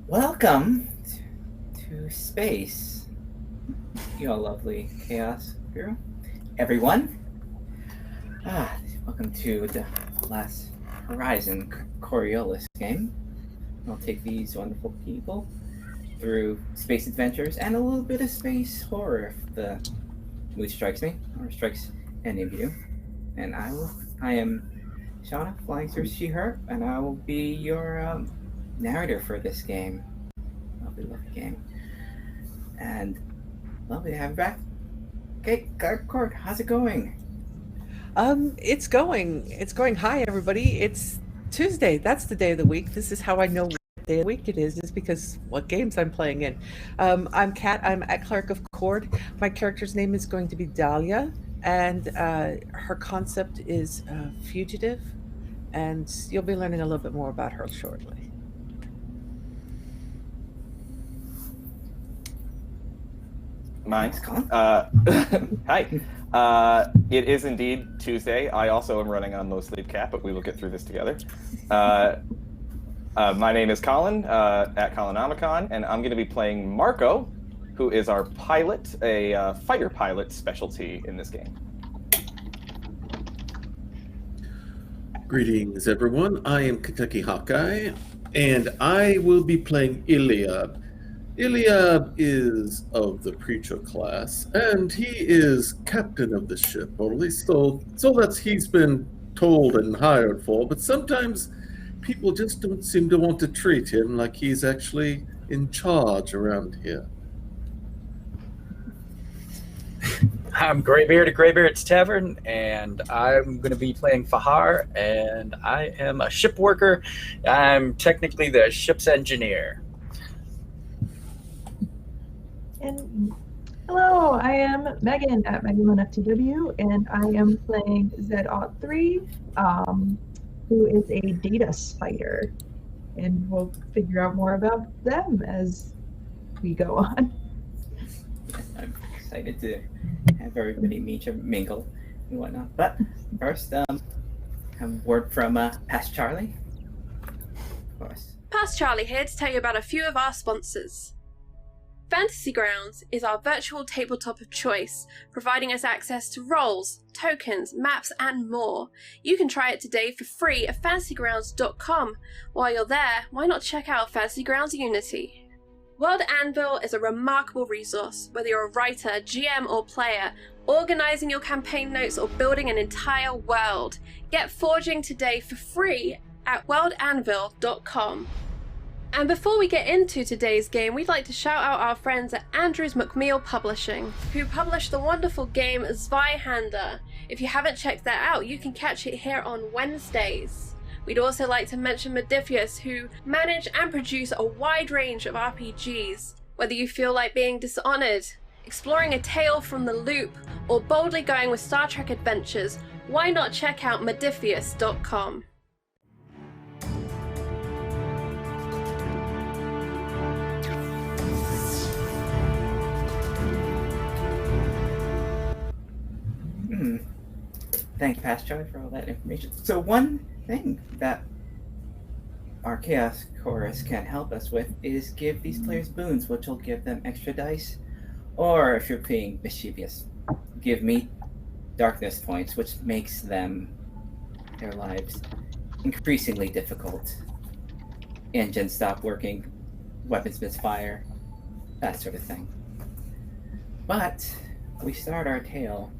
Welcome to space, you all lovely chaos crew. Everyone, welcome to the last Horizon Coriolis game. I'll take these wonderful people through space adventures and a little bit of space horror if the mood strikes me, or strikes any of you. And I am Shauna, flying through she/her, and I will be your narrator for this game. Lovely, lovely game. And lovely to have you back. Okay, Cord, how's it going? It's going. Hi, everybody. It's Tuesday. That's the day of the week. This is how I know what day of the week it is because what games I'm playing in. I'm Kat. I'm at Clerk of Cord. My character's name is going to be Dahlia, and her concept is fugitive, and you'll be learning a little bit more about her shortly. Mine. Thanks, Colin. Hi. It is indeed Tuesday. I also am running on low sleep cap, but we will get through this together. My name is Colin, at Colonomicon, and I'm going to be playing Marco, who is our pilot, a fighter pilot specialty in this game. Greetings, everyone. I am Kentucky Hawkeye, and I will be playing Iliad. Iliad is of the preacher class, and he is captain of the ship, or at least so that's he's been told and hired for. But sometimes people just don't seem to want to treat him like he's actually in charge around here. I'm Graybeard at Graybeard's Tavern, and I'm going to be playing Fahar, and I am a ship worker. I'm technically the ship's engineer. And hello, I am Megan at Megan on FTW, and I am playing Z03, who is a data spider. And we'll figure out more about them as we go on. I'm excited to have everybody mingle and whatnot. But first, have a word from Past Charlie. Of course. Past Charlie here to tell you about a few of our sponsors. Fantasy Grounds is our virtual tabletop of choice, providing us access to roles, tokens, maps, and more. You can try it today for free at fantasygrounds.com. While you're there, why not check out Fantasy Grounds Unity? World Anvil is a remarkable resource, whether you're a writer, GM, or player, organizing your campaign notes or building an entire world. Get forging today for free at worldanvil.com. And before we get into today's game, we'd like to shout out our friends at Andrews McMeel Publishing, who published the wonderful game Zweihander. If you haven't checked that out, you can catch it here on Wednesdays. We'd also like to mention Modifius, who manage and produce a wide range of RPGs. Whether you feel like being Dishonored, exploring a tale from the loop, or boldly going with Star Trek adventures, why not check out modifius.com. Thank you, Past Charlie, for all that information. So one thing that our Chaos Chorus can help us with is give these players boons, which will give them extra dice. Or if you're being mischievous, give me darkness points, which makes their lives increasingly difficult. Engines stop working, weapons misfire, that sort of thing. But we start our tale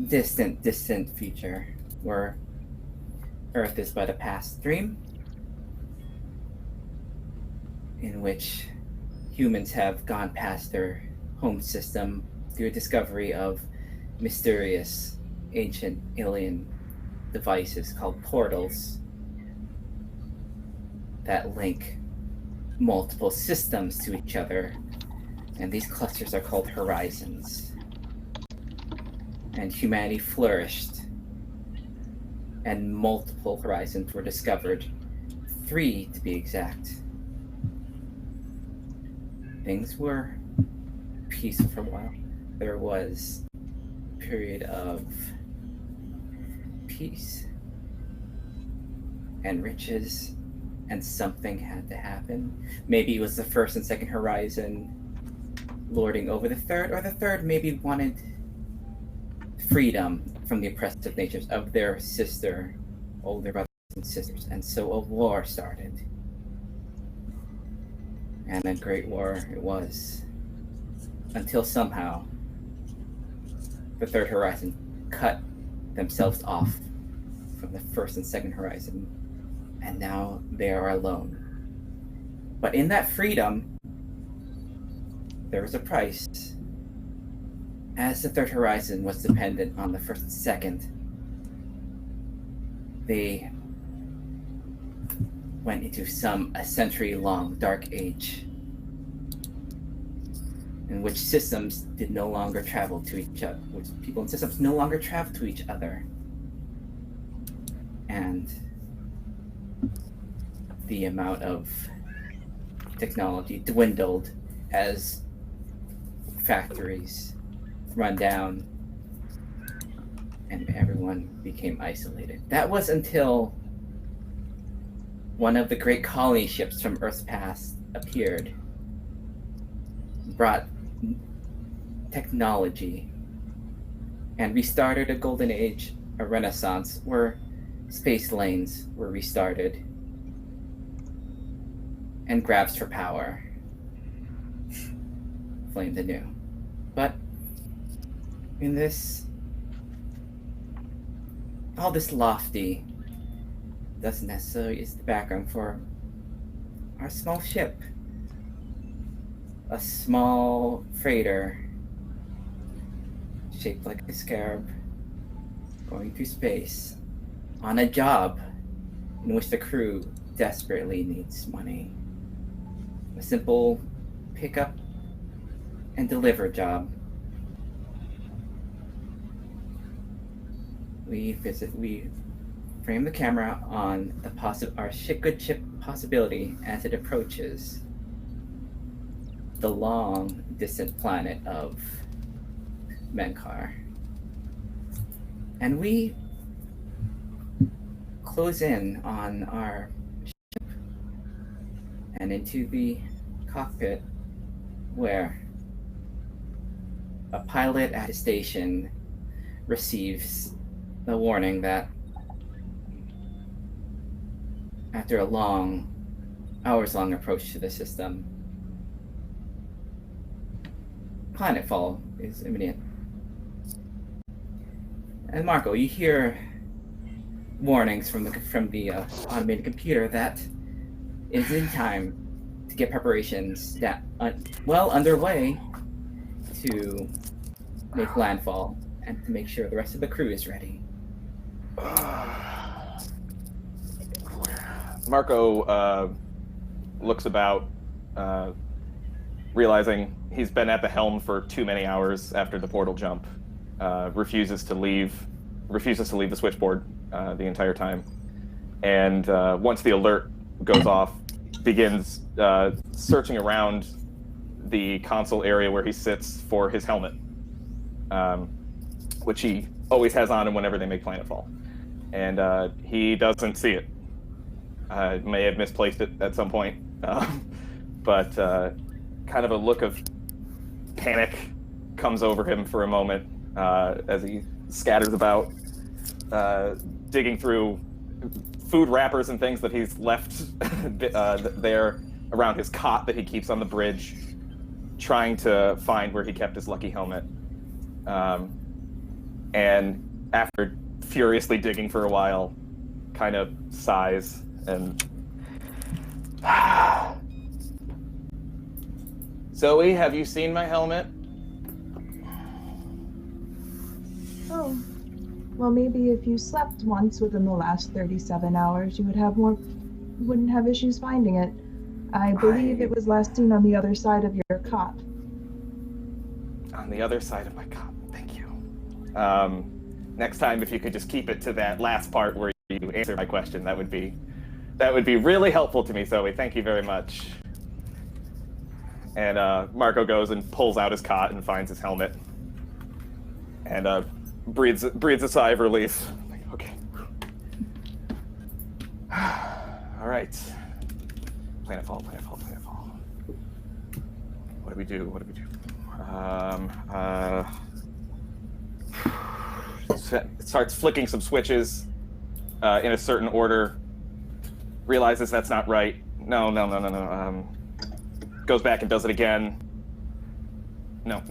distant future, where Earth is but a past dream, in which humans have gone past their home system through a discovery of mysterious ancient alien devices called portals that link multiple systems to each other, and these clusters are called horizons. And humanity flourished, and multiple horizons were discovered, 3 to be exact. Things were peaceful for a while. There was a period of peace and riches and something had to happen. Maybe it was the first and second horizon lording over the third, or the third maybe wanted freedom from the oppressive natures of their older brothers and sisters, and so a war started. And a great war it was, until somehow the third horizon cut themselves off from the first and second horizon, and now they are alone. But in that freedom, there was a price. As the third horizon was dependent on the first and second, they went into a century-long dark age in which systems did no longer travel to each other, which people and systems no longer travel to each other. And the amount of technology dwindled as factories run down and everyone became isolated. That was until one of the great colony ships from Earth's past appeared, brought technology, and restarted a golden age, a renaissance, where space lanes were restarted and grabs for power flamed anew. But in all this lofty doesn't necessarily is the background for our small ship. A small freighter shaped like a scarab going through space on a job in which the crew desperately needs money. A simple pick up and deliver job. We frame the camera on our good ship possibility as it approaches the long distant planet of Menkar. And we close in on our ship and into the cockpit, where a pilot at a station receives the warning that after a hours-long approach to the system, planetfall is imminent. And Marco, you hear warnings from the automated computer that it is in time to get preparations underway to make landfall and to make sure the rest of the crew is ready. Marco looks about, realizing he's been at the helm for too many hours after the portal jump. Refuses to leave the switchboard the entire time, and once the alert goes off, begins searching around the console area where he sits for his helmet, which he always has on him whenever they make planetfall, and he doesn't see it. May have misplaced it at some point, but kind of a look of panic comes over him for a moment as he scatters about, digging through food wrappers and things that he's left there around his cot that he keeps on the bridge, trying to find where he kept his lucky helmet. And after furiously digging for a while, kind of sighs and Zoe, have you seen my helmet? Oh, well, maybe if you slept once within the last 37 hours, you wouldn't have issues finding it. I believe it was last seen on the other side of your cot. On the other side of my cot, thank you. Next time, if you could just keep it to that last part where you answer my question, that would be really helpful to me, Zoe. Thank you very much. And Marco goes and pulls out his cot and finds his helmet, and breathes a sigh of relief. Like, okay. All right. Planetfall. What do we do? Starts flicking some switches in a certain order. Realizes that's not right. No. Goes back and does it again. No.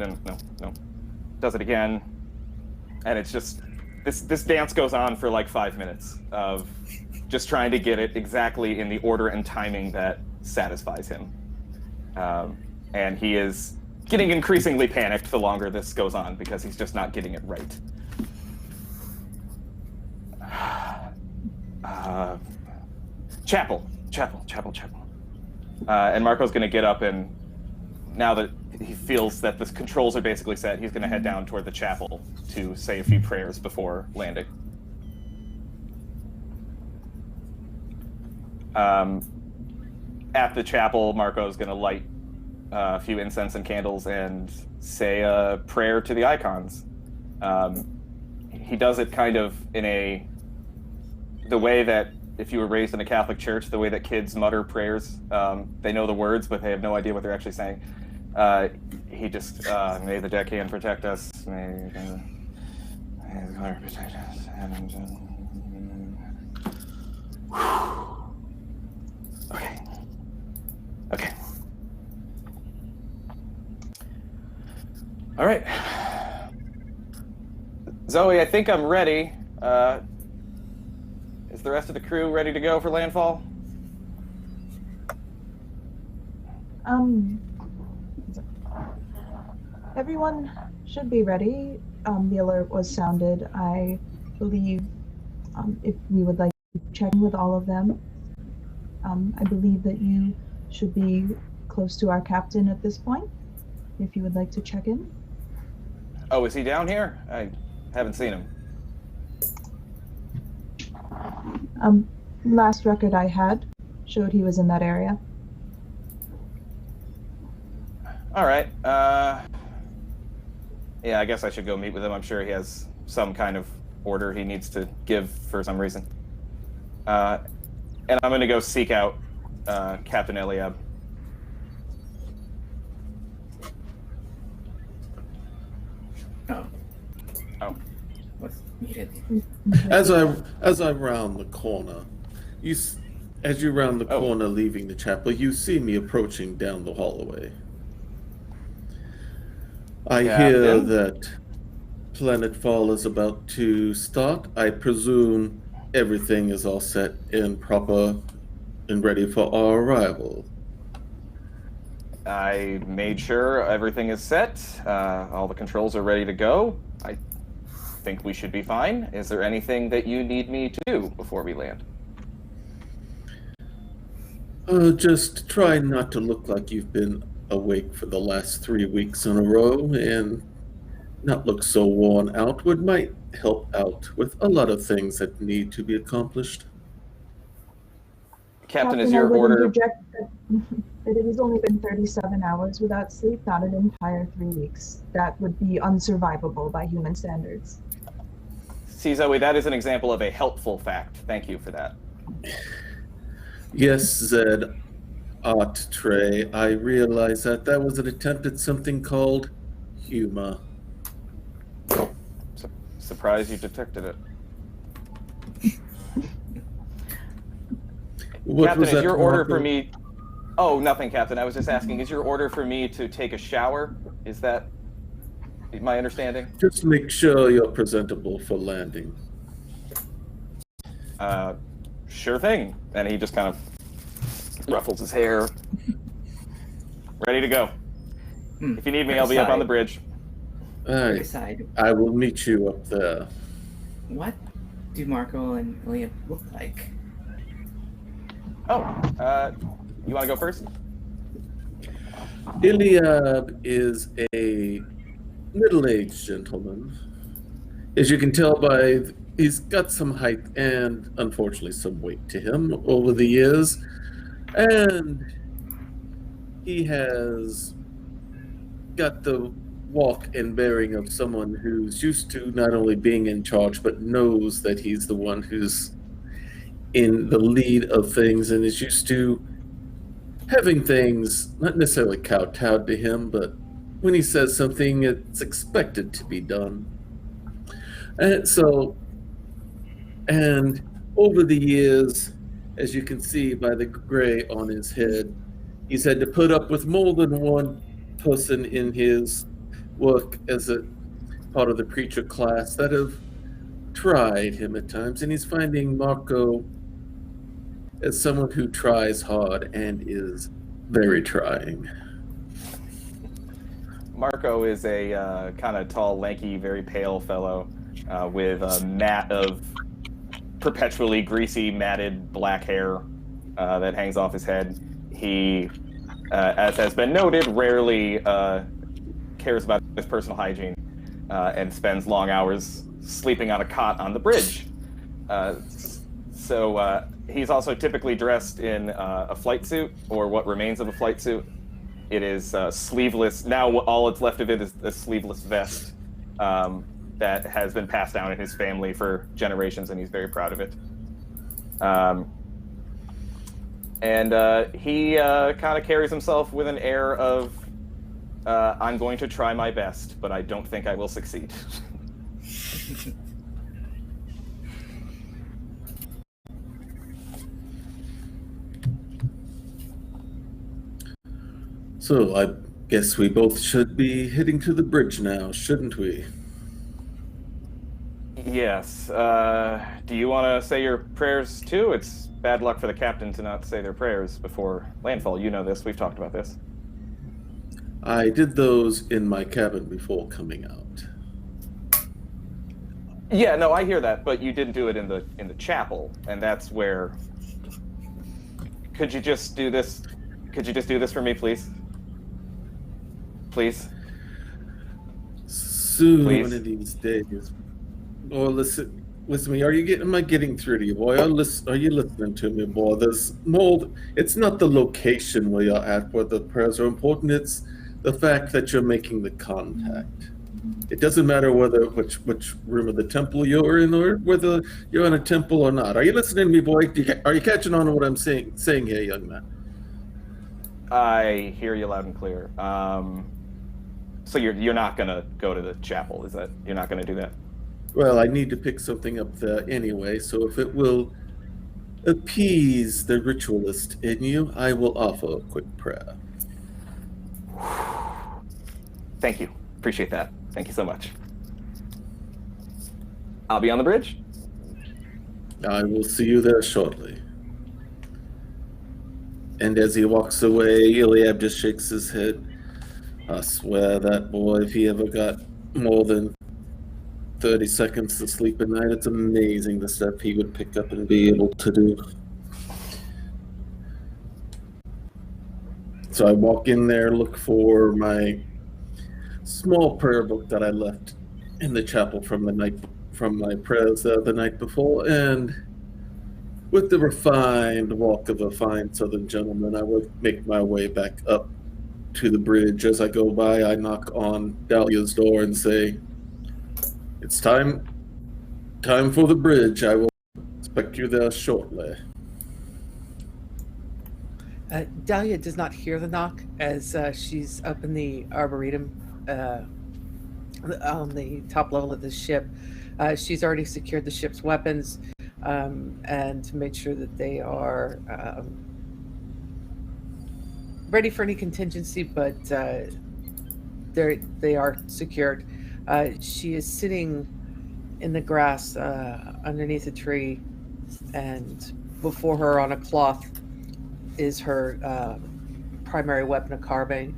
Does it again. And it's just, this dance goes on for like 5 minutes of just trying to get it exactly in the order and timing that satisfies him. And he is getting increasingly panicked the longer this goes on because he's just not getting it right. Chapel. And Marco's going to get up, and now that he feels that the controls are basically set, he's going to head down toward the chapel to say a few prayers before landing. At the chapel, Marco's going to light a few incense and candles and say a prayer to the icons. He does it kind of in the way that if you were raised in a Catholic church, the way that kids mutter prayers. They know the words, but they have no idea what they're actually saying. He just, may the deckhand protect us, may the glory protect us, and Okay. All right. Zoe, I think I'm ready. Is the rest of the crew ready to go for landfall? Everyone should be ready. The alert was sounded. I believe if we would like to check in with all of them, I believe that you should be close to our captain at this point, if you would like to check in. Oh, is he down here? I haven't seen him. Last record I had showed he was in that area. All right. Yeah, I guess I should go meet with him. I'm sure he has some kind of order he needs to give for some reason. And I'm going to go seek out Captain Eliab. Oh. What's needed? As I round the corner, as you round the corner leaving the chapel, you see me approaching down the hallway. I hear that Planetfall is about to start. I presume everything is all set and proper and ready for our arrival. I made sure everything is set. All the controls are ready to go. I think we should be fine. Is there anything that you need me to do before we land? Just try not to look like you've been awake for the last 3 weeks in a row and not look so worn out might help out with a lot of things that need to be accomplished. Captain, is your I would order... interject that it has only been 37 hours without sleep, not an entire 3 weeks. That would be unsurvivable by human standards. See, Zoe, that is an example of a helpful fact. Thank you for that. Yes, Zed. Art Trey, I realize that was an attempt at something called humor. Surprised you detected it. Captain, is your order for me... Oh, nothing, Captain. I was just asking, is your order for me to take a shower? Is that my understanding? Just make sure you're presentable for landing. Sure thing. And he just kind of ruffles his hair. Ready to go. If you need me, I'll be up on the bridge. I will meet you up there. What do Marco and Liam look like? Oh, you want to go first? Eliab is a middle-aged gentleman. As you can tell by, he's got some height and unfortunately some weight to him over the years. And he has got the walk and bearing of someone who's used to not only being in charge, but knows that he's the one who's in the lead of things and is used to having things not necessarily kowtowed to him, but when he says something, it's expected to be done. And over the years, as you can see by the gray on his head, he's had to put up with more than one person in his work as a part of the preacher class that have tried him at times, and he's finding Marco as someone who tries hard and is very trying. Marco is a kind of tall, lanky, very pale fellow with a mat of perpetually greasy, matted black hair that hangs off his head. He, as has been noted, rarely cares about his personal hygiene and spends long hours sleeping on a cot on the bridge. So he's also typically dressed in a flight suit, or what remains of a flight suit. It is sleeveless. Now all that's left of it is the sleeveless vest that has been passed down in his family for generations, and he's very proud of it. And he kind of carries himself with an air of, I'm going to try my best, but I don't think I will succeed. So I guess we both should be heading to the bridge now, shouldn't we? Yes. Do you want to say your prayers too? It's bad luck for the captain to not say their prayers before landfall. You know this. We've talked about this. I did those in my cabin before coming out. Yeah, no, I hear that, but you didn't do it in the chapel, and that's where. Could you just do this? Could you just do this for me, please? Please. Soon, Please. one of these days. Oh, listen to me. Am I getting through to you, boy? Are you listening to me, boy? There's mold. It's not the location where you're at where the prayers are important. It's the fact that you're making the contact. It doesn't matter which room of the temple you're in, or whether you're in a temple or not. Are you listening to me, boy? Are you catching on to what I'm saying here, young man? I hear you loud and clear. So you're not gonna go to the chapel, is that? You're not gonna do that? Well, I need to pick something up there anyway, so if it will appease the ritualist in you, I will offer a quick prayer. Thank you. Appreciate that. Thank you so much. I'll be on the bridge. I will see you there shortly. And as he walks away, Eliab just shakes his head. I swear that boy, if he ever got more than 30 seconds to sleep at night, it's amazing the stuff he would pick up and be able to do. So I walk in there, look for my small prayer book that I left in the chapel from my prayers the night before, and with the refined walk of a fine southern gentleman, I would make my way back up to the bridge. As I go by, I knock on Dahlia's door and say, "It's time for the bridge. I will expect you there shortly." Dahlia does not hear the knock as she's up in the arboretum on the top level of the ship. She's already secured the ship's weapons and made sure that they are ready for any contingency, but they are secured. She is sitting in the grass underneath a tree, and before her on a cloth is her primary weapon, a carbine,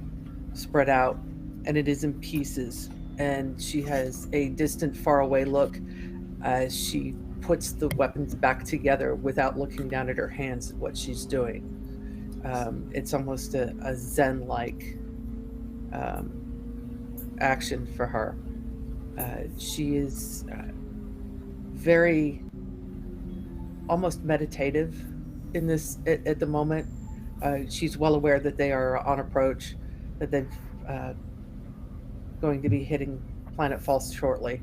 spread out, and it is in pieces. And she has a distant, faraway look as she puts the weapons back together without looking down at her hands at what she's doing. It's almost a Zen-like action for her. She is very almost meditative in this at the moment. She's well aware that they are on approach, that they're going to be hitting Planet False shortly,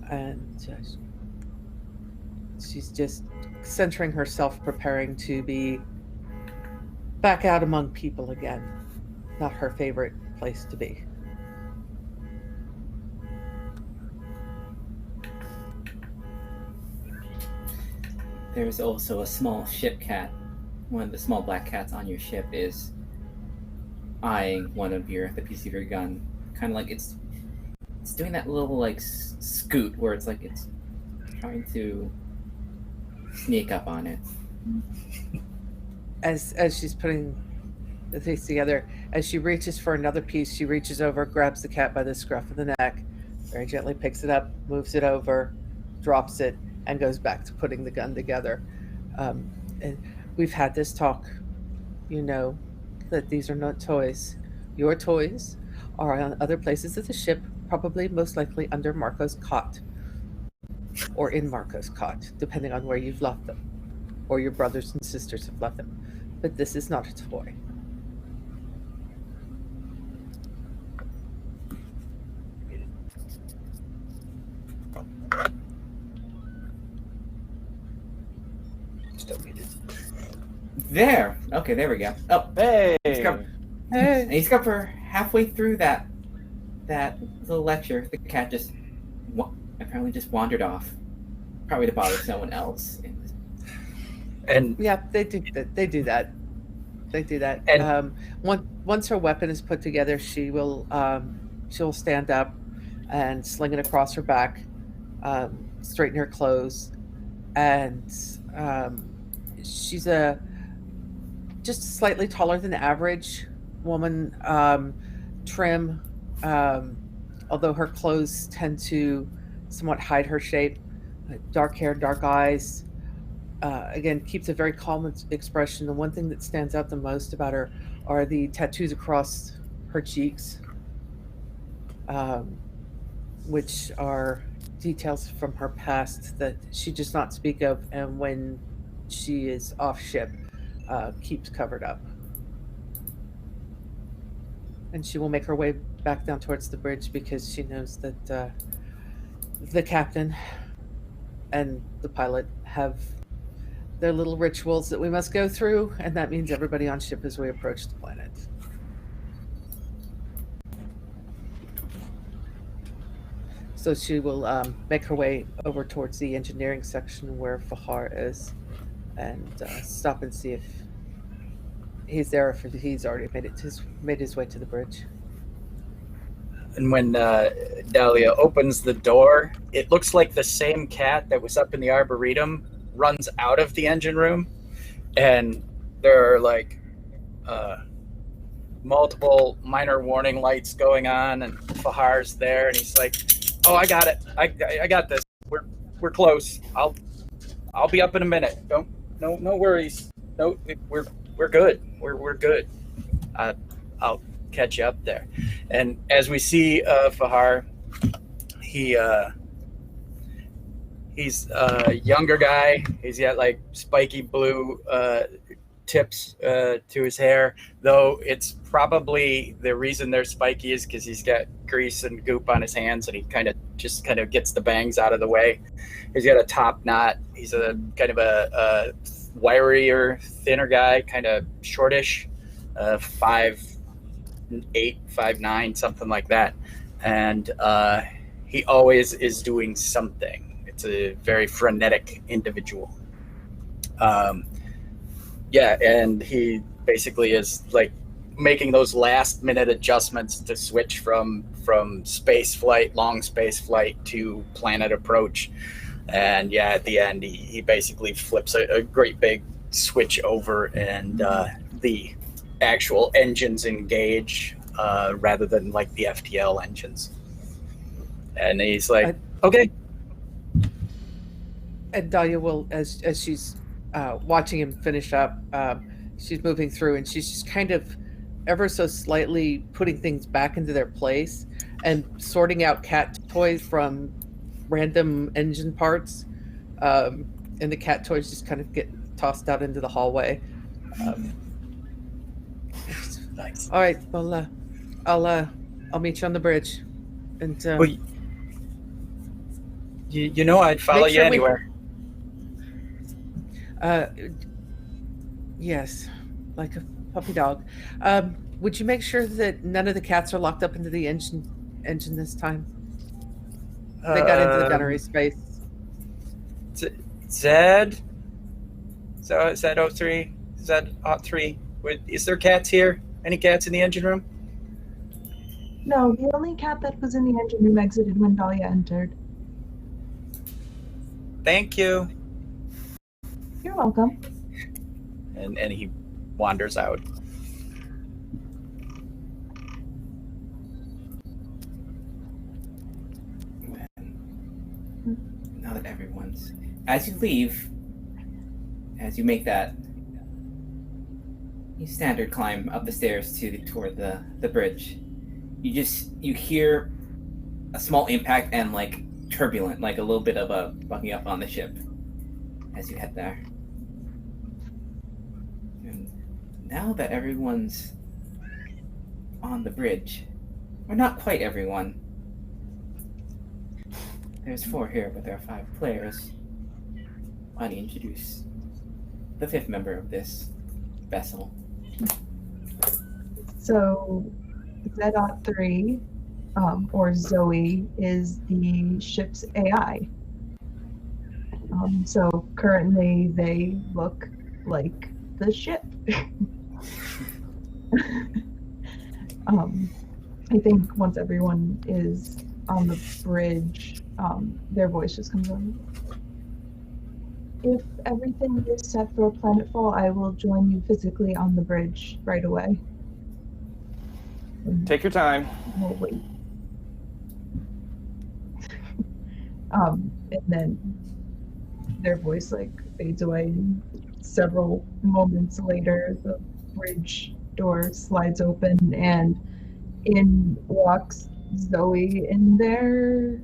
and she's just centering herself, preparing to be back out among people again. Not her favorite place to be. There's also a small ship cat. One of the small black cats on your ship is eyeing the piece of your gun, kind of like it's doing that little like scoot where it's like it's trying to sneak up on it. As she's putting the things together, as she reaches for another piece, she reaches over, grabs the cat by the scruff of the neck, very gently picks it up, moves it over, drops it, and goes back to putting the gun together. And we've had this talk. You know that these are not toys. Your toys are on other places of the ship, probably most likely under Marco's cot. Or in Marco's cot, depending on where you've left them. Or your brothers and sisters have left them. But this is not a toy. Still muted. There. Okay, there we go. Oh, Hey. and he's got for halfway through that little lecture. The cat just apparently just wandered off, probably to bother someone else. And Yeah, they do that. They do that. And- Once her weapon is put together, she'll stand up and sling it across her back, straighten her clothes, and she's just slightly taller than average woman, trim, although her clothes tend to somewhat hide her shape. Dark hair, dark eyes. Again, keeps a very calm expression. The one thing that stands out the most about her are the tattoos across her cheeks, which are details from her past that she does not speak of, and when she is off ship, keeps covered up. And she will make her way back down towards the bridge because she knows that the captain and the pilot have their little rituals that we must go through, and that means everybody on ship as we approach the planet. So she will make her way over towards the engineering section where Fahar is, and stop and see if he's there, if he's already made his way to the bridge. And when Dahlia opens the door, it looks like the same cat that was up in the Arboretum runs out of the engine room, and there are like multiple minor warning lights going on, and Fahar's there, and he's like, "Oh, I got it. I got this. We're close. I'll be up in a minute. No worries. No, we're good. We're good. I'll catch you up there." And as we see Fahar, he's a younger guy. He's got like spiky blue tips to his hair, though it's probably the reason they're spiky is because he's got grease and goop on his hands, and he kind of gets the bangs out of the way. He's got a top knot. He's a kind of a wirier, thinner guy, kind of shortish, 5'8", 5'9", something like that. And he always is doing something. It's a very frenetic individual. And he basically is like making those last minute adjustments to switch from space flight, long space flight, to planet approach. And at the end, he basically flips a great big switch over, and the actual engines engage rather than like the FTL engines. And he's like, okay. And Dahlia will, as she's watching him finish up, she's moving through, and she's just kind of ever so slightly putting things back into their place and sorting out cat toys from random engine parts. And the cat toys just kind of get tossed out into the hallway. Nice. All right, well, I'll meet you on the bridge. And Well, you know I'd follow you anywhere. Yes. like a puppy dog. Would you make sure that none of the cats are locked up into the engine this time? They got into the gunnery space. Zed? Z03? Z03? Is there cats here? Any cats in the engine room? No, the only cat that was in the engine room exited when Dahlia entered. Thank you. You're welcome. And he wanders out. Now that everyone's... As you leave, as you make that standard climb up the stairs toward the bridge, you hear a small impact and like turbulent, like a little bit of a bucking up on the ship as you head there. And now that everyone's on the bridge, or not quite everyone, there's 4 here, but there are 5 players. Why don't you introduce the 5th member of this vessel? So, Z03, or Zoe, is the ship's AI. So currently they look like the ship. I think once everyone is on the bridge, their voice just comes on. If everything is set for planetfall, I will join you physically on the bridge right away. Take your time. We'll wait. And then their voice like fades away. And several moments later, the bridge door slides open, and in walks Zoe in their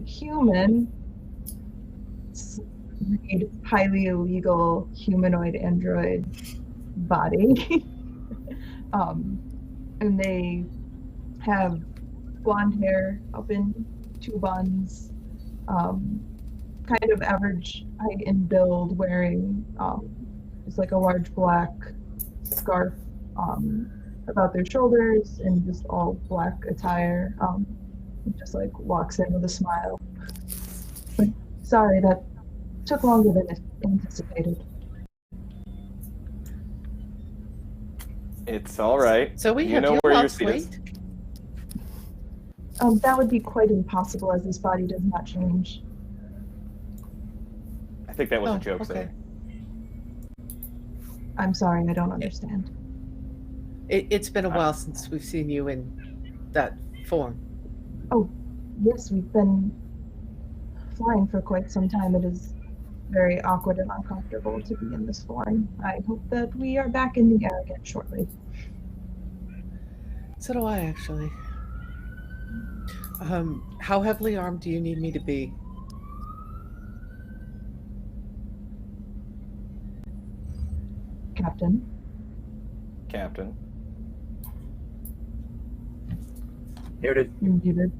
human, highly illegal humanoid android body. And they have blonde hair up in 2 buns, kind of average height and build, wearing just like a large black scarf about their shoulders and just all black attire. Just like walks in with a smile. But sorry, that took longer than anticipated. It's all right. So we have know you where your lost seat is. weight. That would be quite impossible as this body does not change. I think that was Oh, a joke, okay. Zoe. I'm sorry, I don't understand. It's been a while since we've seen you in that form. Oh, yes, we've been flying for quite some time. It is very awkward and uncomfortable to be in this form. I hope that we are back in the air again shortly. So do I, actually. How heavily armed do you need me to be? Captain. Captain. Muted. You're muted.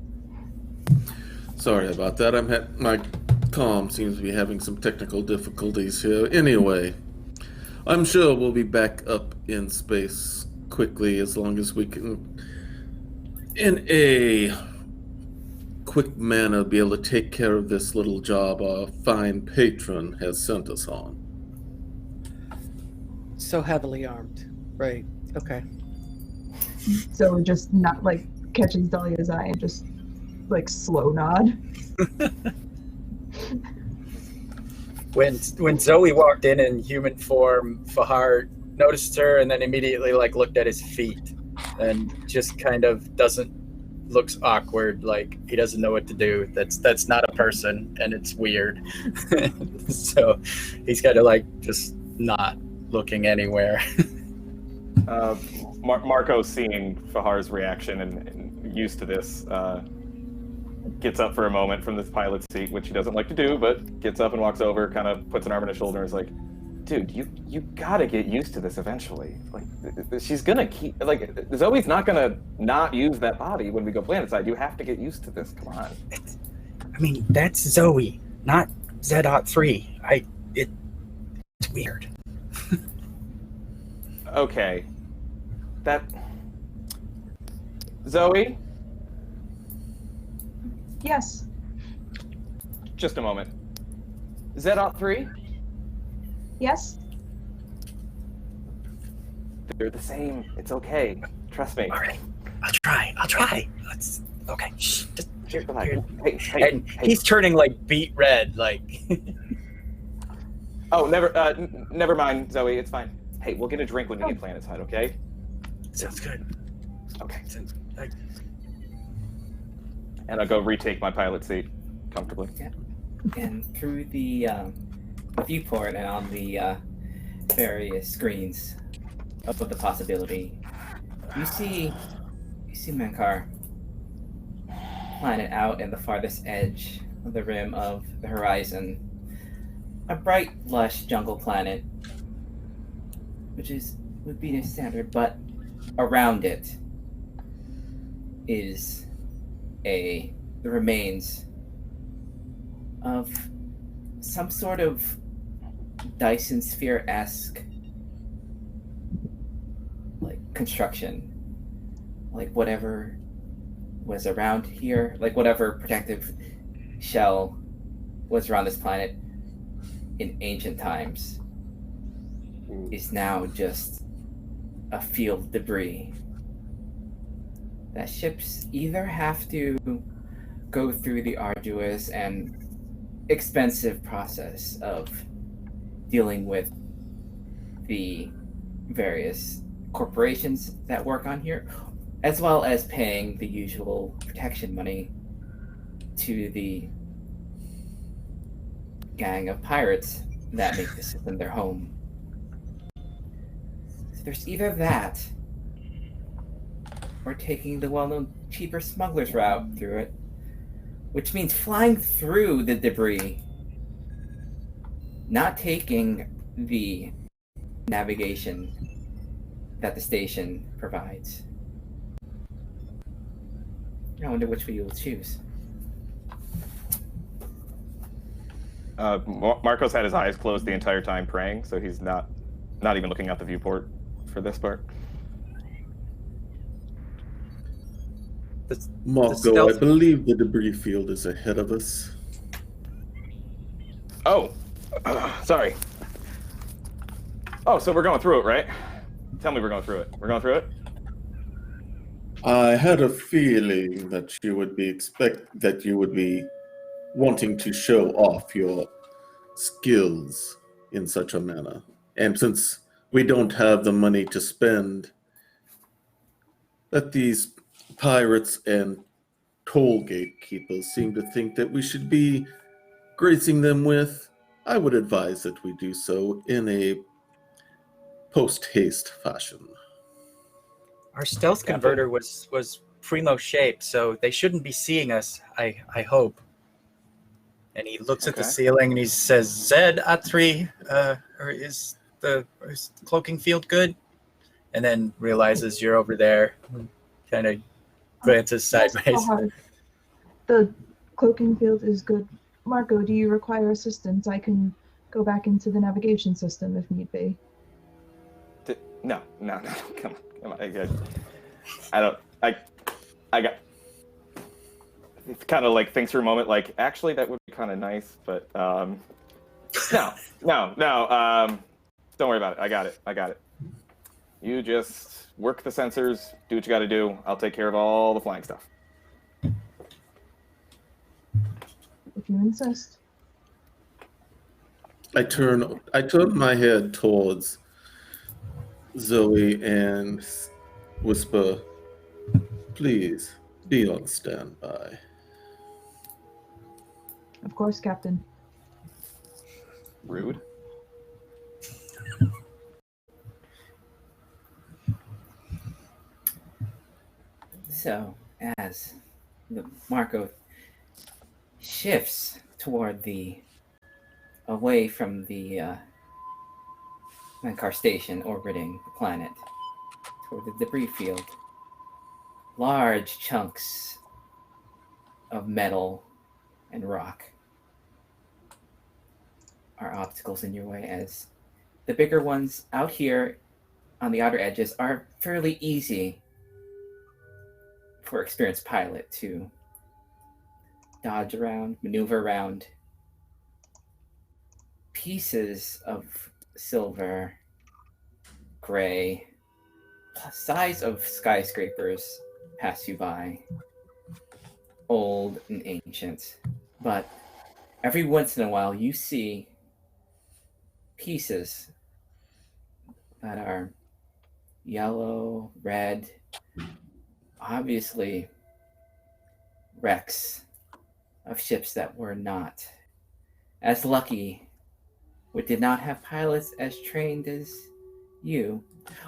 Sorry about that. My comm seems to be having some technical difficulties here. Anyway, I'm sure we'll be back up in space quickly as long as we can, in a quick manner, be able to take care of this little job our fine patron has sent us on. So heavily armed. Right. Okay. So just not like catches Dahlia's eye and just like slow nod. When Zoe walked in human form, Fahar noticed her and then immediately like looked at his feet and just kind of looks awkward, like he doesn't know what to do. That's not a person and it's weird. So he's kind of like just not looking anywhere. Marco, seeing Fahar's reaction and used to this, gets up for a moment from this pilot's seat, which he doesn't like to do, but gets up and walks over, kind of puts an arm on his shoulder and is like, dude, you gotta get used to this eventually. Like, she's gonna keep, like, Zoe's not gonna not use that body when we go planetside. You have to get used to this, come on. I mean, that's Zoe, not Z03. It's weird. Okay. That... Zoe, Yes. just a moment. Zedot 3? Yes. They're the same. It's okay. Trust me. All right, I'll try. Let's. Okay. Shh. Just here. Hey, And he's turning like beet red. Like. Oh, never mind, Zoe. It's fine. Hey, we'll get a drink when we get planetside, okay? Sounds good. Okay. Like, And I'll go retake my pilot seat comfortably. And through the viewport and on the various screens of the possibility, you see Mankar planet out in the farthest edge of the rim of the horizon. A bright, lush jungle planet, which would be the standard, but around it is the remains of some sort of Dyson sphere-esque like construction, like whatever was around here, like whatever protective shell was around this planet in ancient times is now just a field of debris that ships either have to go through the arduous and expensive process of dealing with the various corporations that work on here, as well as paying the usual protection money to the gang of pirates that make the system their home. So there's either that, or taking the well-known cheaper smuggler's route through it, which means flying through the debris, not taking the navigation that the station provides. I wonder which way you will choose. Marco's had his eyes closed the entire time praying, so he's not even looking out the viewport for this part. Marco, I believe the debris field is ahead of us. Oh, sorry. Oh, so we're going through it, right? Tell me we're going through it. We're going through it? I had a feeling that you would be wanting to show off your skills in such a manner. And since we don't have the money to spend, that these pirates and toll gatekeepers seem to think that we should be gracing them with, I would advise that we do so in a post-haste fashion. our stealth converter was primo shaped, so they shouldn't be seeing us. I hope. And he looks at the ceiling and he says, "Zed at 3, or is the cloaking field good?" And then realizes you're over there. Kind of glances sideways. The cloaking field is good. Marco, do you require assistance? I can go back into the navigation system if need be. No, come on. I got. It's kind of like thinks for a moment, like actually that would be kind of nice, but no. Don't worry about it. I got it. You just work the sensors, do what you got to do. I'll take care of all the flying stuff. If you insist. I turn my head towards Zoe and whisper, "Please be on standby." Of course, Captain. Rude. So, as Marco shifts toward away from the Mankar station orbiting the planet, toward the debris field, large chunks of metal and rock are obstacles in your way, as the bigger ones out here on the outer edges are fairly easy for experienced pilot to dodge around, maneuver around. Pieces of silver, gray, size of skyscrapers pass you by, old and ancient. But every once in a while, you see pieces that are yellow, red, obviously wrecks of ships that were not as lucky, or did not have pilots as trained as you,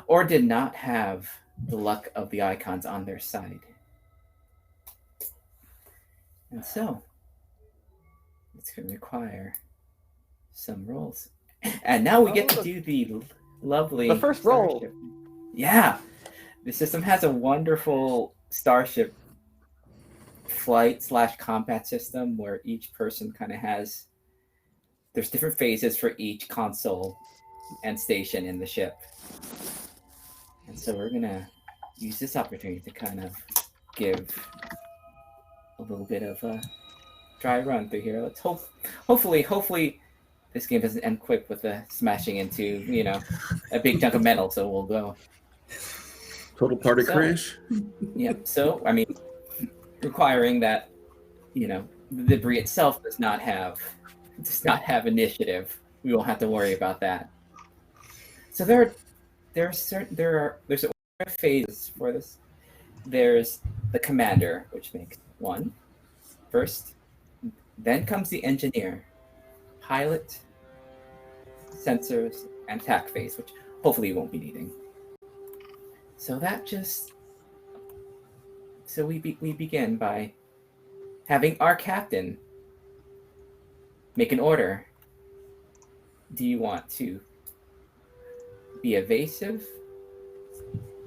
or did not have the luck of the icons on their side. And so, it's going to require some rolls. And now we get to do the lovely The first roll. starship. Yeah, the system has a wonderful starship flight/combat system where each person kind of has. There's different phases for each console and station in the ship. And so we're gonna use this opportunity to kind of give a little bit of a dry run through here. Let's hopefully this game doesn't end quick with a smashing into, a big chunk of metal, so we'll go. Total party crash. Yep. So requiring that, the debris itself does not have initiative. We won't have to worry about that. So there's order of phases for this. There's the commander, which makes 1 first. Then comes the engineer, pilot, sensors, and attack phase, which hopefully you won't be needing. So we begin by having our captain make an order. Do you want to be evasive?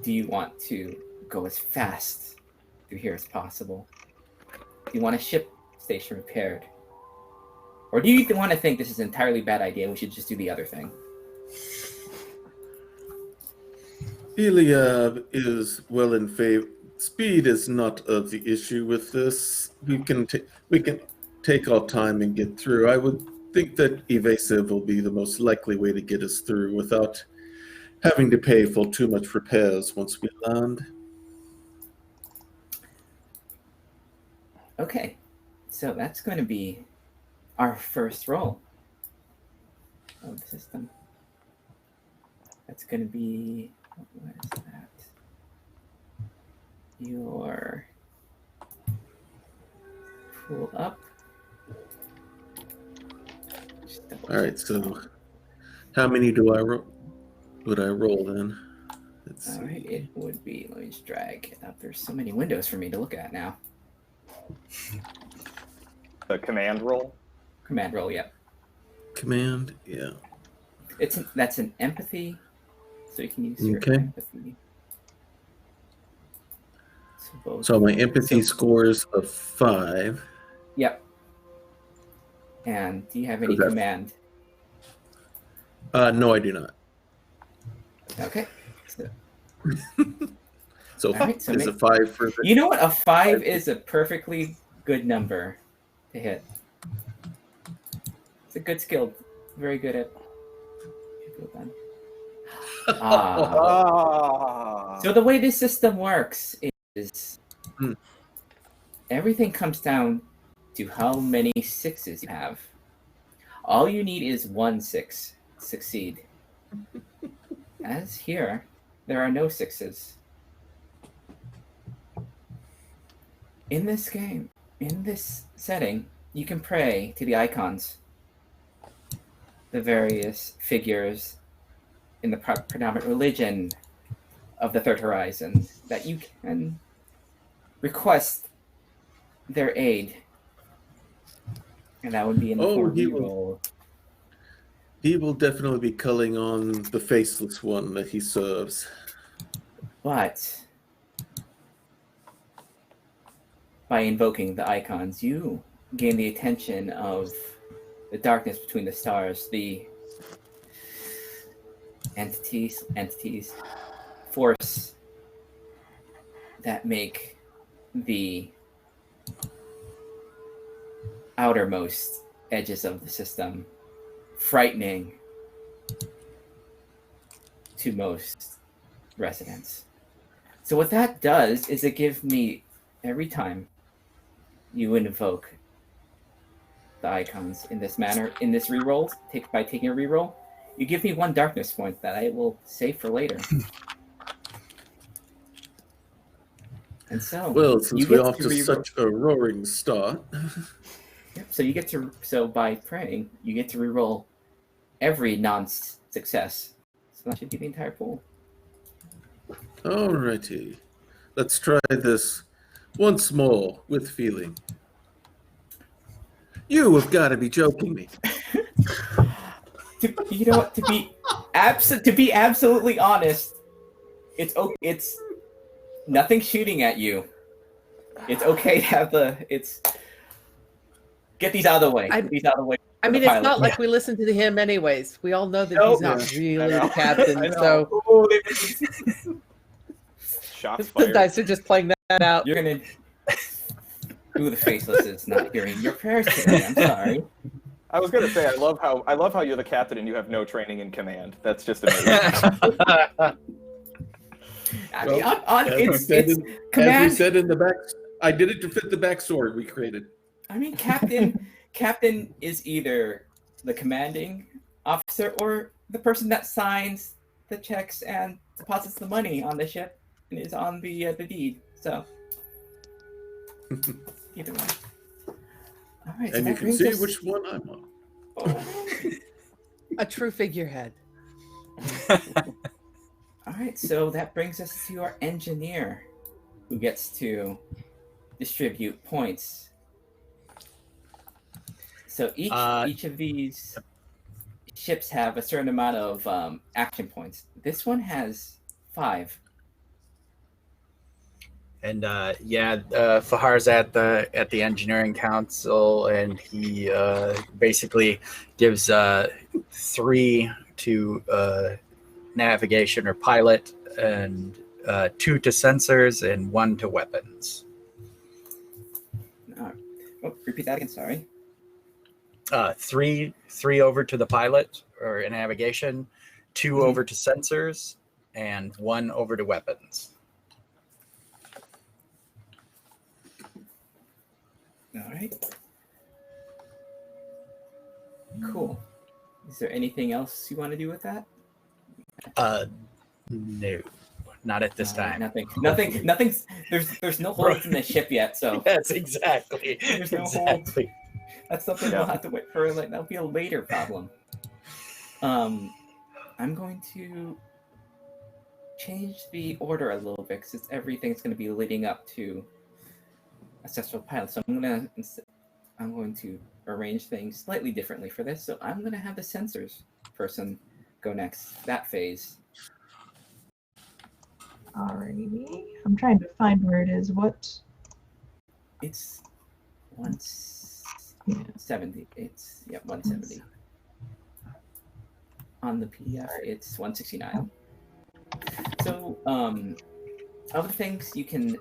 Do you want to go as fast through here as possible? Do you want a ship station repaired? Or do you want to think this is an entirely bad idea and we should just do the other thing? Eliab is well in favor. Speed is not of the issue with this. We can take our time and get through. I would think that evasive will be the most likely way to get us through without having to pay for too much repairs once we land. Okay, so that's going to be our first roll of the system. That's going to be, what is that? Your pull up. All right, so how many would I roll then? Let's All right, see. it would be, let me just drag it up. There's so many windows for me to look at now. The command roll. Command roll, yep. Command, yeah. That's an empathy, so you can use your Okay. empathy. So my empathy scores of 5. Yep. And do you have any Okay. command? No, I do not. Okay. So All right, so is a 5 for the... You know what? A 5 is a perfectly good number to hit. It's a good skill. Very good at. So the way this system works is everything comes down to how many 6s you have. All you need is 1 6 to succeed. As here, there are no 6s. In this game, in this setting, you can pray to the icons, the various figures in the predominant religion of the Third Horizon, that you can request their aid. And that would be in the form he of will- roll. He will definitely be culling on the faceless one that he serves. But by invoking the icons, you gain the attention of the darkness between the stars, the entities, force that make the outermost edges of the system frightening to most residents. So what that does is it gives me, every time you invoke the icons in this manner, in this reroll, by taking a reroll, you give me 1 darkness point that I will save for later. And so, Well, since you we're get off to reroll. such a roaring start, Yep, so you get to, so by praying, you get to reroll every non-success. So that should be the entire pool. alrighty. Let's try this once more with feeling. You have got to be joking me. You know what? To be absolutely honest, it's nothing shooting at you. It's okay to have get these out of the way. Get these out of the way. I mean, it's not like we listen to him anyways. We all know that he's not really the captain. So Shots the fired. dice are just playing that out. You're gonna. Ooh, the faceless is not hearing your prayers today. I'm sorry. I was gonna say I love how you're the captain and you have no training in command. That's just amazing. I mean, it's As command. we said in the back, I did it to fit the backstory we created. I mean, captain is either the commanding officer or the person that signs the checks and deposits the money on the ship and is on the deed. So, either one. All right, And you can see which one I'm on. Oh. A true figurehead. All right, so that brings us to our engineer, who gets to distribute points. So each of these ships have a certain amount of action points. This one has 5. And Fahar's at the engineering council, and he basically gives 3 to navigation or pilot, and 2 to sensors, and 1 to weapons. Repeat that again. Sorry. 3 over to the pilot or navigation, 2 over to sensors, and 1 over to weapons. All right. Cool. Is there anything else you want to do with that? No, not at this time. Nothing's. There's no holes in the ship yet, so Yes, exactly. There's no exactly. that's something we'll have to wait for. Like, that'll be a later problem. I'm going to change the order a little bit because everything's going to be leading up to a successful pilot. So I'm going to arrange things slightly differently for this. So I'm going to have the sensors person go next. That phase. Alrighty. I'm trying to find where it is. What? It's 170. It's 170. On the PDF, it's 169. So, other things, you can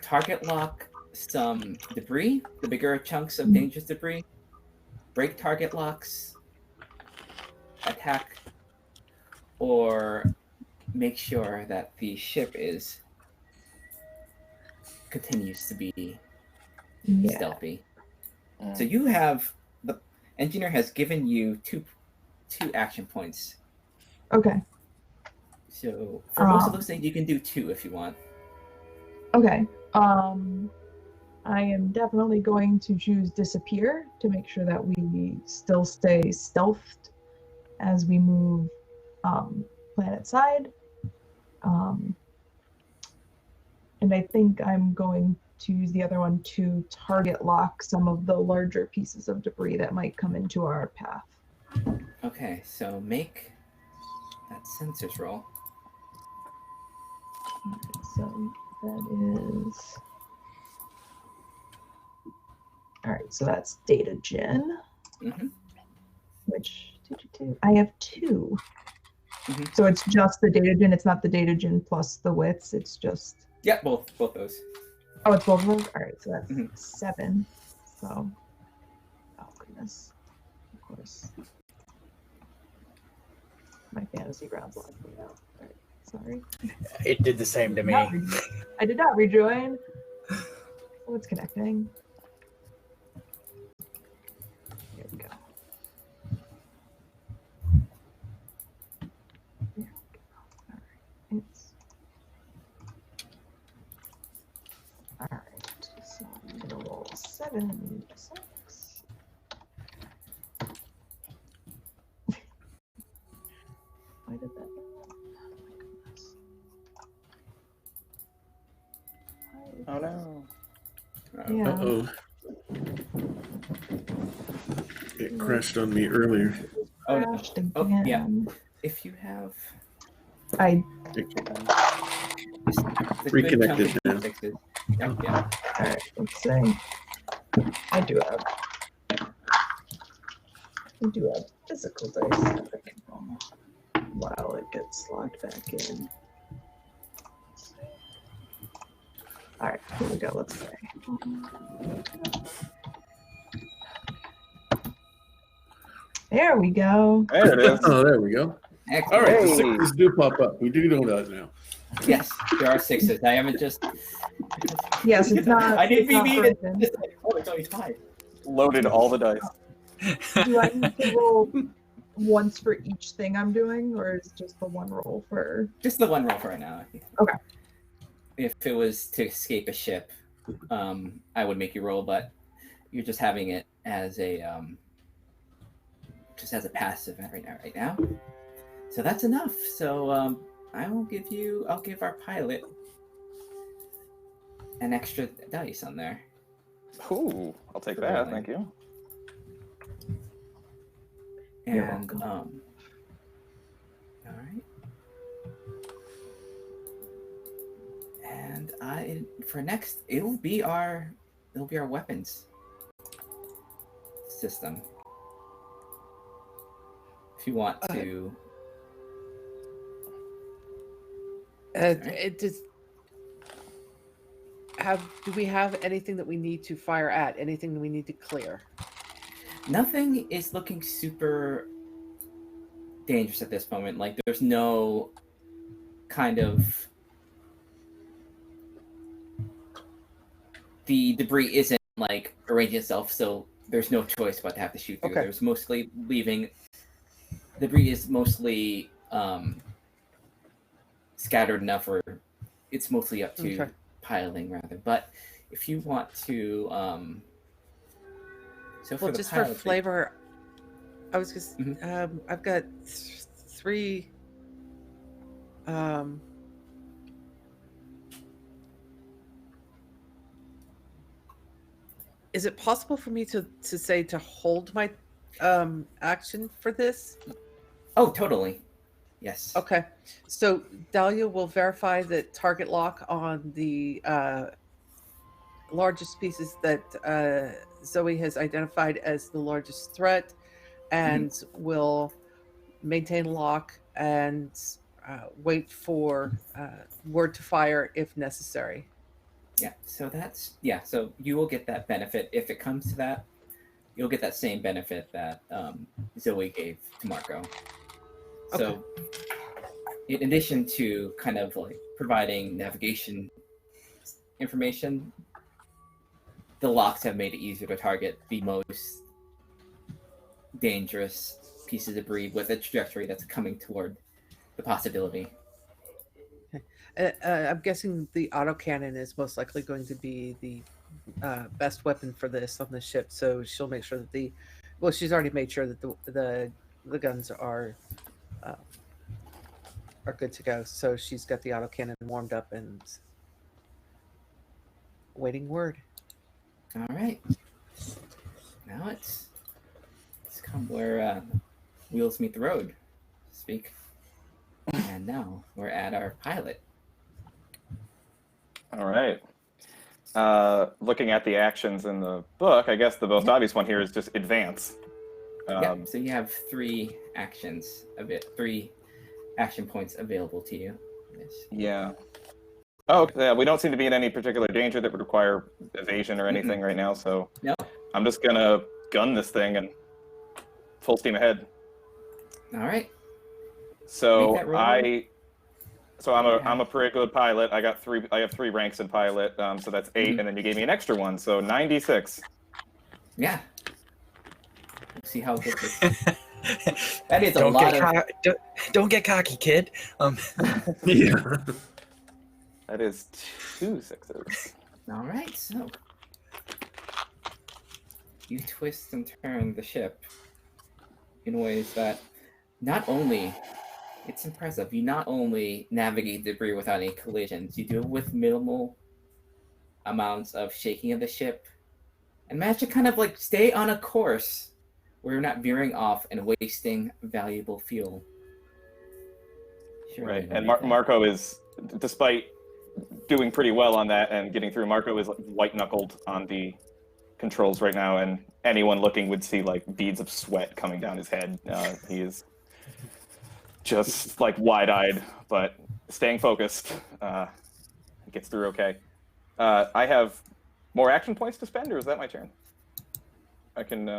target lock some debris, the bigger chunks of dangerous debris, break target locks, attack, or make sure that the ship continues to be stealthy. So you have, the engineer has given you two action points. Okay. So for most of those things, you can do 2 if you want. Okay. I am definitely going to choose disappear to make sure that we still stay stealthed as we move planet side. And I think I'm going to use the other one to target lock some of the larger pieces of debris that might come into our path. Okay, so make that sensors roll. Alright, so that is... Alright, so that's data gen. Mm-hmm. Which, I have 2. Mhm. So it's just the datagen. It's not the datagen plus the wits. It's just. Yeah, both those. Oh, it's both of those. All right, so that's Mhm. 7. So, oh goodness, of course, my fantasy grounds locked me out. All right, sorry. It did the same to me. I did not rejoin. Oh, it's connecting. Here we go. There we go. All right. All right. So I'm gonna roll 7 6. Why did that? Oh my goodness. Oh no. Yeah. Uh-oh. It crashed on me earlier. Oh, Crashed oh, again. yeah. If you have I the Reconnected good chunk now. of fixes. Yeah. all right. Let's see. I do have physical dice that I can roll while it gets logged back in. All right, here we go. Let's say. There we go. There it is. Oh, there we go. Excellent. All right, the Hey. sixes do pop up. We do know that now. Yes, there are 6s. I haven't just. Yes, it's not. I didn't it's not mean it. broken. Oh, it's only 5. Loaded all the dice. Do I need to roll once for each thing I'm doing, or is it just the one roll for? Just the one roll for right now. Okay. If it was to escape a ship, I would make you roll, but you're just having it as a passive right now. So that's enough. So I'll give our pilot an extra dice on there. Ooh, I'll take that. Thank you. You're And welcome. all right. And for next, it'll be our weapons system. If you want to, It does. Do we have anything that we need to fire at? Anything that we need to clear? nothing is looking super dangerous at this moment. Like there's no kind of the debris isn't like arranging itself, so there's no choice but to have to shoot through. Okay. There's mostly debris is mostly scattered enough, or it's mostly up to Okay. piloting rather. But if you want to, so for Well, the just pilot, for flavor, I was just. Mhm. I've got 3. Is it possible for me to say to hold my action for this? Oh, totally. Yes. Okay, so Dahlia will verify the target lock on the largest pieces that Zoe has identified as the largest threat, and will maintain lock and wait for word to fire if necessary. Yeah. So so you will get that benefit if it comes to that. You'll get that same benefit that Zoe gave to Marco. So, in addition to kind of like providing navigation information, the locks have made it easier to target the most dangerous pieces of debris with a trajectory that's coming toward the possibility. I'm guessing the autocannon is most likely going to be the best weapon for this on the ship. So she'll make sure that she's already made sure that the guns are good to go. So she's got the autocannon warmed up and waiting word. All right. Now it's come where wheels meet the road, so to speak. And now we're at our pilot. All right. Looking at the actions in the book, I guess the most obvious one here is just advance. Yeah. So you have 3 actions of it, 3 action points available to you. Yes. Yeah. Oh, okay. Yeah, we don't seem to be in any particular danger that would require evasion or anything right now, so No. I'm just gonna gun this thing and full steam ahead. All right. So Make that roll. I'm a pretty good pilot. I have 3 ranks in pilot, so that's 8, and then you gave me an extra one, so 96. Yeah. We'll see how good this. That is a lot of. Don't get cocky, kid. Yeah. That is 2 6s. All right, so you twist and turn the ship in ways that not only it's impressive. You not only navigate debris without any collisions, you do it with minimal amounts of shaking of the ship, and manage to kind of like stay on a course where you're not veering off and wasting valuable fuel. Sure, Right, and Marco is, despite doing pretty well on that and getting through, Marco is like white-knuckled on the controls right now, and anyone looking would see like beads of sweat coming down his head. He is just like wide-eyed, but staying focused. Gets through okay. I have more action points to spend, or is that my turn? I can...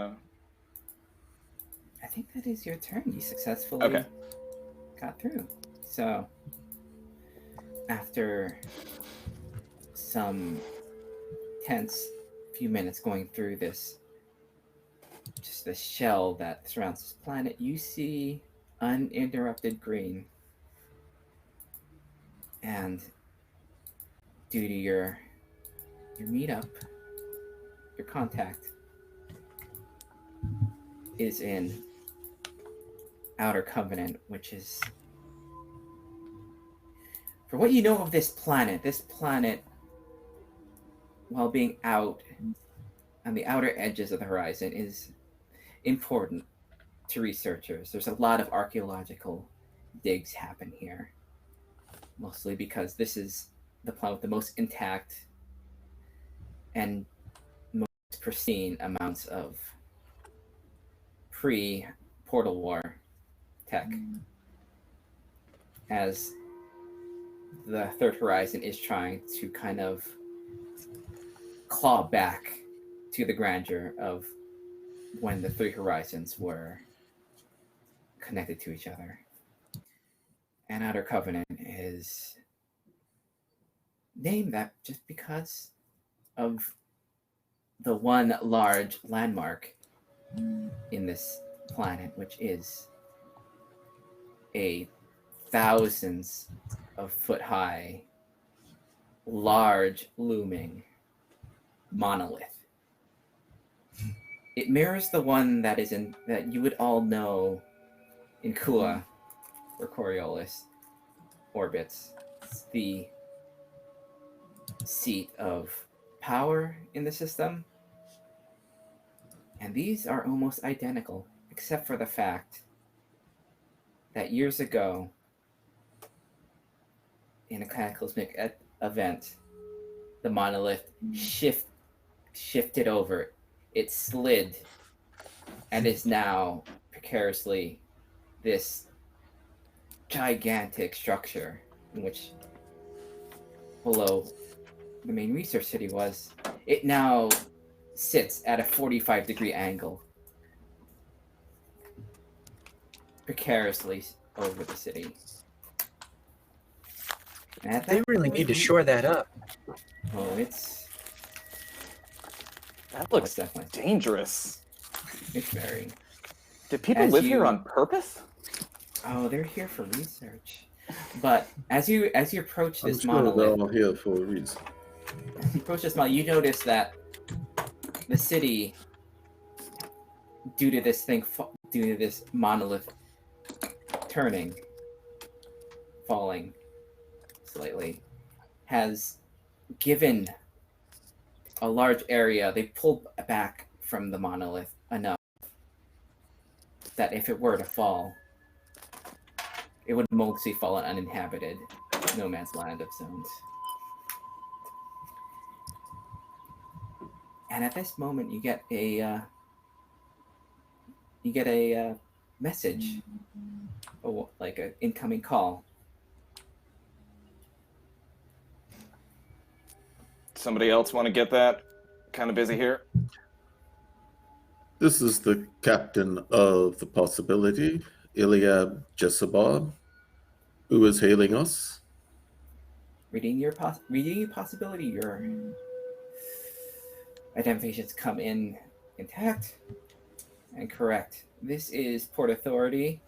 I think that is your turn. You successfully got through. So, after some tense few minutes going through this, just the shell that surrounds this planet, you see uninterrupted green. And due to your meetup, your contact is in Outer Covenant, which is, for what you know of this planet, while being out on the outer edges of the horizon, is important to researchers. There's a lot of archaeological digs happen here, mostly because this is the planet with the most intact and most pristine amounts of pre-Portal War tech, as the Third Horizon is trying to kind of claw back to the grandeur of when the 3 Horizons were connected to each other. And Outer Covenant is named that just because of the one large landmark in this planet, which is a thousands of foot high, large looming monolith. It mirrors the one that you would all know in Kua, where Coriolis orbits. It's the seat of power in the system. And these are almost identical, except for the fact that years ago, in a cataclysmic event, the monolith shifted over. It slid and is now precariously this gigantic structure in which, below the main research city was, it now sits at a 45-degree angle, precariously over the city. And They really need to shore that up. Oh, it's That looks definitely dangerous. it's very. Did people live here on purpose? Oh, they're here for research. But as you approach this I'm sure they're monolith, all here for a reason. you notice that the city, due to this monolith falling slightly, has given a large area. They pulled back from the monolith enough that if it were to fall, it would mostly fall on uninhabited no man's land of zones. And at this moment, you get a message like an incoming call. Somebody else want to get that? Kind of busy here. This is the captain of the Possibility, Iliad Jessabab, who is hailing us. Reading your possibility, your identifications come in intact and correct. This is Port Authority.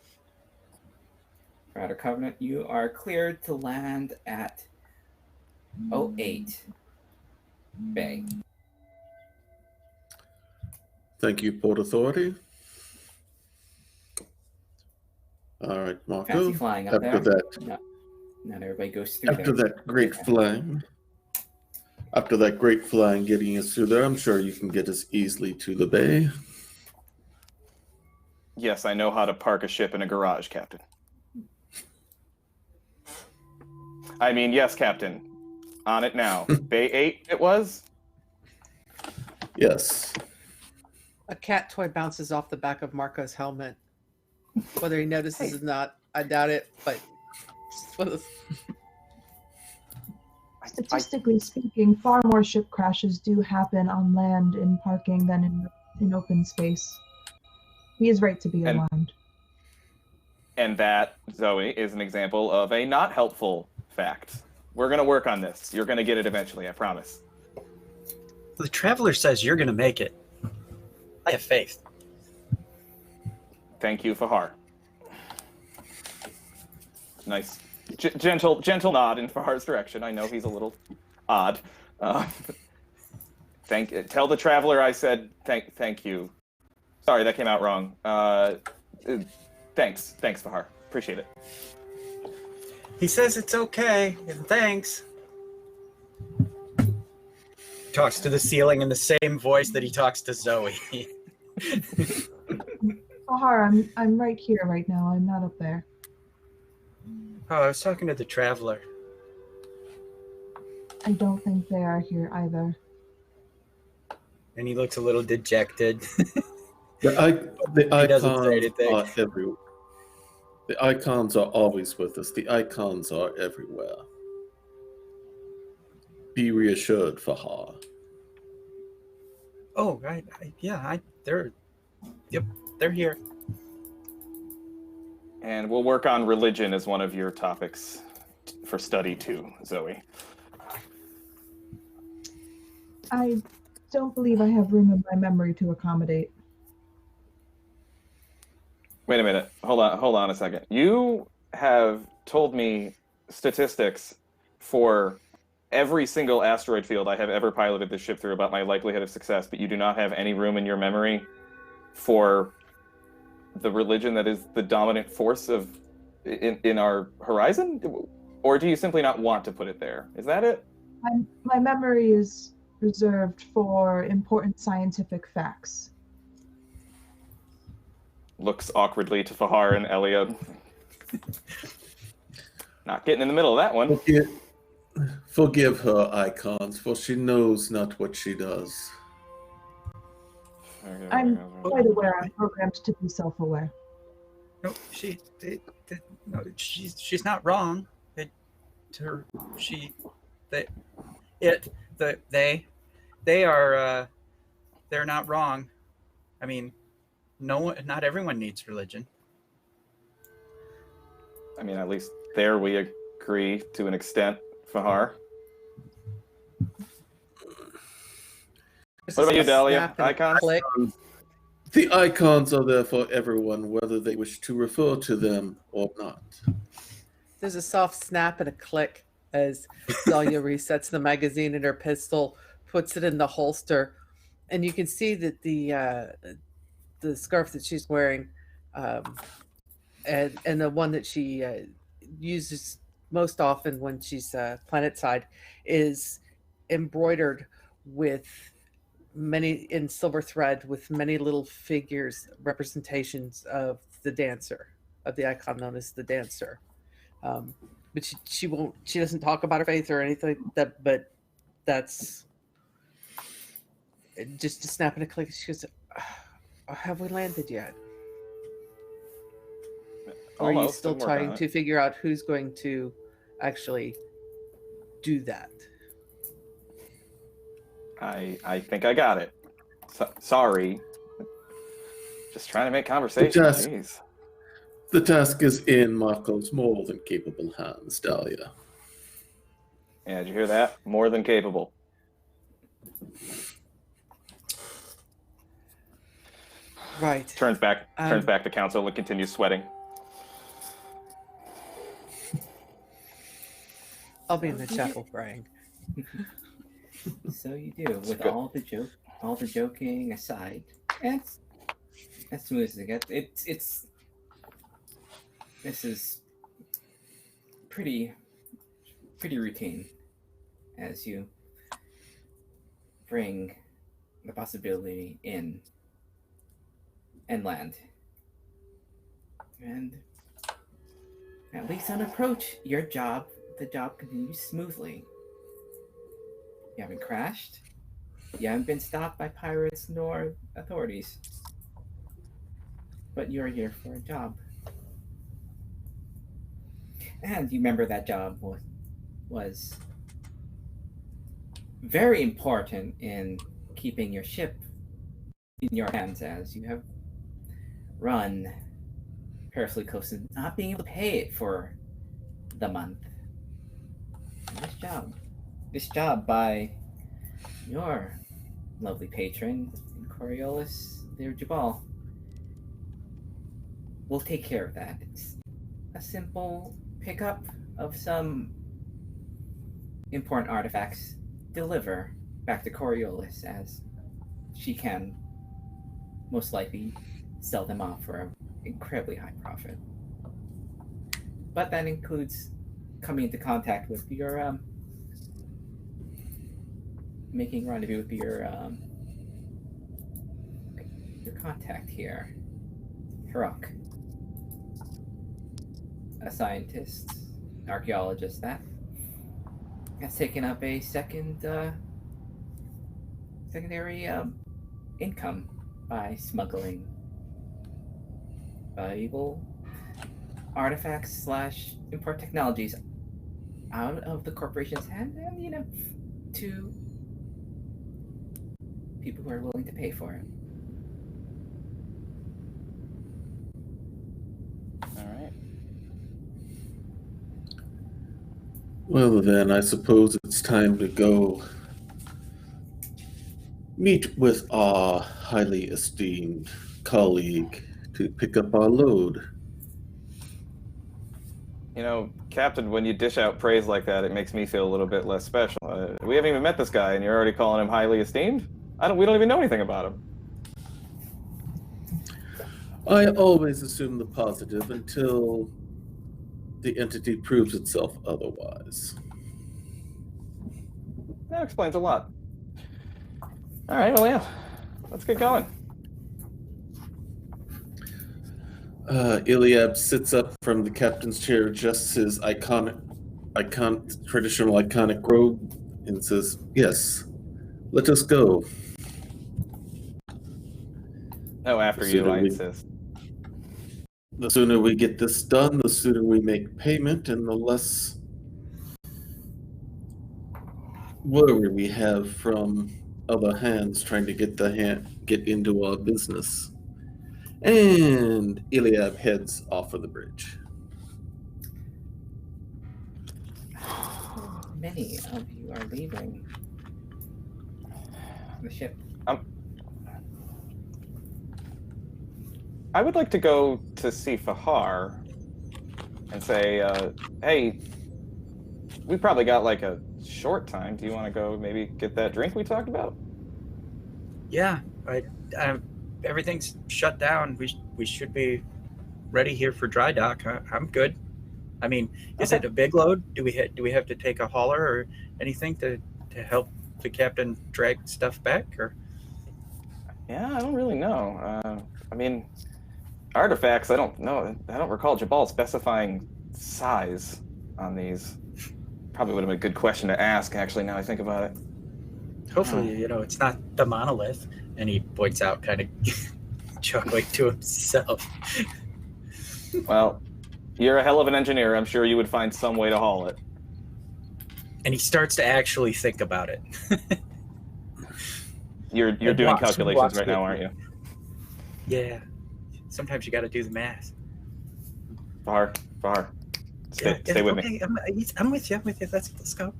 For Outer Covenant, you are cleared to land at 08 Bay. Thank you, Port Authority. All right, Marco. Fancy flying up after there. that, No, not everybody goes through after there. that great flying, getting us through there, I'm sure you can get us easily to the bay. Yes, I know how to park a ship in a garage, Captain. I mean, yes, Captain. On it now. Bay 8 it was? Yes. A cat toy bounces off the back of Marco's helmet. Whether he notices or not, I doubt it, but it's one of those- Statistically speaking, far more ship crashes do happen on land in parking than in open space. He is right to be alarmed. And that, Zoe, is an example of a not helpful fact. We're going to work on this. You're going to get it eventually, I promise. The Traveler says you're going to make it. I have faith. Thank you, Fahar. Nice. Gentle nod in Fahar's direction. I know he's a little odd. Tell the Traveler I said thank you. Sorry, that came out wrong. Thanks, Fahar. Appreciate it. He says it's okay, and thanks. Talks to the ceiling in the same voice that he talks to Zoe. Bahar, I'm right here right now. I'm not up there. Oh, I was talking to the Traveler. I don't think they are here either. And he looks a little dejected. The doesn't say icons anything. are everywhere. The icons are always with us. The icons are everywhere. Be reassured, Fahar. Oh, right. They're here. And we'll work on religion as one of your topics for study too, Zoe. I don't believe I have room in my memory to accommodate. Wait a minute. Hold on a second. You have told me statistics for every single asteroid field I have ever piloted this ship through about my likelihood of success, but you do not have any room in your memory for the religion that is the dominant force in our horizon? Or do you simply not want to put it there? Is that it? My memory is reserved for important scientific facts. Looks awkwardly to Fahar and Elia. Not getting in the middle of that one. Forgive her, icons, for she knows not what she does. I'm quite aware I'm programmed to be self-aware. No, she's not wrong. They are they're not wrong. I mean, not everyone needs religion. I mean, at least there we agree to an extent, Fahar. What about you, Dahlia? Icons? Click. The icons are there for everyone, whether they wish to refer to them or not. There's a soft snap and a click as Dahlia resets the magazine in her pistol, puts it in the holster, and you can see that the scarf that she's wearing, and the one that she uses most often when she's planetside, is embroidered with in silver thread with many little figures, representations of the dancer, of the icon known as the dancer. But she doesn't talk about her faith or anything but that's just a snap and a click. She goes, have we landed yet? Or are you Almost, still I'm working trying on it. to figure out who's going to actually do that? I think I got it. Sorry. Just trying to make conversation. Just- Jeez. The task is in Marco's more than capable hands, Dahlia. Yeah, did you hear that? More than capable. Right. Turns back to council and continues sweating. I'll be in the chapel praying. So you do, with good. all the joking aside. It's as smooth as it gets. This is pretty routine as you bring the possibility in and land. And at least on approach, the job continues smoothly. You haven't crashed. You haven't been stopped by pirates nor authorities. But you're here for a job. And you remember that job was very important in keeping your ship in your hands, as you have run perilously close to not being able to pay it for the month. And this job by your lovely patron, Coriolis, their Jabal, will take care of that. It's a simple pickup of some important artifacts, deliver back to Coriolis, as she can most likely sell them off for an incredibly high profit. But that includes coming into contact with your making rendezvous with your contact here, Hirok, a scientist, archaeologist that has taken up a secondary income by smuggling valuable artifacts / import technologies out of the corporation's hand, and to people who are willing to pay for it. All right. Well, then, I suppose it's time to go meet with our highly esteemed colleague to pick up our load. Captain, when you dish out praise like that, it makes me feel a little bit less special. We haven't even met this guy, and you're already calling him highly esteemed? We don't even know anything about him. I always assume the positive until the entity proves itself otherwise. That explains a lot. All right, well, yeah. Let's get going. Iliab sits up from the captain's chair, adjusts his traditional iconic robe, and says, "Yes, let us go." No, after you, I insist. The sooner we get this done, the sooner we make payment, and the less worry we have from other hands trying to get into our business. And Iliab heads off of the bridge. Many of you are leaving the ship. I would like to go to see Fahar and say, hey, we probably got like a short time. Do you want to go maybe get that drink we talked about? Yeah, everything's shut down. We should be ready here for dry dock. I'm good. I mean, is it a big load? Do we have to take a hauler or anything to help the captain drag stuff back? Or yeah, I don't really know. I mean, artifacts. I don't know. I don't recall Jabal specifying size on these. Probably would have been a good question to ask. Actually, now I think about it. Hopefully, it's not the monolith. And he points out, kind of chuckling to himself. Well, You're a hell of an engineer. I'm sure you would find some way to haul it. And he starts to actually think about it. You're And doing walks calculations right with now, me. aren't you? Yeah. Sometimes you got to do the math. Fahar. Stay with me. I'm with you. Let's go.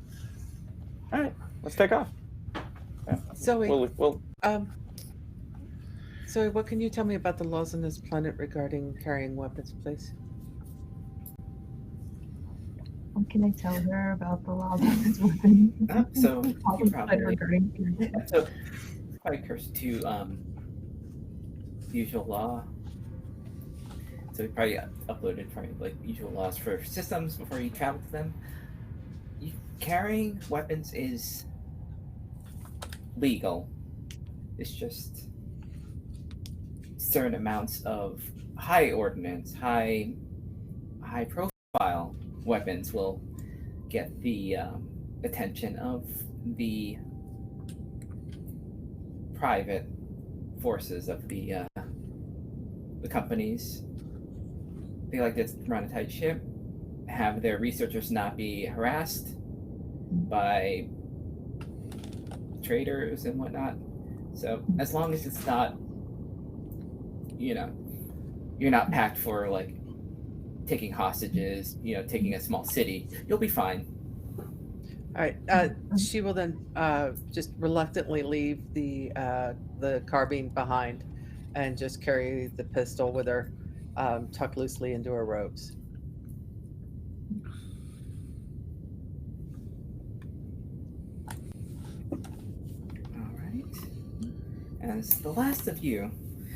All right, let's take off. Yeah. Zoe, We'll Zoe, what can you tell me about the laws on this planet regarding carrying weapons, please? What can I tell her about the laws of this weapon? So you Probably probably regarding so probably curse to usual law. So we probably uploaded probably like usual laws for systems before you travel to them. Carrying weapons is legal. It's just certain amounts of high ordnance, high profile weapons will get the attention of the private forces of the companies. They like to run a tight ship, have their researchers not be harassed by traders and whatnot. So as long as it's not, you're not packed for like taking hostages, taking a small city, you'll be fine. All right. She will then just reluctantly leave the carbine behind and just carry the pistol with her, tucked loosely into her robes. All right. As the last of you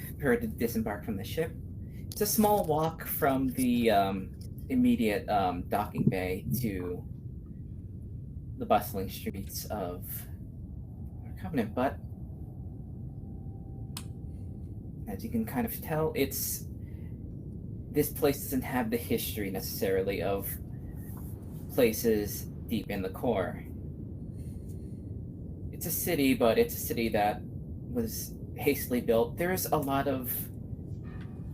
prepare to disembark from the ship, it's a small walk from the immediate docking bay to the bustling streets of our Covenant. But as you can kind of tell, this place doesn't have the history necessarily of places deep in the core. It's a city, but it's a city that was hastily built. There's a lot of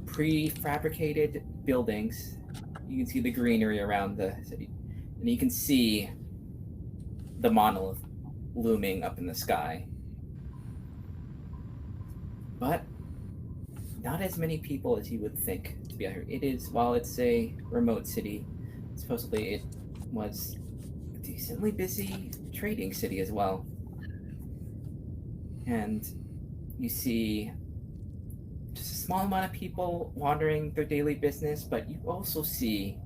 prefabricated buildings. You can see the greenery around the city, and you can see the monolith looming up in the sky. But not as many people as you would think to be out here. It is, while it's a remote city, supposedly it was a decently busy trading city as well. And you see just a small amount of people wandering their daily business, but you also see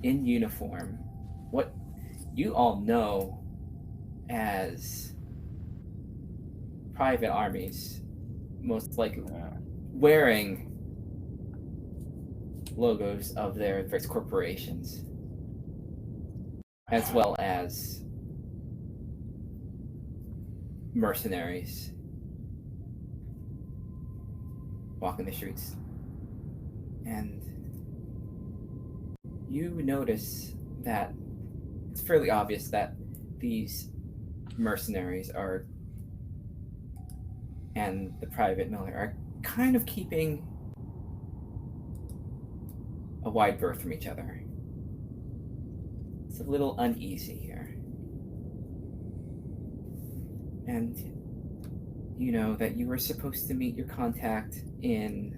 in uniform what you all know as private armies, most likely wearing logos of their various corporations, as well as mercenaries walking the streets. And you notice that it's fairly obvious that these mercenaries and the private military are kind of keeping a wide berth from each other. It's a little uneasy here. And you know that you were supposed to meet your contact in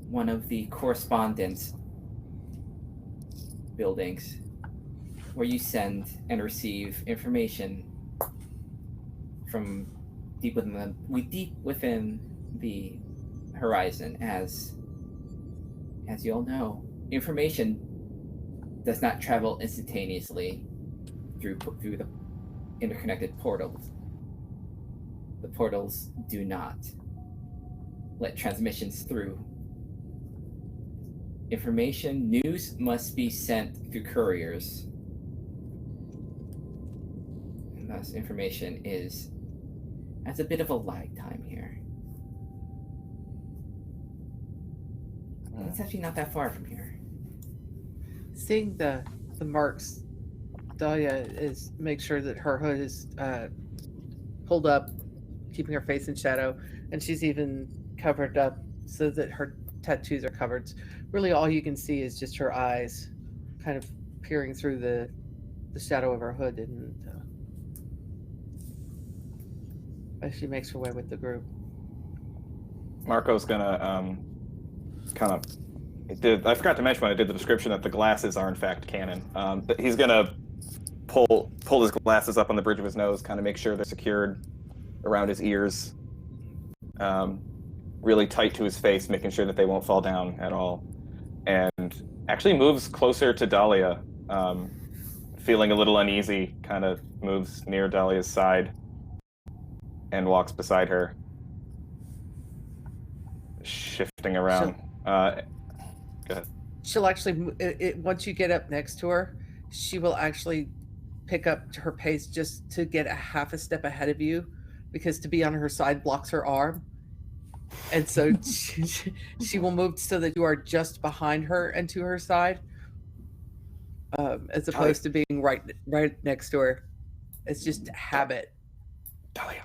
one of the correspondence buildings where you send and receive information from deep within the horizon. As you all know, information does not travel instantaneously through the interconnected portals. The portals do not let transmissions through. News must be sent through couriers. And thus information has a bit of a lag time here. It's actually not that far from here. Seeing the marks, Dahlia makes sure that her hood is pulled up, keeping her face in shadow, and she's even covered up so that her tattoos are covered really all you can see is just her eyes kind of peering through the shadow of her hood, and as she makes her way with the group. Marco's gonna kind of. I forgot to mention when I did the description that the glasses are in fact canon. But he's gonna pull his glasses up on the bridge of his nose, kind of make sure they're secured around his ears, really tight to his face, making sure that they won't fall down at all, and actually moves closer to Dahlia, feeling a little uneasy, kind of moves near Dahlia's side and walks beside her, shifting around. Go ahead. She'll actually, once you get up next to her, she will actually pick up her pace just to get a half a step ahead of you, because to be on her side blocks her arm. And so she will move so that you are just behind her and to her side, as opposed to being right next to her. It's just habit. Dahlia.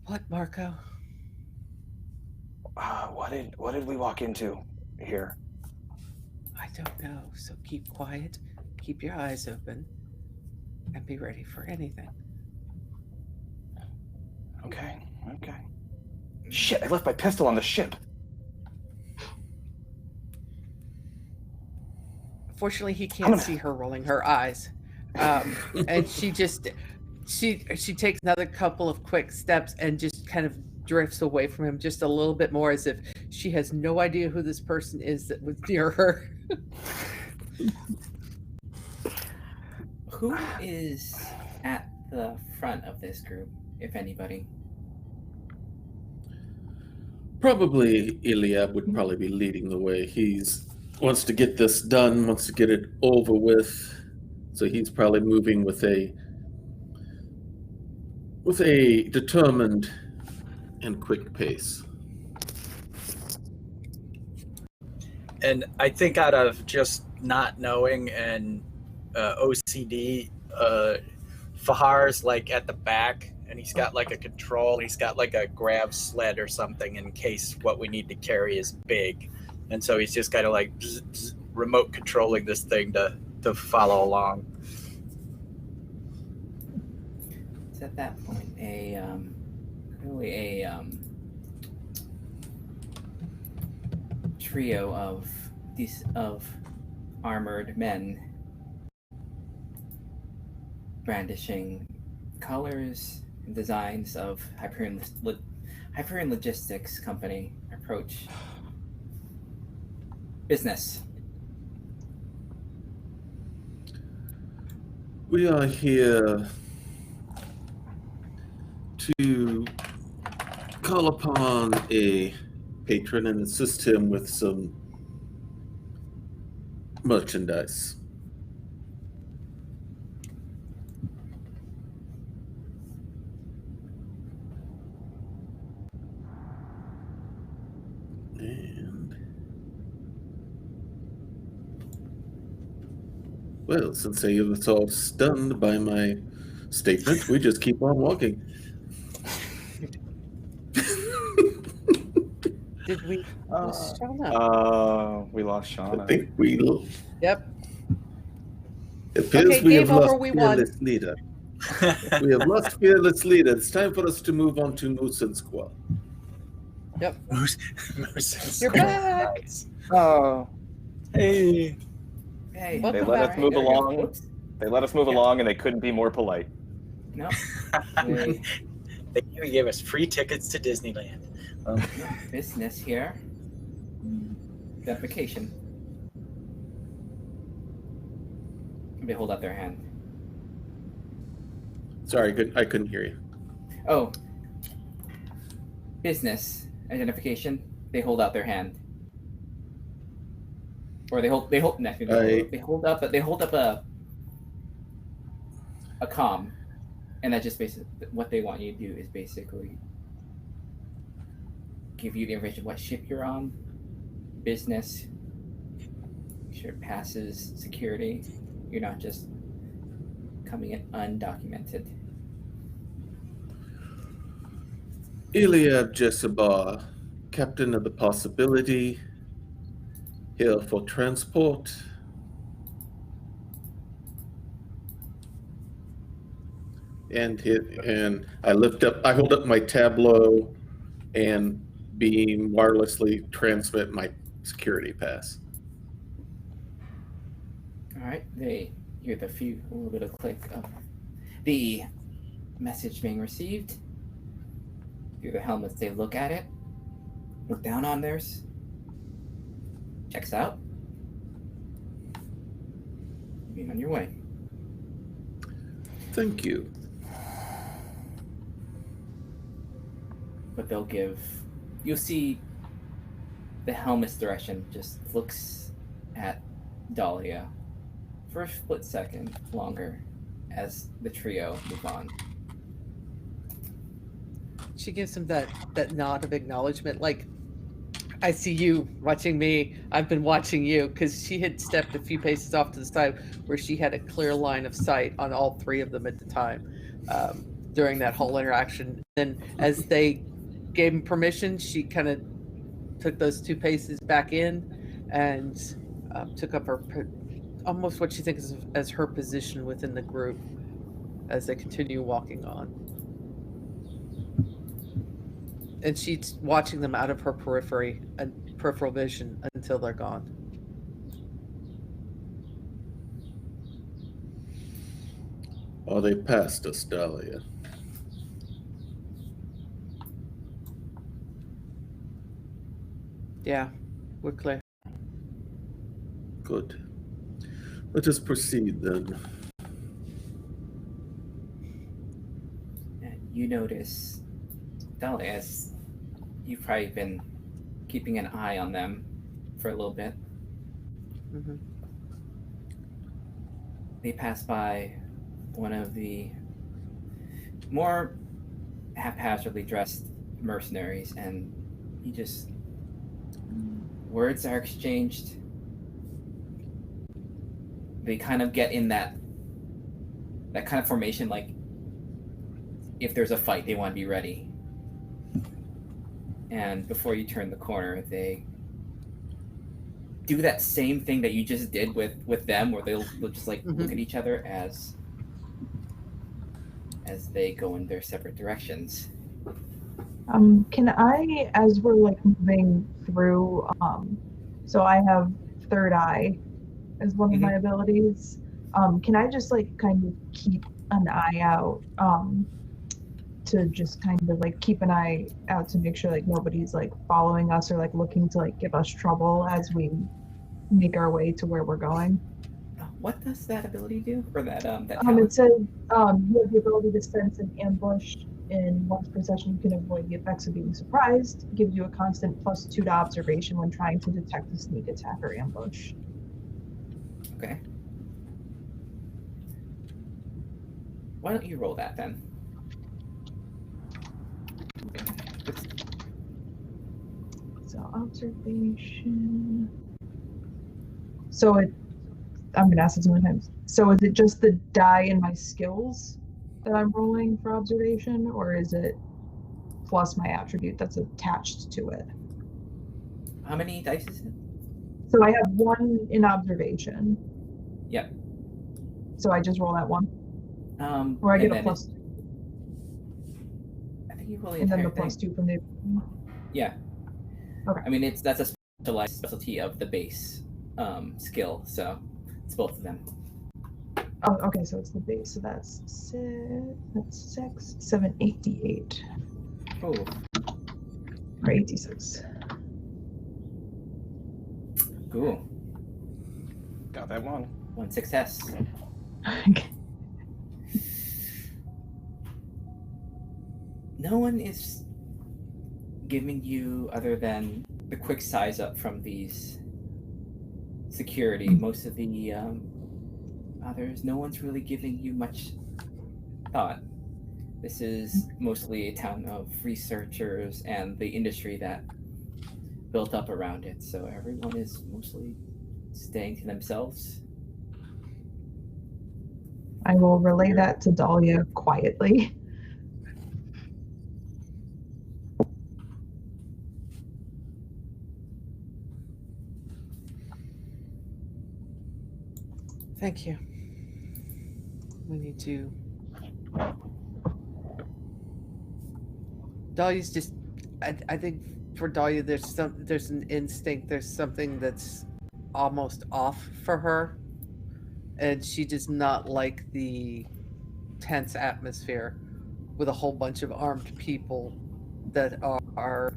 What, Marco? What did we walk into here? I don't know. So keep quiet, keep your eyes open, and be ready for anything. Okay. Shit, I left my pistol on the ship. Fortunately, he can't see her rolling her eyes, and she takes another couple of quick steps and just kind of drifts away from him just a little bit more, as if she has no idea who this person is that was near her. Who is at the front of this group, if anybody? Probably Iliad would probably be leading the way. He's wants to get this done, wants to get it over with. So he's probably moving with a determined and quick pace. And I think out of just not knowing and OCD, Fahar's like at the back, and he's got like a control. He's got like a grab sled or something in case what we need to carry is big. And so he's just kind of like remote controlling this thing to follow along. It's at that point a trio of armored men brandishing colors and designs of Hyperion Logistics Company approach business. We are here to call upon a patron and assist him with some merchandise. And well, since they are all stunned by my statement, we just keep on walking. Did we lose Shauna? We lost Shauna. I think we. Yep. It appears Okay, we have game over, lost we won. fearless leader. We have lost fearless leader. It's time for us to move on to Moose and Squall. Yep. Moose. You're back. Oh, Hey. Hey, Welcome they let back. us move There we go. along. Whoops. They let us move Yeah. along, and they couldn't be more polite. No. They even gave us free tickets to Disneyland. Business here. Identification. They hold up their hand. Sorry, I couldn't hear you. Oh. Business identification. They hold out their hand. Or they hold no, they hold up a comm. And that just basically what they want you to do is basically give you the information of what ship you're on, business, make sure it passes security. You're not just coming in undocumented. Iliad Jessabar, captain of the Possibility, here for transport. And I hold up my tableau and beam wirelessly transmit my security pass. All right, they hear a little bit of click of the message being received. Through the helmets, they look at it, look down on theirs, checks out. Being on your way. Thank you. But you'll see the helmet's direction just looks at Dahlia for a split second longer as the trio move on. She gives him that nod of acknowledgement, like, I see you watching me, I've been watching you, because she had stepped a few paces off to the side where she had a clear line of sight on all three of them at the time during that whole interaction. And as they gave him permission, she kind of took those 2 paces back in and took up almost what she thinks as her position within the group as they continue walking on. And she's watching them out of her peripheral vision until they're gone. Are they past us, Dahlia? Yeah, we're clear. Good. Let us proceed then. And you notice, Dahlia, as you've probably been keeping an eye on them for a little bit. Mm-hmm. They pass by one of the more haphazardly dressed mercenaries, and words are exchanged. They kind of get in that kind of formation, like if there's a fight, they want to be ready. And before you turn the corner, they do that same thing that you just did with them, where they'll just like look at each other as they go in their separate directions. Can I, as we're like moving through, so I have third eye as one of my abilities. Can I just like kind of keep an eye out to just kind of like keep an eye out to make sure like nobody's like following us or like looking to like give us trouble as we make our way to where we're going? What does that ability do? Or that It says you have the ability to sense an ambush. In once per session, you can avoid the effects of being surprised. It gives you a constant +2 to observation when trying to detect a sneak attack or ambush. Okay. Why don't you roll that then? So observation. So I'm gonna ask it so many times. So is it just the die in my skills that I'm rolling for observation, or is it plus my attribute that's attached to it? How many dice is it? So I have 1 in observation. Yep. So I just roll that 1. Or I get a plus. I think you roll the and then entire the plus thing. 2 from the. Yeah. Okay. I mean, that's a specialized specialty of the base skill, so it's both of them. Oh, okay, so it's the base. So that's 6, 7, 8, D8. Oh. Or 86. Cool. Got that one. 1 success. Okay. No one is giving you, other than the quick size up from these security, most of the others, no one's really giving you much thought. This is mostly a town of researchers and the industry that built up around it, so everyone is mostly staying to themselves. I will relay that to Dahlia quietly. Thank you. We need to. Dahlia's just. I think for Dahlia, there's an instinct. There's something that's almost off for her, and she does not like the tense atmosphere with a whole bunch of armed people that are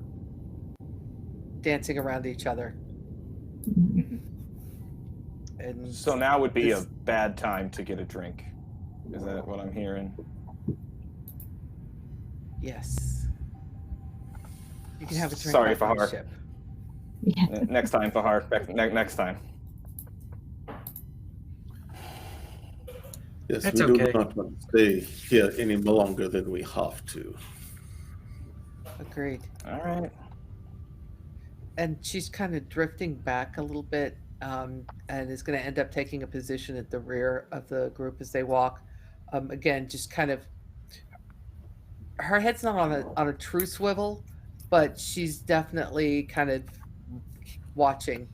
dancing around each other. And So now would be a bad time to get a drink. Is that what I'm hearing? yes, you can have a drink. Sorry, back on the Fahar. ship. Yeah. Next time, Fahar. Next time. Yes, That's we do okay. not want to stay here any longer than we have to. Agreed. All right. And she's kind of drifting back a little bit, and is going to end up taking a position at the rear of the group as they walk. Again, just kind of, her head's not on a true swivel, but she's definitely kind of watching.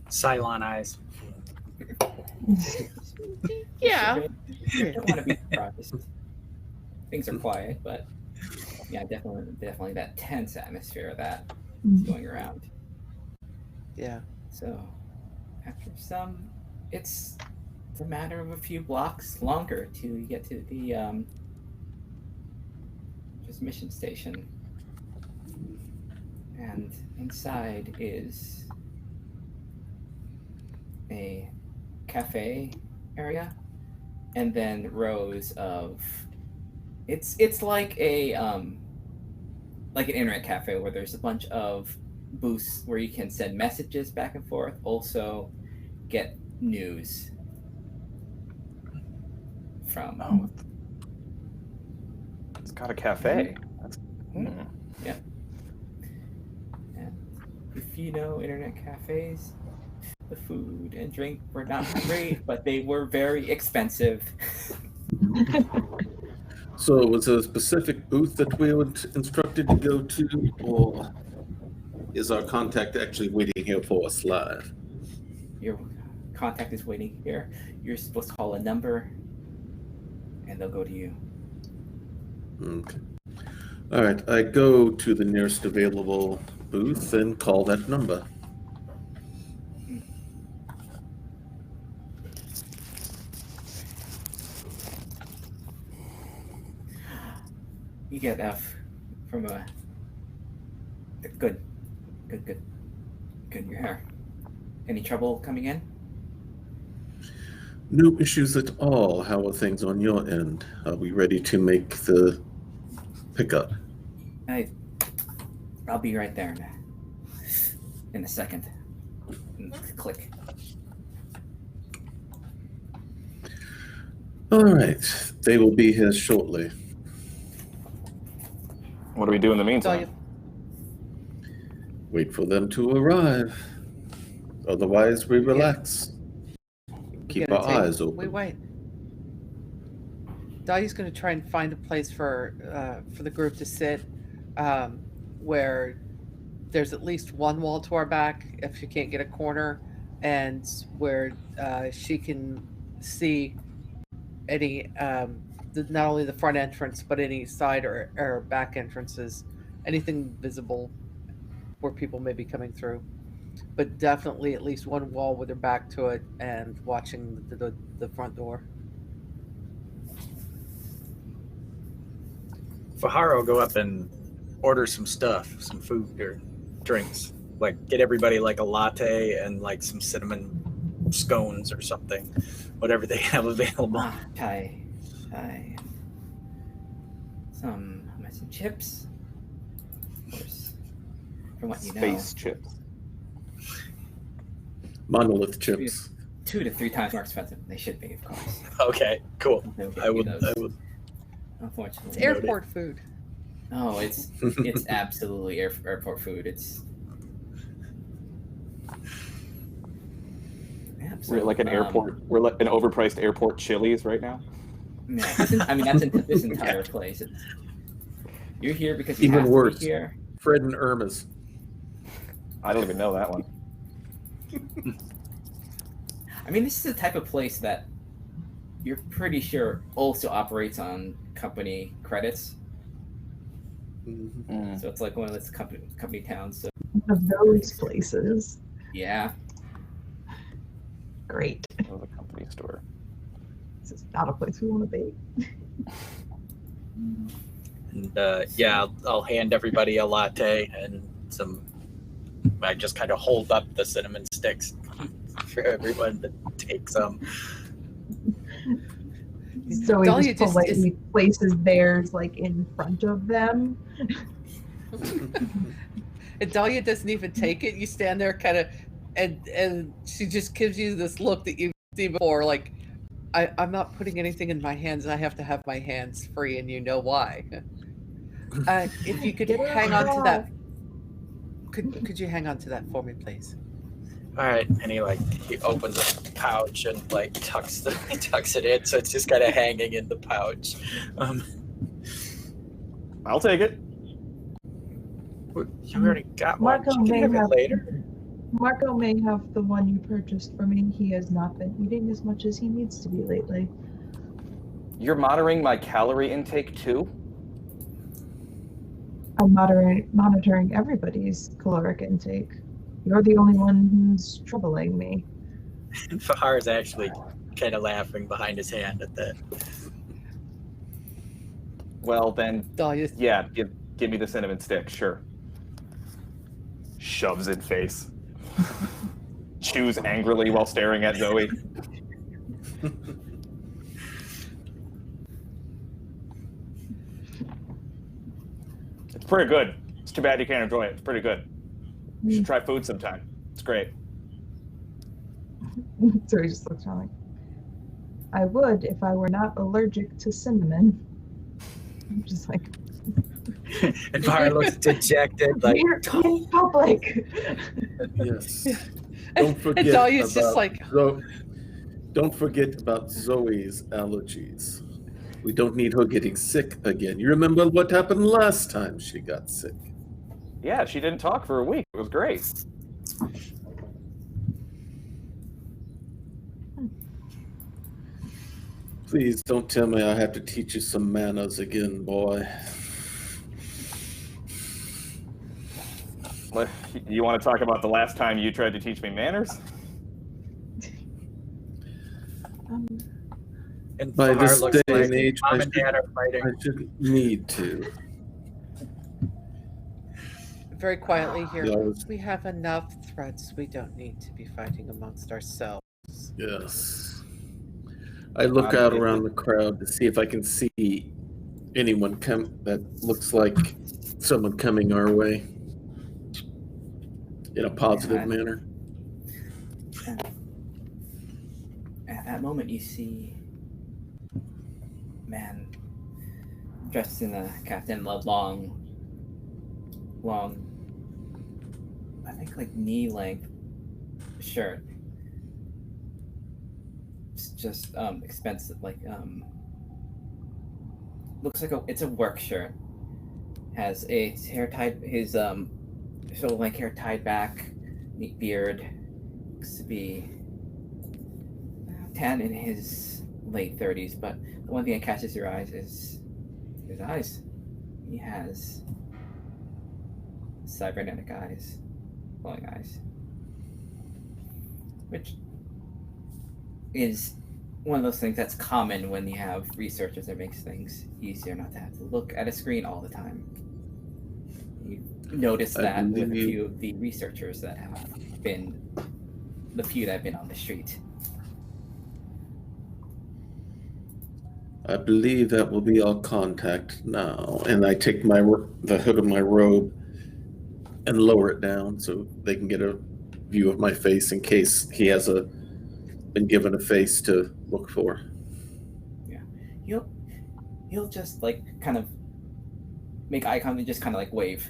Cylon eyes. Yeah. You don't want to be surprised. Things are quiet, but yeah, definitely that tense atmosphere that's going around. Yeah. So after it's a matter of a few blocks longer to get to the just mission station. And inside is a cafe area, and then rows of it's like an internet cafe where there's a bunch of booths where you can send messages back and forth, also get news from. Oh, it's got a cafe. That's, Yeah. And if you know internet cafes, the food and drink were not great, but they were very expensive. So was there a specific booth that we were instructed to go to, or is our contact actually waiting here for us live? Your contact is waiting here. You're supposed to call a number, and they'll go to you. Okay. All right, I go to the nearest available booth and call that number. You get F from a good. Your hair. Any trouble coming in? No issues at all. How are things on your end? Are we ready to make the pickup? I'll be right there in a second. Click. All right, they will be here shortly. what do we do in the meantime? Dahlia, Wait for them to arrive. Otherwise, we relax. Keep gonna our take- eyes open. Wait. Dahlia's going to try and find a place for the group to sit, where there's at least one wall to our back if she can't get a corner, and where she can see any not only the front entrance but any side or back entrances, anything visible where people may be coming through. But definitely at least one wall with her back to it and watching the front door. Fahar will go up and order some stuff, some food or drinks. Like get everybody like a latte and like some cinnamon scones or something, whatever they have available. Chai. Some hummus and chips. Of course, from what you know. Space chips. Monolith chips. 2 to 3 times more expensive than they should be, of course. Okay, cool. They'll get I you would. those, I would. unfortunately. It's airport food. Oh, it's absolutely airport food. It's We're like an airport. We're like an overpriced airport Chili's right now. Yeah, that's in this entire place. You're here because you Even have worse. to be here. Fred and Irma's. I don't even know that one. I mean, this is the type of place that you're pretty sure also operates on company credits. Mhm. So it's like one of those company towns. So One of those places. yeah, Great. Oh, the company store. This is not a place we want to be. And yeah, I'll hand everybody a latte and some. I just kind of hold up the cinnamon sticks for everyone to take some. So he Dahlia just politely places theirs like in front of them. And Dahlia doesn't even take it. You stand there kind of, and she just gives you this look that you've seen before, like, I'm not putting anything in my hands. I have to have my hands free, and you know why. If you could Get hang out. on to that, could you hang on to that for me, please? All right, and he opens a pouch and tucks it in, so it's just kind of hanging in the pouch. I'll take it. You already got one. Marco You can may have it have later. Marco may have the one you purchased for me. He has not been eating as much as he needs to be lately. You're monitoring my calorie intake too? I'm monitoring everybody's caloric intake. You're the only one who's troubling me. And Fahar's actually kind of laughing behind his hand at that. Well, then, Dahlia, yeah, give me the cinnamon stick, sure. Shoves in face. Chews angrily while staring at Zoe. It's pretty good. It's too bad you can't enjoy it. It's pretty good. You should try food sometime. It's great. So he just looks around like, I would if I were not allergic to cinnamon. I'm just like, And Fahar looks dejected, like, we're in public. Yes. Don't forget Dahlia's about just like, don't forget about Zoe's allergies. We don't need her getting sick again. You remember what happened last time she got sick? Yeah, she didn't talk for a week. It was great. Please don't tell me I have to teach you some manners again, boy. You want to talk about the last time you tried to teach me manners? and By Fahar this looks day like and age, Mom and Dad are fighting. I shouldn't need to. very quietly here, Yes. we have enough threats. We don't need to be fighting amongst ourselves. Yes. I look out around the crowd to see if I can see anyone that looks like someone coming our way in a positive manner. At that moment, you see man dressed in a Captain long, I think like knee-length shirt. It's just expensive, like looks like it's a work shirt. Has his hair tied, his shoulder-length hair tied back, neat beard. Looks to be tan in his late 30s, but the one thing that catches your eyes is his eyes. He has cybernetic eyes, glowing eyes, which is one of those things that's common when you have researchers that makes things easier not to have to look at a screen all the time. You notice that with a few of the researchers that have been, the few that have been on the street. I believe that will be our contact now. And I take the hood of my robe and lower it down so they can get a view of my face in case he has been given a face to look for. Yeah. He'll just like kind of make eye contact and just kind of like wave.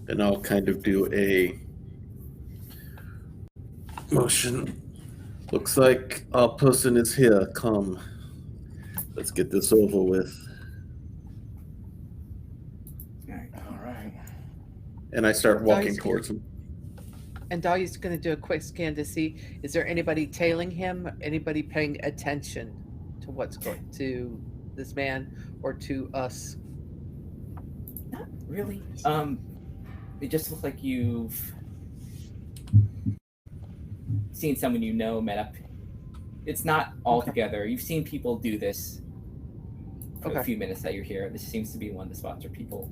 And I'll kind of do a motion. Looks like our person is here. Come. Let's get this over with. All right. All right. And I start walking towards him. And Dahlia's going to do a quick scan to see, is there anybody tailing him? Anybody paying attention to what's going to this man or to us? Not really. It just looks like you've seen someone you know met up. It's not all together. You've seen people do this for Okay. a few minutes that you're here. This seems to be one of the spots where people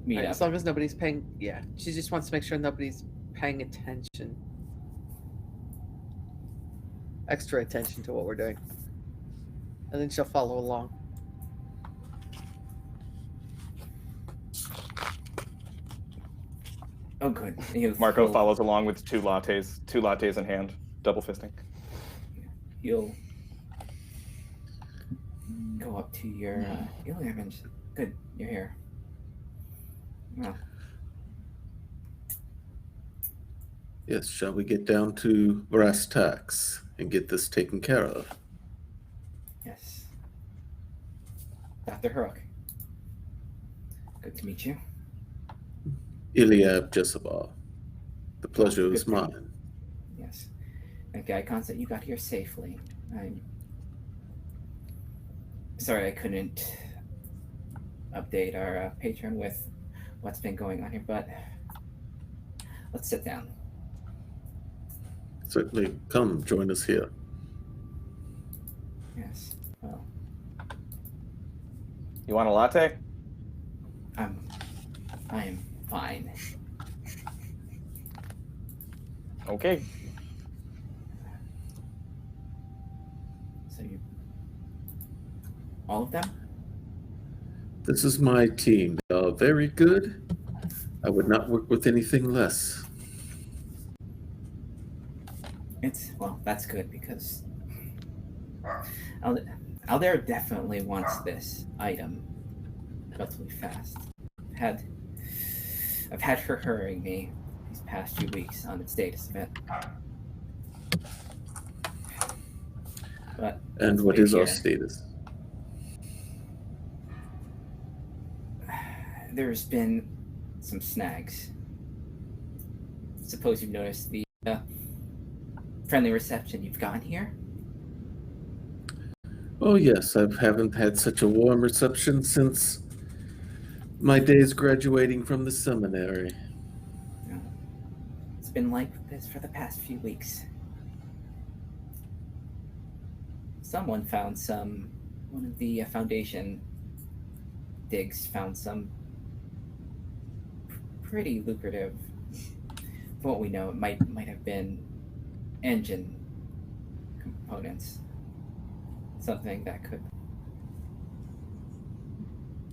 meet Right, up. as long as nobody's paying, yeah. She just wants to make sure nobody's paying attention. Extra attention to what we're doing. And then she'll follow along. Oh, good. Marco follows along with two lattes in hand, double fisting. You'll go up to your Ilium and good, you're here. Well, Yes, shall we get down to brass tacks and get this taken care of? yes. Dr. Hurok. Good to meet you. Iliab Jezebel. The pleasure Good is to- mine. Yes. Thank the icons that you got here safely. I'm sorry I couldn't update our patron with what's been going on here, but let's sit down. Certainly come join us here. Yes. Well, You want a latte? I am fine. Okay. So you, all of them? This is my team. They are very good. I would not work with anything less. Well, that's good because Aldair definitely wants this item relatively fast. I've had her hurrying me these past few weeks on its status event. But And what is our status? There's been some snags. Suppose you've noticed the friendly reception you've gotten here? Oh yes, I haven't had such a warm reception since my days graduating from the seminary. It's been like this for the past few weeks. Someone found one of the Foundation digs found some pretty lucrative, from what we know, it might have been engine components. Something that could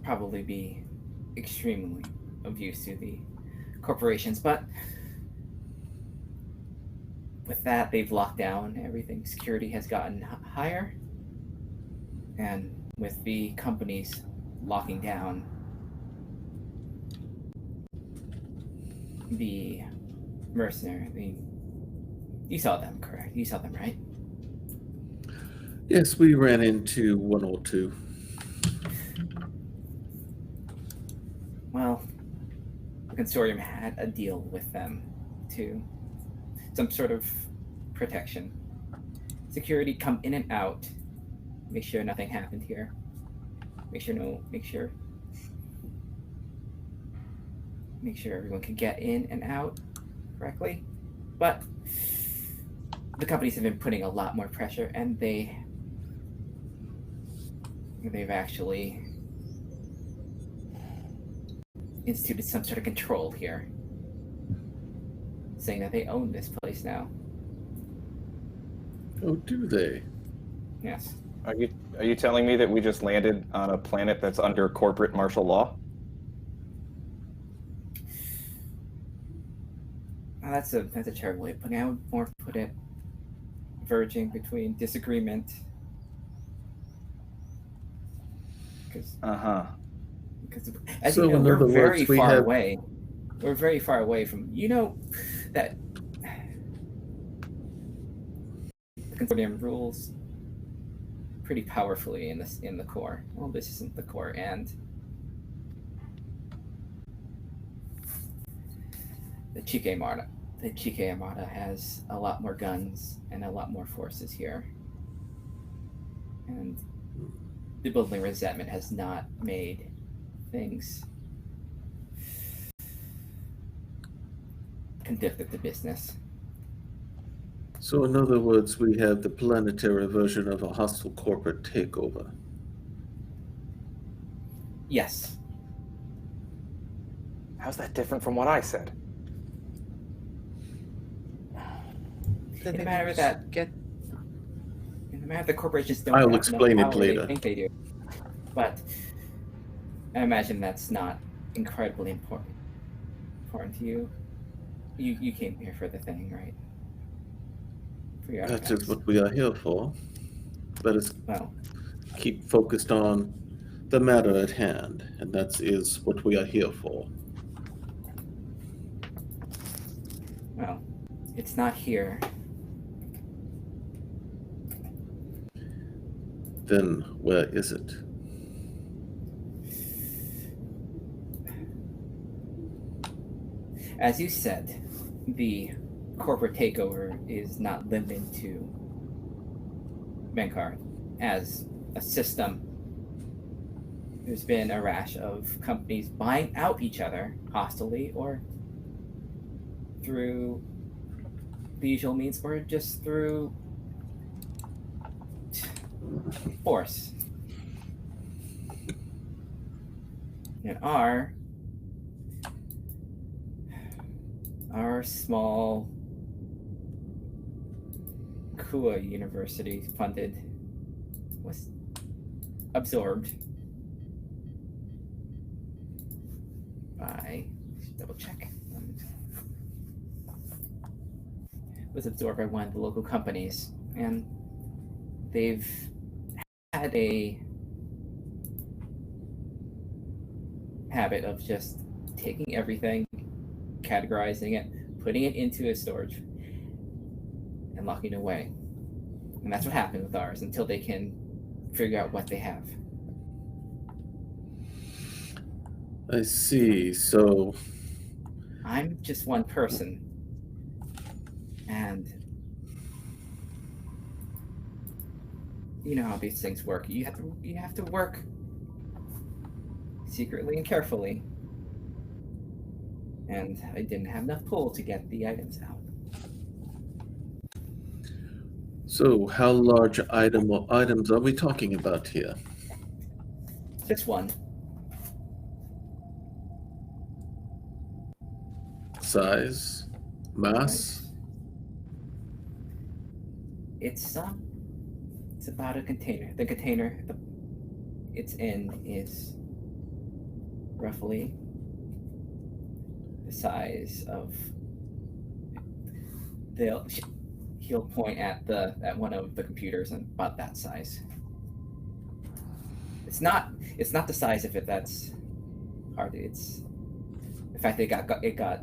probably be extremely of use to the corporations, but with that, they've locked down everything. Security has gotten higher, and with the companies locking down, the mercenary, you saw them, correct? You saw them, right? Yes, we ran into one or two. Well, the consortium had a deal with them to some sort of protection. Security come in and out, make sure nothing happened here. Make sure everyone can get in and out correctly. But the companies have been putting a lot more pressure, and they've actually instituted some sort of control here, saying that they own this place now. Oh, do they? Yes. Are you telling me that we just landed on a planet that's under corporate martial law? Well, that's a terrible way of putting it. I would more put it verging between disagreement. Because as So you know, in we're other very words, we far have- away. We're very far away from that the consortium rules pretty powerfully in the core. Well, this isn't the core, and the Chike Armada. The Chike Armada has a lot more guns and a lot more forces here. And the building resentment has not made things conducive to business. So, in other words, we have the planetary version of a hostile corporate takeover. Yes. How's that different from what I said? Then In they a matter just that get in the matter the corporations don't I'll have explain enough it power, later. They think they do. But I imagine that's not incredibly important to you. You came here for the thing, right? For your That is artifacts. what we are here for. Let us Well, keep focused on the matter at hand, and that is what we are here for. well, it's not here. Then where is it? As you said, the corporate takeover is not limited to Menkar. As a system, there's been a rash of companies buying out each other hostilely or through the usual means or just through force. And our small Kua University funded was absorbed by double check. Was absorbed by one of the local companies, and they've had a habit of just taking everything, categorizing it, putting it into a storage, and locking it away. And that's what happened with ours until they can figure out what they have. I see. So, I'm just one person, and you know how these things work. You have to work secretly and carefully. And I didn't have enough pull to get the items out. so how large items are we talking about here? Just one. Size? Mass? It's about a container. The container its end is roughly the size of he'll point at one of the computers and about that size. It's not the size of it that's hard. It's the fact that it got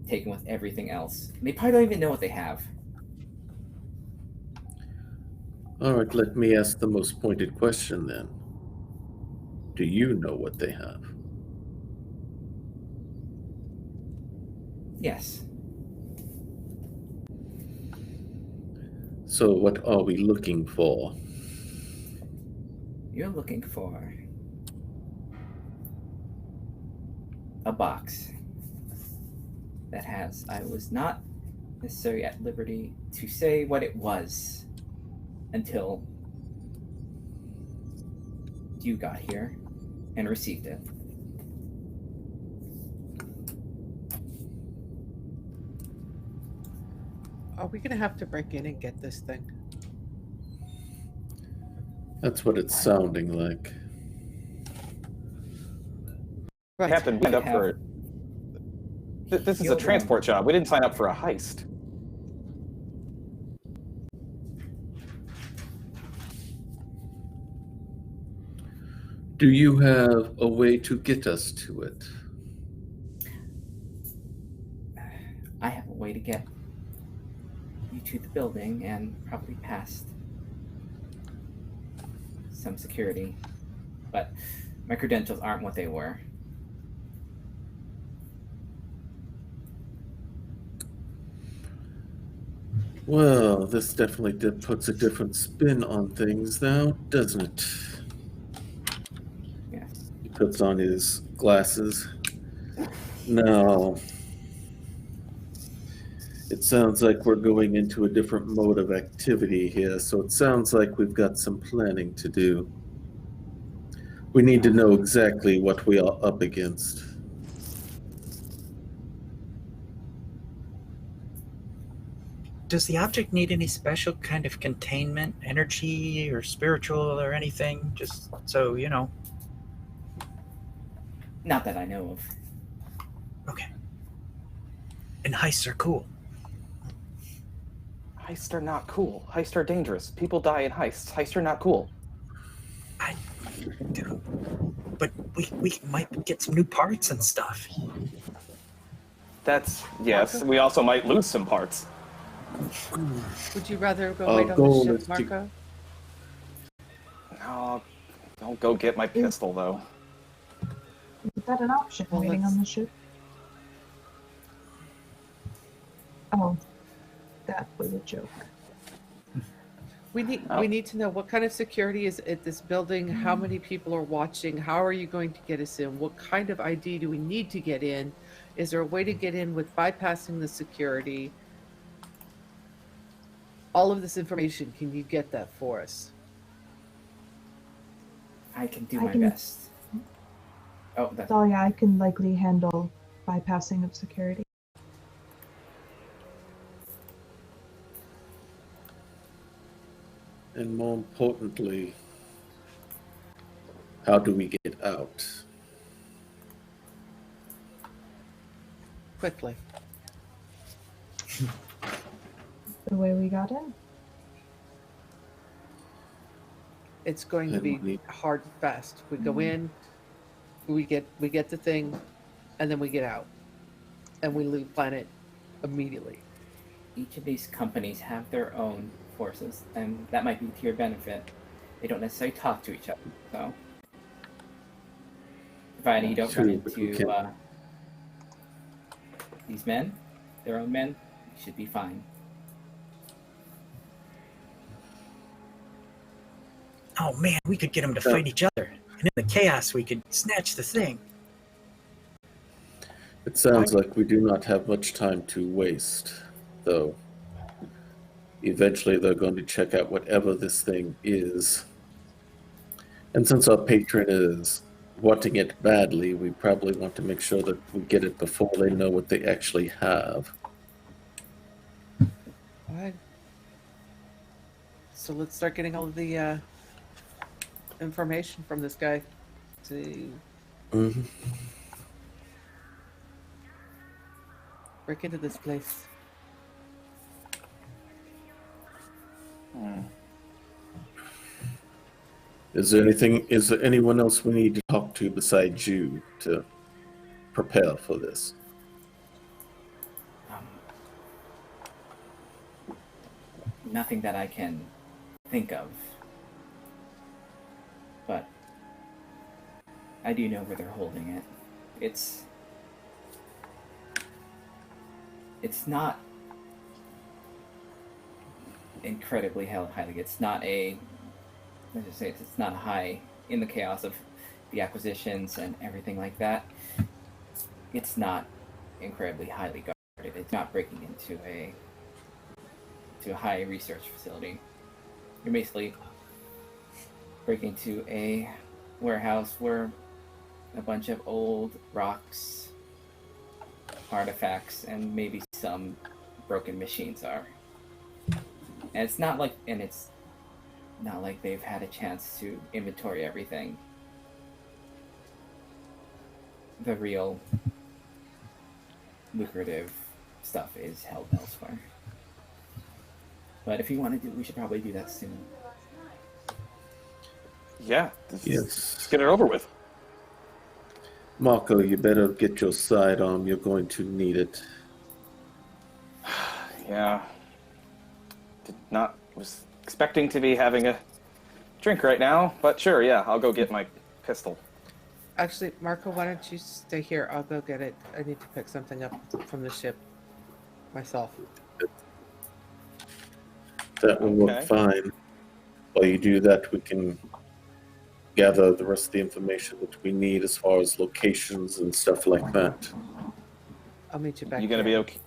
taken with everything else. They probably don't even know what they have. All right, let me ask the most pointed question then. Do you know what they have? Yes. So what are we looking for? You're looking for a box that has. I was not necessarily at liberty to say what it was until you got here and received it. Are we gonna have to break in and get this thing? That's what it's sounding like. Right. Captain, we signed up for it. This is a transport job. We didn't sign up for a heist. Do you have a way to get us to it? I have a way to get you to the building and probably past some security, but my credentials aren't what they were. Well, this definitely puts a different spin on things now, doesn't it? Yes. He puts on his glasses. Now, it sounds like we're going into a different mode of activity here, so it sounds like we've got some planning to do. We need to know exactly what we are up against. Does the object need any special kind of containment, energy or spiritual or anything? Just so you know. Not that I know of. Okay. And heists are cool. Heists are not cool. Heists are dangerous. People die in heists. Heists are not cool. But we might get some new parts and stuff. That's, yes. We also might lose some parts. Would you rather go Our wait on goal the is ship, to- Marco? No, don't go get my pistol, though. Is that an option, Well, waiting on the ship? Oh, that was a joke. We Oh. need to know what kind of security is at this building, how many people are watching, how are you going to get us in, what kind of ID do we need to get in? Is there a way to get in with bypassing the security? All of this information, can you get that for us? I can do I my can- best. Oh, that's So yeah, I can likely handle bypassing of security. And more importantly, how do we get out? Quickly. The way we got in. It's going to And be we- hard and fast. We go in, we get the thing, and then we get out. And we leave planet immediately. each of these companies have their own forces, and that might be to your benefit. They don't necessarily talk to each other, so provided you don't True, run but we into can- these men, their own men, you should be fine. Oh man, we could get them to fight each other. And in the chaos, we could snatch the thing. It sounds like we do not have much time to waste, though. Eventually, they're going to check out whatever this thing is. And since our patron is wanting it badly, we probably want to make sure that we get it before they know what they actually have. All right. So let's start getting all of the information from this guy. See, Mm-hmm. break into this place. Is there anyone else we need to talk to besides you to prepare for this? Nothing that I can think of, but I do know where they're holding it. It's not incredibly highly. It's not a, let's just say it's not a high in the chaos of the acquisitions and everything like that. It's not incredibly highly guarded. It's not breaking into a high research facility. You're basically breaking into a warehouse where a bunch of old rocks, artifacts, and maybe some broken machines are. And it's not like they've had a chance to inventory everything. The real lucrative stuff is held elsewhere. But if you want to we should probably do that soon. Yeah. Yes. Let's get it over with. Marco, you better get your sidearm. You're going to need it. Yeah. Was expecting to be having a drink right now, but sure, yeah, I'll go get my pistol. Actually, Marco, why don't you stay here? I'll go get it. I need to pick something up from the ship myself. That will work Okay. fine. While you do that, we can gather the rest of the information that we need as far as locations and stuff like that. I'll meet you back You gonna there. be okay?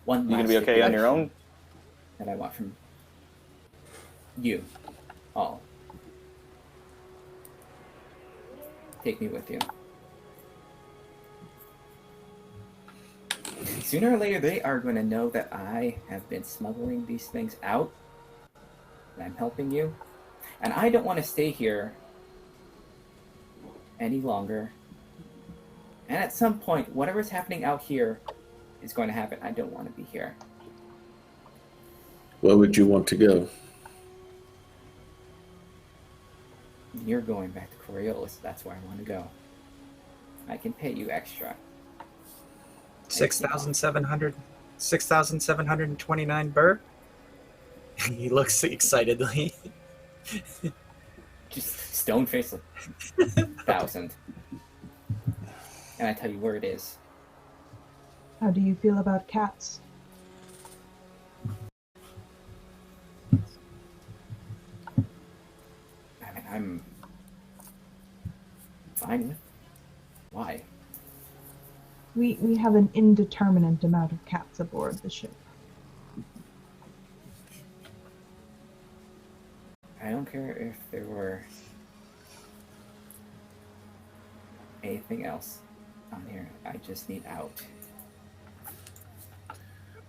One You gonna last be okay on your stipulation own? that I want from you all. Take me with you. Sooner or later, they are going to know that I have been smuggling these things out, and I'm helping you. And I don't want to stay here any longer. And at some point, whatever's happening out here is going to happen. I don't want to be here. Where would you want to go? You're going back to Coriolis. That's where I want to go. I can pay you extra. 6,729 burr. He looks excitedly. Just stone face 1,000. And I tell you where it is. How do you feel about cats? I mean, I'm fine with. Why? We have an indeterminate amount of cats aboard the ship. I don't care if there were anything else on here. I just need out.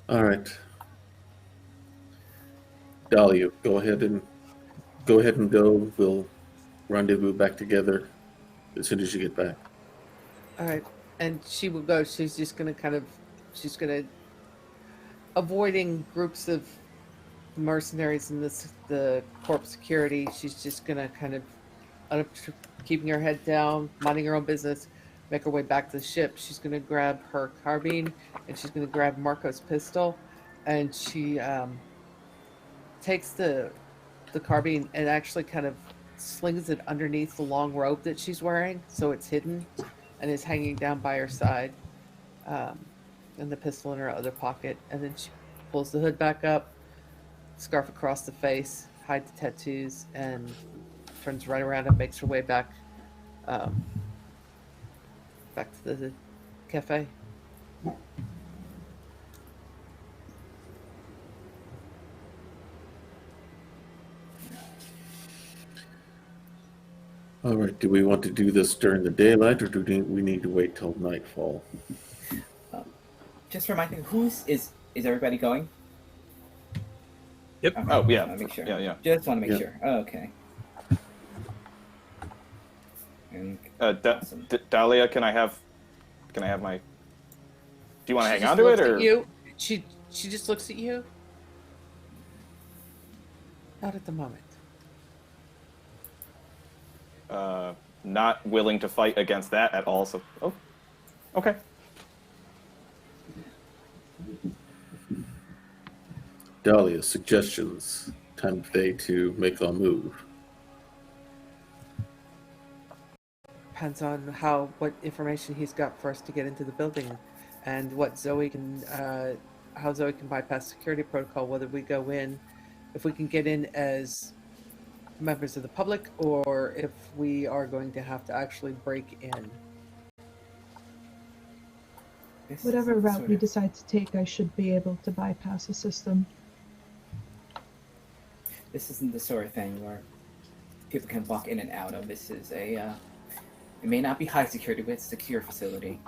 All right. Dahlia, go ahead and go. We'll rendezvous back together as soon as you get back. All right. And she will go. She's just going to avoiding groups of mercenaries and the corp security. She's just going to kind of, keeping her head down, minding her own business, make her way back to the ship. She's going to grab her carbine and she's going to grab Marco's pistol. And she takes the carbine and actually kind of slings it underneath the long robe that she's wearing, so it's hidden and is hanging down by her side, and the pistol in her other pocket. And then she pulls the hood back up, scarf across the face, hide the tattoos, and turns right around and makes her way back back to the cafe. All right. Do we want to do this during the daylight, or do we need to wait till nightfall? Just remind me, is everybody going? Yep. Okay, Oh, yeah. I wanna make sure. Yeah. Just want to make Yeah. sure. Oh, okay. And awesome. Dahlia, can I have my? Do you want to hang She just on to it, looks or at you. She just looks at you. Not at the moment. not willing to fight against that at all? So, oh, okay. Dahlia, suggestions. Time of day to make our move. Depends on what information he's got for us to get into the building, and what Zoe can, how Zoe can bypass security protocol. Whether we go in, if we can get in as members of the public, or if we are going to have to actually break in. Whatever route we decide to take, I should be able to bypass the system. This isn't the sort of thing where people can walk in and out of. This is a, it may not be high security, but it's a secure facility.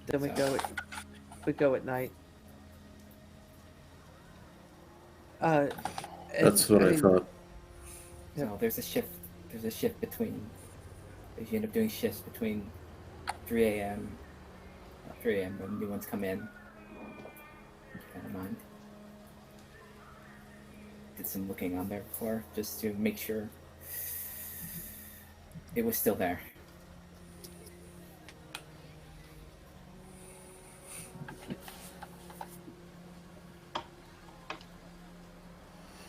Then we go at night. That's what I thought. So there's a shift. There's a shift between. If you end up doing shifts between 3 a.m. when new ones come in. Keep that in mind. Did some looking on there before, just to make sure it was still there.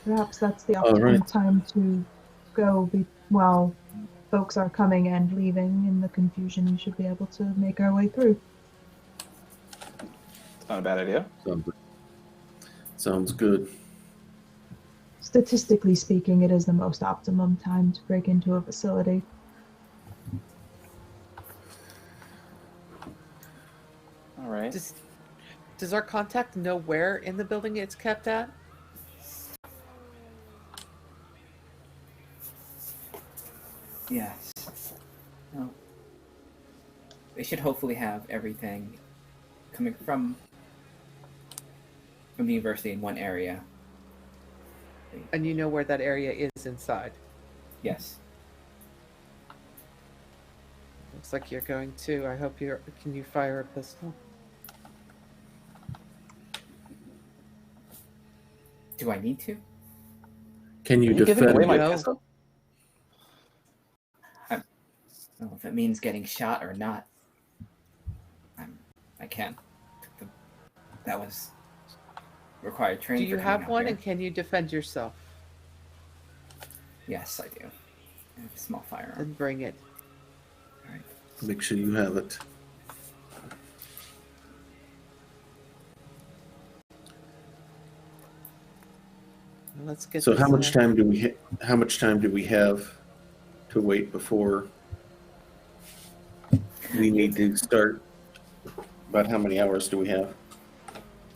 Perhaps that's the optimal time to go while folks are coming and leaving. In the confusion, we should be able to make our way through. It's not a bad idea. Sounds good. Statistically speaking, it is the most optimum time to break into a facility. All right. Does our contact know where in the building it's kept at? Yes. Well, they should hopefully have everything coming from the university in one area. And you know where that area is inside? Yes. Looks like you're going to. I hope you're. Can you fire a pistol? Do I need to? Can you Are you giving away defend my it? No. pistol? I don't know if it means getting shot or not. I can. That was required Do training. you for coming have out one, here. and can you defend yourself? Yes, I do. I have a small firearm. Then bring it. All right. Make sure you have it. Let's get. So this, how much time do we have to wait before we need to start? About how many hours do we have?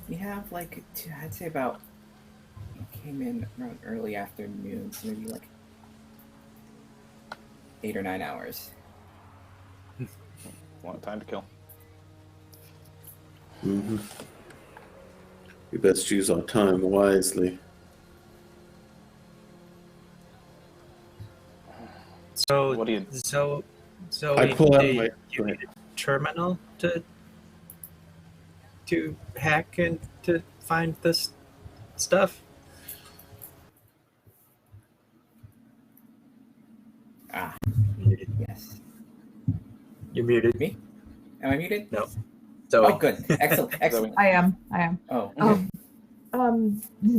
We have like I'd say about. We came in around early afternoon, so maybe like 8 or 9 hours. A lot of time to kill. Mm-hmm. We best use our time wisely. So, What do you? so I pull out do my. you need a terminal to hack and to find this stuff? Ah, yes. You're muted. Me? Am I muted? No. Zoe. Oh, good. Excellent. Excellent. I am. Oh, okay.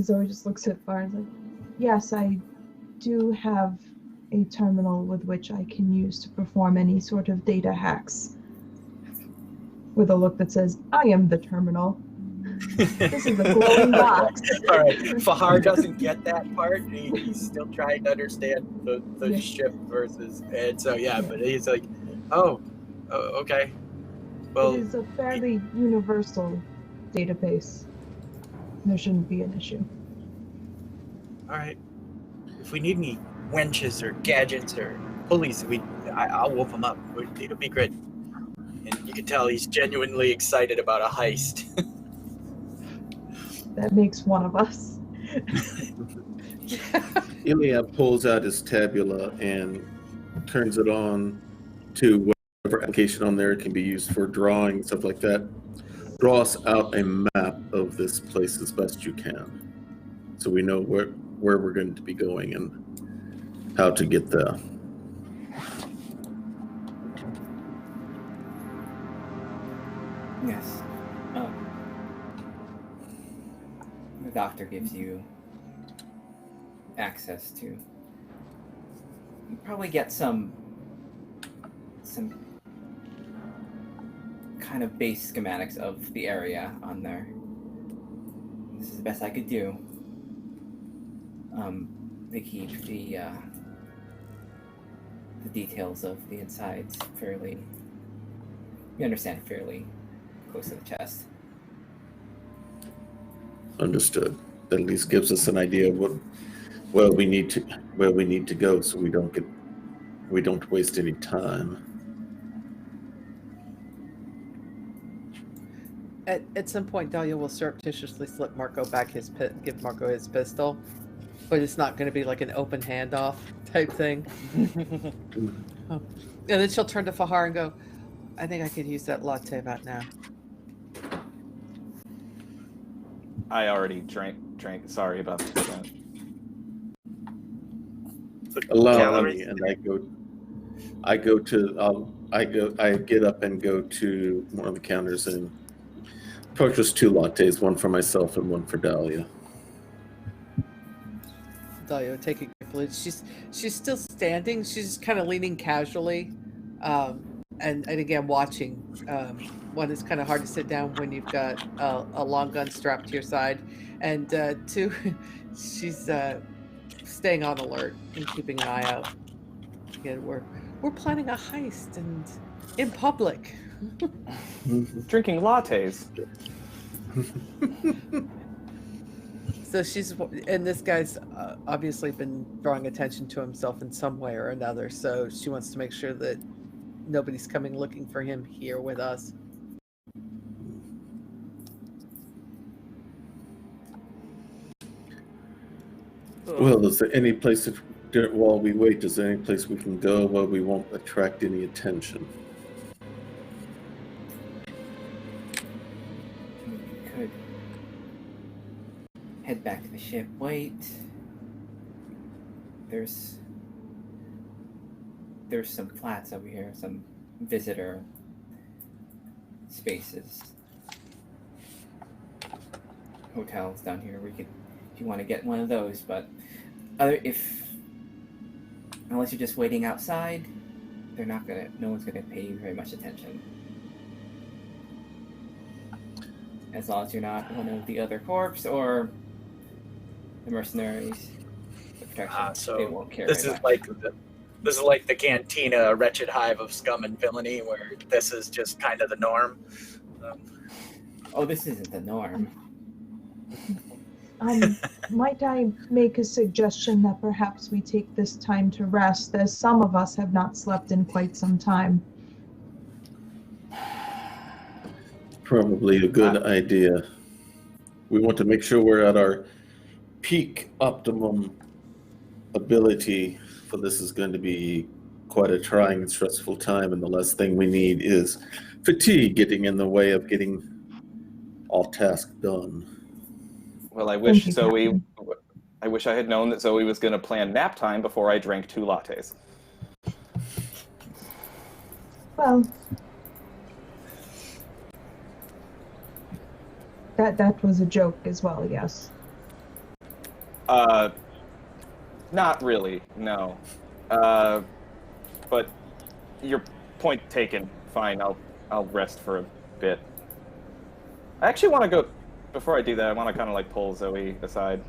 Zoe just looks at Bar and is like, yes, I do have a terminal with which I can use to perform any sort of data hacks. With a look that says, I am the terminal. This is a glowing box. All right. Fahar doesn't get that part. He's still trying to understand the Yeah. ship versus, and so but he's like, oh, okay. Well, It is a fairly universal database. There shouldn't be an issue. all right. If we need any wenches or gadgets or pulleys, I'll whoop them up. It'll be great. And you can tell he's genuinely excited about a heist. That makes one of us. Ilya pulls out his tabula and turns it on to whatever application on there can be used for drawing, stuff like that. Draw us out a map of this place as best you can, so we know where we're going to be going and how to get there. Yes. The doctor gives you access to. You probably get some kind of base schematics of the area on there. This is the best I could do. They keep the details of the insides fairly. You understand, fairly close to the chest. Understood. That at least gives us an idea of where we need to go, so we don't waste any time. At some point, Dahlia will surreptitiously slip Marco back give Marco his pistol, but it's not going to be like an open handoff type thing. And then she'll turn to Fahar and go, I think I could use that latte about now. I already drank. Sorry about that. Allow Calories. me, and I get up and go to one of the counters and purchase 2 lattes, one for myself and one for Dahlia. Dahlia would take it carefully. She's still standing. She's kind of leaning casually and again watching. One, is kind of hard to sit down when you've got a long gun strapped to your side, and two, she's staying on alert and keeping an eye out. Again, we're planning a heist and in public. Drinking lattes. So she's, and this guy's obviously been drawing attention to himself in some way or another. So she wants to make sure that nobody's coming looking for him here with us. Well, is there any place while we wait? Is there any place we can go where we won't attract any attention? We could head back to the ship. Wait. There's some flats over here, some visitor spaces, hotels down here. We could, if you want to get one of those, but unless you're just waiting outside, no one's gonna pay you very much attention. As long as you're not one of the other corps or the mercenaries, the protection, they won't care. This is like the cantina, a wretched hive of scum and villainy, where this is just kind of the norm. Oh, this isn't the norm. Might I make a suggestion that perhaps we take this time to rest, as some of us have not slept in quite some time? Probably a good idea. We want to make sure we're at our peak optimum ability, for this is going to be quite a trying and stressful time, and the last thing we need is fatigue getting in the way of getting all tasks done. Well, I wish I had known that Zoe was going to plan nap time before I drank 2 lattes. Well, that was a joke as well, yes. Not really, no. But your point taken. Fine, I'll rest for a bit. I actually want to go. Before I do that, I want to kind of like pull Zoe aside.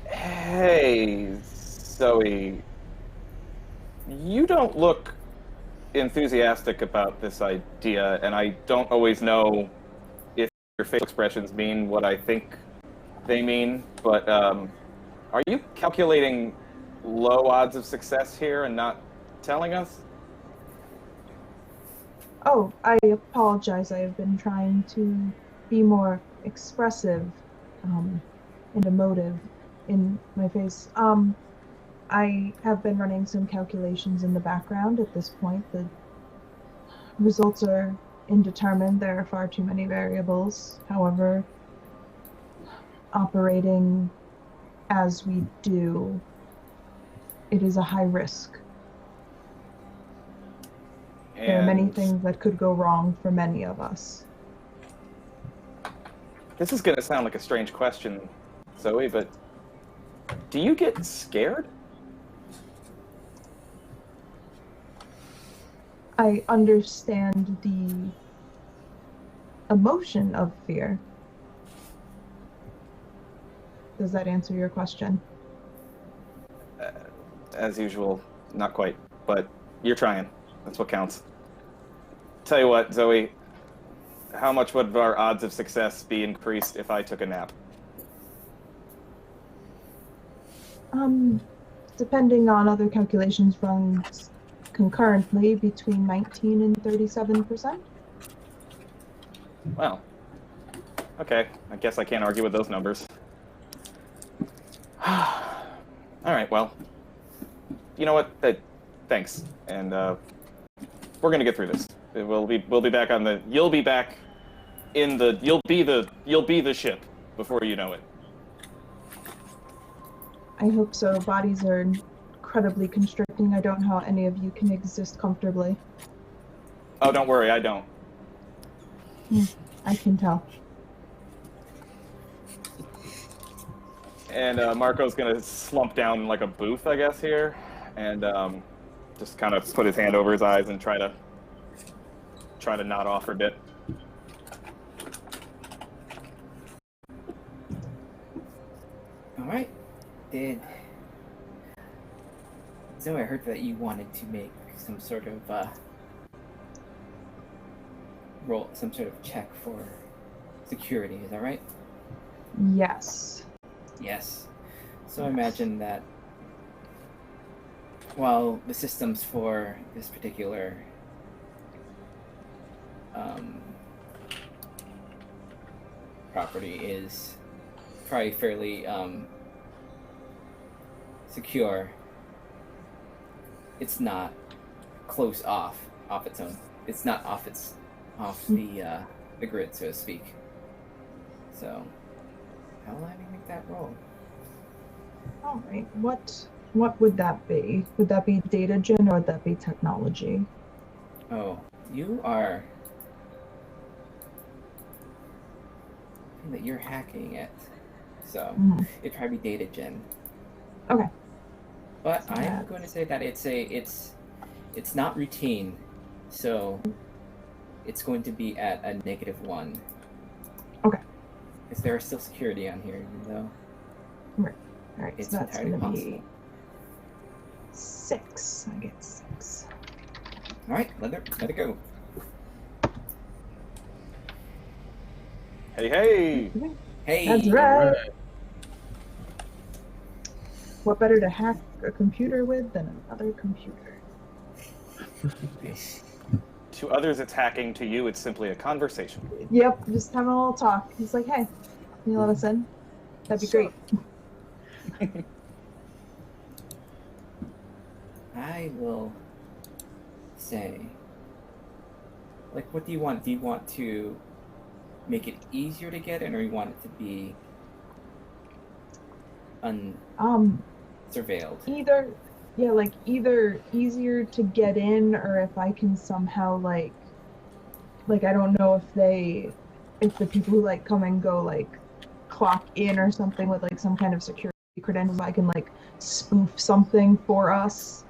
Hey, Zoe, you don't look enthusiastic about this idea, and I don't always know if your facial expressions mean what I think they mean, but are you calculating low odds of success here and not telling us? Oh, I apologize. I have been trying to be more expressive and emotive in my face. I have been running some calculations in the background at this point. The results are indeterminate. There are far too many variables. However, operating as we do, it is a high risk. There are many things that could go wrong for many of us. This is going to sound like a strange question, Zoe, but do you get scared? I understand the emotion of fear. Does that answer your question? As usual, not quite, but you're trying. That's what counts. Tell you what, Zoe, how much would our odds of success be increased if I took a nap? Depending on other calculations run concurrently, between 19 and 37%. Well, okay. I guess I can't argue with those numbers. All right, well, you know what? Thanks, and we're gonna get through this. We'll be back on the. You'll be back in the. You'll be the ship before you know it. I hope so. Bodies are incredibly constricting. I don't know how any of you can exist comfortably. Oh, don't worry, I don't. I can tell. And Marco's gonna slump down in like a booth, I guess, here, and just kind of put his hand over his eyes and try to nod off for a bit. All right. So I heard that you wanted to make some sort of roll, some sort of check for security. Is that right? Yes. Yes. So I imagine that while the systems for this particular property is probably fairly secure, it's not close off its own. It's not off the grid, so to speak. So how will I make that roll? All right. What would that be? Would that be data gen or would that be technology? Oh, you are. I think that you're hacking it, so it'd probably be data gen. Okay. But I'm going to say that it's not routine, so it's going to be at a -1. Okay. Because there is still security on here, even though All right. it's So that's entirely going to possible. be 6. I get 6. All right, let it go. Hey! Hey, That's right. What better to hack a computer with than another computer? To others, it's hacking. To you, it's simply a conversation. Yep, just having a little talk. He's like, hey, can you let us in? That'd be great. I will say, like, what do you want? Do you want to make it easier to get in, or you want it to be surveilled? Either easier to get in, or if I can somehow like I don't know if the people who like come and go like clock in or something with like some kind of security credentials, I can like spoof something for us.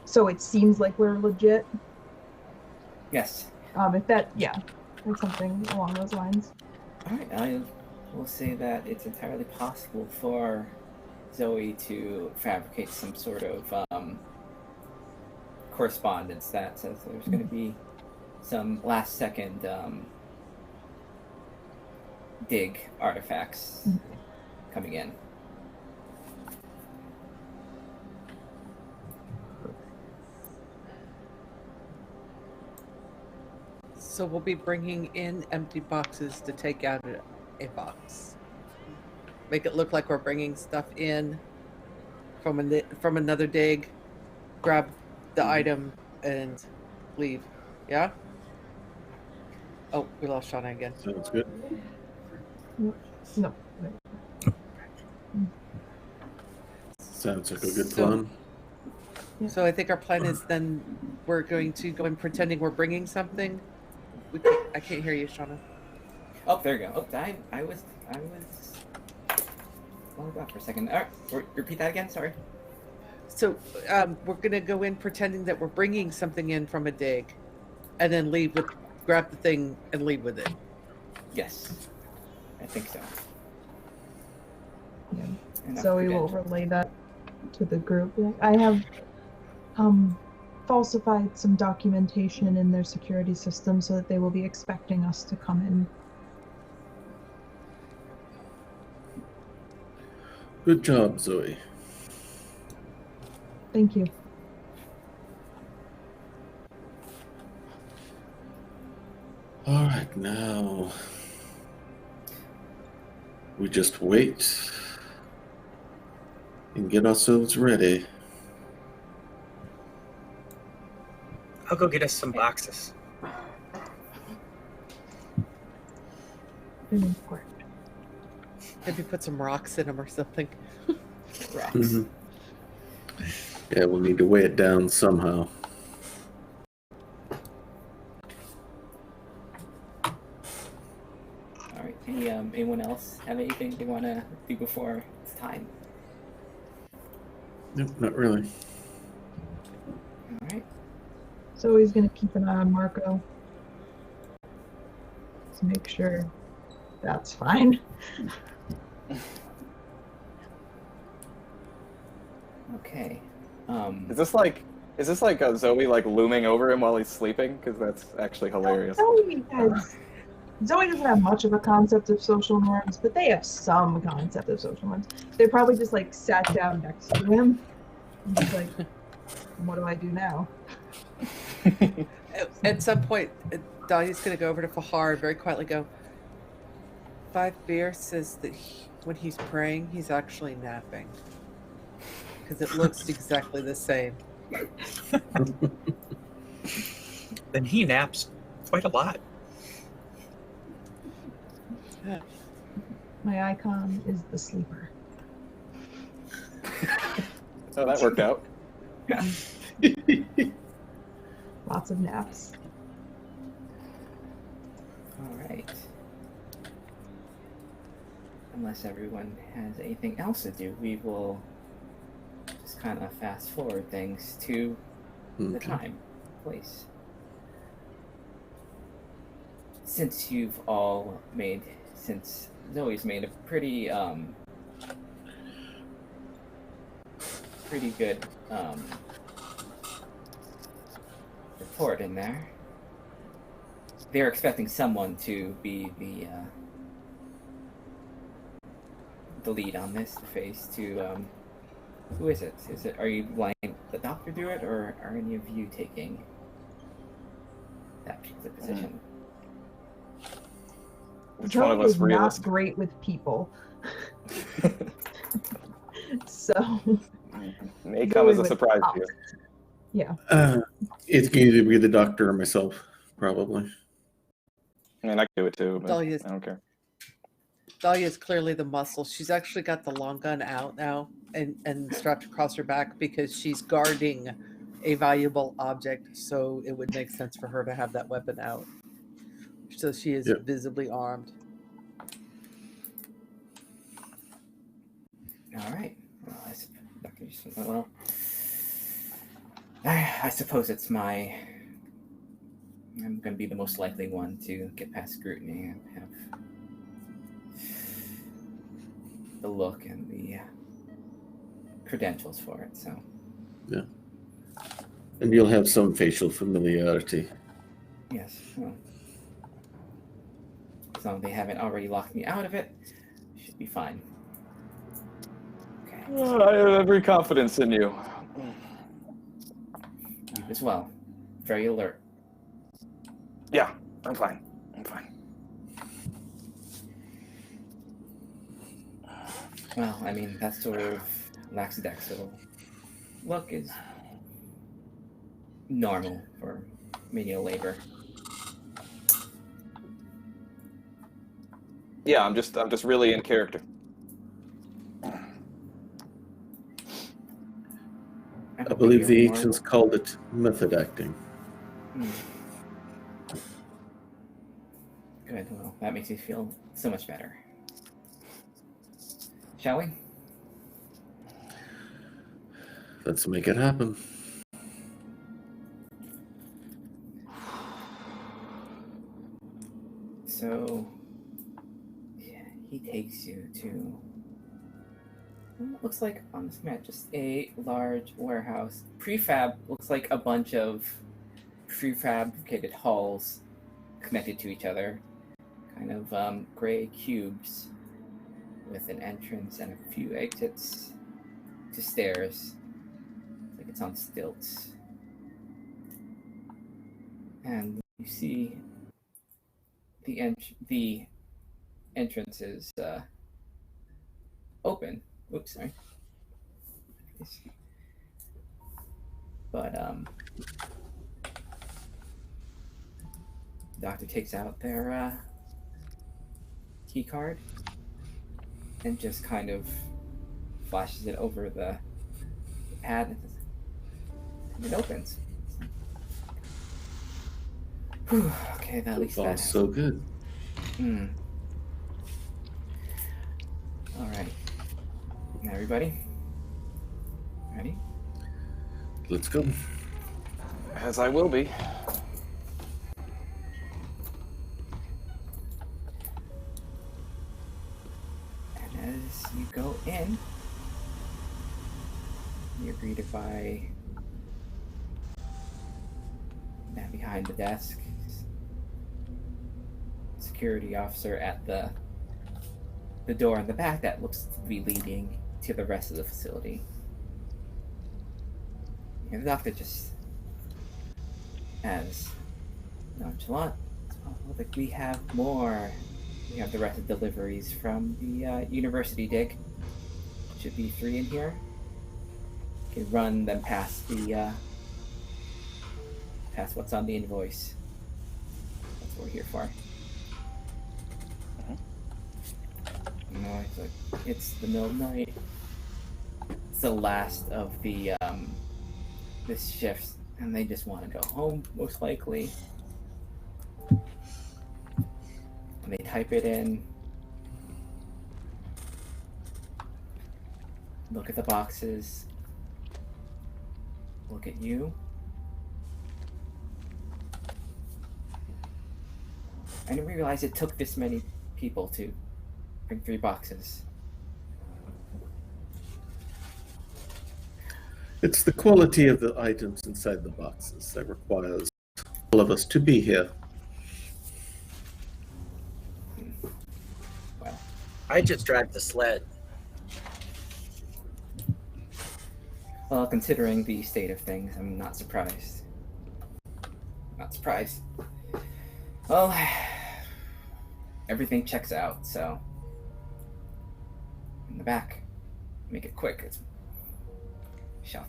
So it seems like we're legit. Yes. If that, like something along those lines. All right, I will say that it's entirely possible for Zoe to fabricate some sort of correspondence that says there's going to be some last-second dig artifacts coming in. So we'll be bringing in empty boxes to take out a box. Make it look like we're bringing stuff in from another dig, grab the item, and leave. Yeah? Oh, we lost Shauna again. Sounds good. No. Sounds like a good So- plan. So I think our plan is then we're going to go in pretending we're bringing something. I can't hear you, Shauna. Oh, there you go. Oh, I was logged off for a second. All right, repeat that again. Sorry. So we're gonna go in pretending that we're bringing something in from a dig, and then grab the thing and leave with it. Yes, I think so. Yeah. Enough So we will credentials. relay that to the group. I have falsified some documentation in their security system so that they will be expecting us to come in. Good job, Zoe. Thank you. All right, now we just wait and get ourselves ready. I'll go get us some boxes. Very important. Maybe put some rocks in them or something. Rocks. Mhm. Yeah, we'll need to weigh it down somehow. All right. Anyone else have anything they want to do before it's time? Nope, not really. Zoe's gonna keep an eye on Marco to make sure that's fine. Okay. Is this like Zoe like looming over him while he's sleeping? Because that's actually hilarious. Zoe doesn't have much of a concept of social norms, but they have some concept of social norms. They probably just like sat down next to him and just like, what do I do now? At some point, Dahlia's going to go over to Fahar and very quietly go, 5 Beer says that when he's praying, he's actually napping. Because it looks exactly the same. Then he naps quite a lot. My icon is the sleeper. Oh, that worked out. Lots of naps. All right. Unless everyone has anything else to do, we will just kind of fast forward things to the time, place. Since Zoe's made a pretty good report in there, they're expecting someone to be the lead on this, the face to who is it? Are you letting the doctor do it, or are any of you taking that particular position? Which one of Zoe us is not realistic? great with people. So May come as a Zoe surprise would to you. Yeah. It's going to be the doctor or myself, probably. I mean, I can do it too, but Dahlia's- I don't care. Dahlia is clearly the muscle. She's actually got the long gun out now and strapped across her back because she's guarding a valuable object. So it would make sense for her to have that weapon out. So she is visibly armed. All right. Well, I suppose it's I'm going to be the most likely one to get past scrutiny and have the look and the credentials for it. So. Yeah. And you'll have some facial familiarity. Yes. Well, as long as they haven't already locked me out of it, should be fine. Okay. I have every confidence in you. You as well. Very alert. Yeah, I'm fine. Well, I mean, that sort of lackadaisical look is normal for menial labor. Yeah, I'm just really in character. I believe the ancients called it method acting. Good. Well, that makes me feel so much better. Shall we? Let's make it happen. So, yeah, he takes you to what looks like on this map just a large warehouse. Prefab looks like a bunch of prefabricated halls connected to each other, kind of gray cubes with an entrance and a few exits to stairs. Like it's on stilts. And you see the entrance is open. Oops, sorry. But the doctor takes out their key card and just kind of flashes it over the pad and it opens. Whew, okay, at least that's so good. All right. Everybody? Ready? Let's go. As I will be. And as you go in, you're greeted by man behind the desk, security officer at the door in the back that looks to be leading to the rest of the facility. And the doctor just as nonchalant. Oh, look, we have more. We have the rest of the deliveries from the university dig. Should be 3 in here. You can run them past the past what's on the invoice. That's what we're here for. You know, it's like it's the middle of the night. It's the last of the this shift, and they just want to go home, most likely. And they type it in. Look at the boxes. Look at you. I didn't realize it took this many people to bring 3 boxes. It's the quality of the items inside the boxes that requires all of us to be here. Well, I just dragged the sled. well, considering the state of things, I'm not surprised. Not surprised. Well, everything checks out, so in the back, make it quick. It's shall.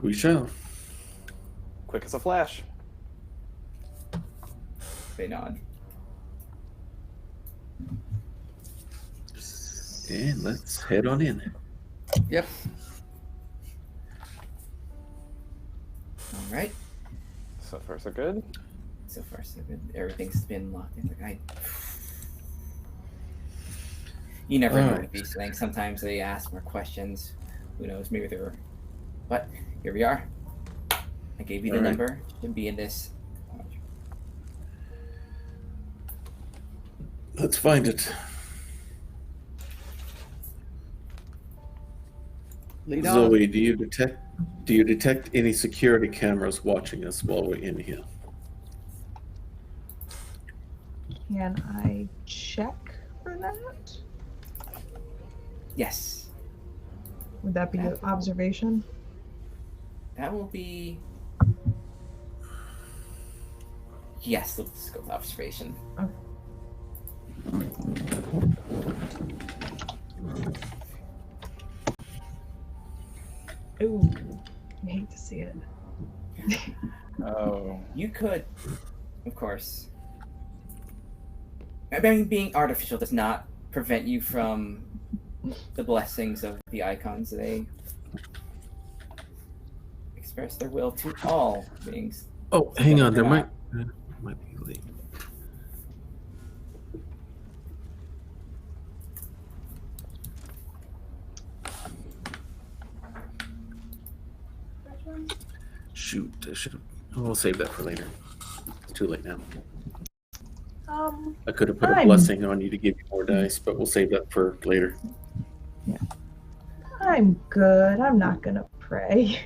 We shall. Quick as a flash. They nod. And let's head on in. Yep. All right. So far, so good. So far, so good. Everything's been locked in. Like you never know with these things. Sometimes they ask more questions. Who knows? Maybe they're. But here we are. I gave you the number. It should be in this. Let's find it. Lead on. Zoe, do you detect any security cameras watching us while we're in here? Can I check for that? Yes. Would that be an observation? That will be. Yes, let's go with observation. Okay. Ooh, I hate to see it. Oh. You could, of course. I mean, being artificial does not prevent you from the blessings of the icons. They express their will to all beings. Oh, hang on. There They're might not. be late. Shoot, I should have. We'll save that for later. It's too late now. I could have put a I'm- blessing on you to give you more dice, but we'll save that for later. I'm good. I'm not gonna pray.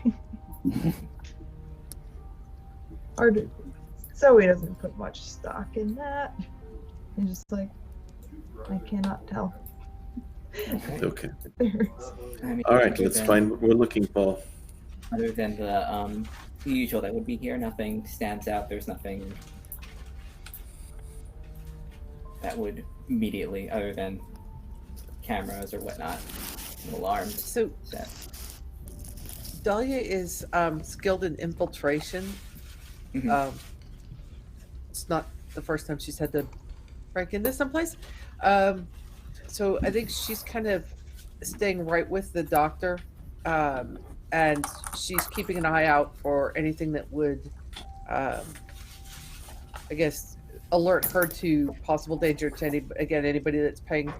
Zoe doesn't put much stock in that. I'm just like, I cannot tell. Okay. I mean, All right, other let's than- find what we're looking for. Other than the usual that would be here, nothing stands out. There's nothing that would immediately, other than cameras or whatnot, and alarms. So Set. Dahlia is skilled in infiltration. Mhm. It's not the first time she's had to break into someplace. So I think she's kind of staying right with the doctor, and she's keeping an eye out for anything that would, I guess, alert her to possible danger to anybody that's paying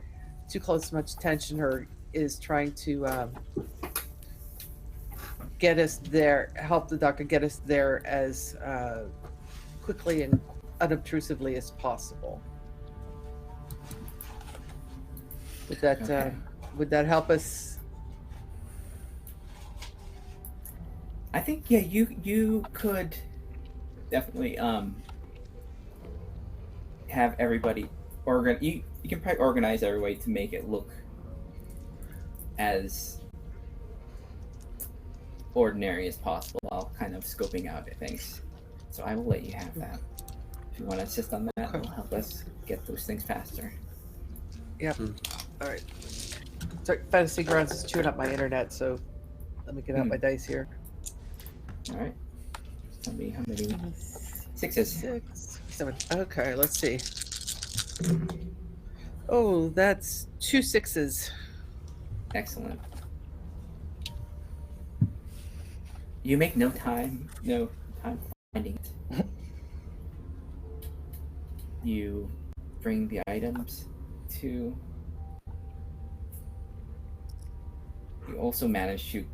too close much attention or is trying to get us there, help the doctor get us there as quickly and unobtrusively as possible. Would that Okay. would that help us? I think you could definitely have everybody you can probably organize everybody to make it look as ordinary as possible while kind of scoping out things. So I will let you have that. If you want to insist on that, it'll help us get those things faster. Yep. All right. Sorry, Fantasy Grounds is chewing up my internet, so let me get out my dice here. All right. Tell me how many sixes. 6, 7. Okay, let's see. Oh, that's 2 6s. Excellent. You make no time finding it. You bring the items to. You also manage to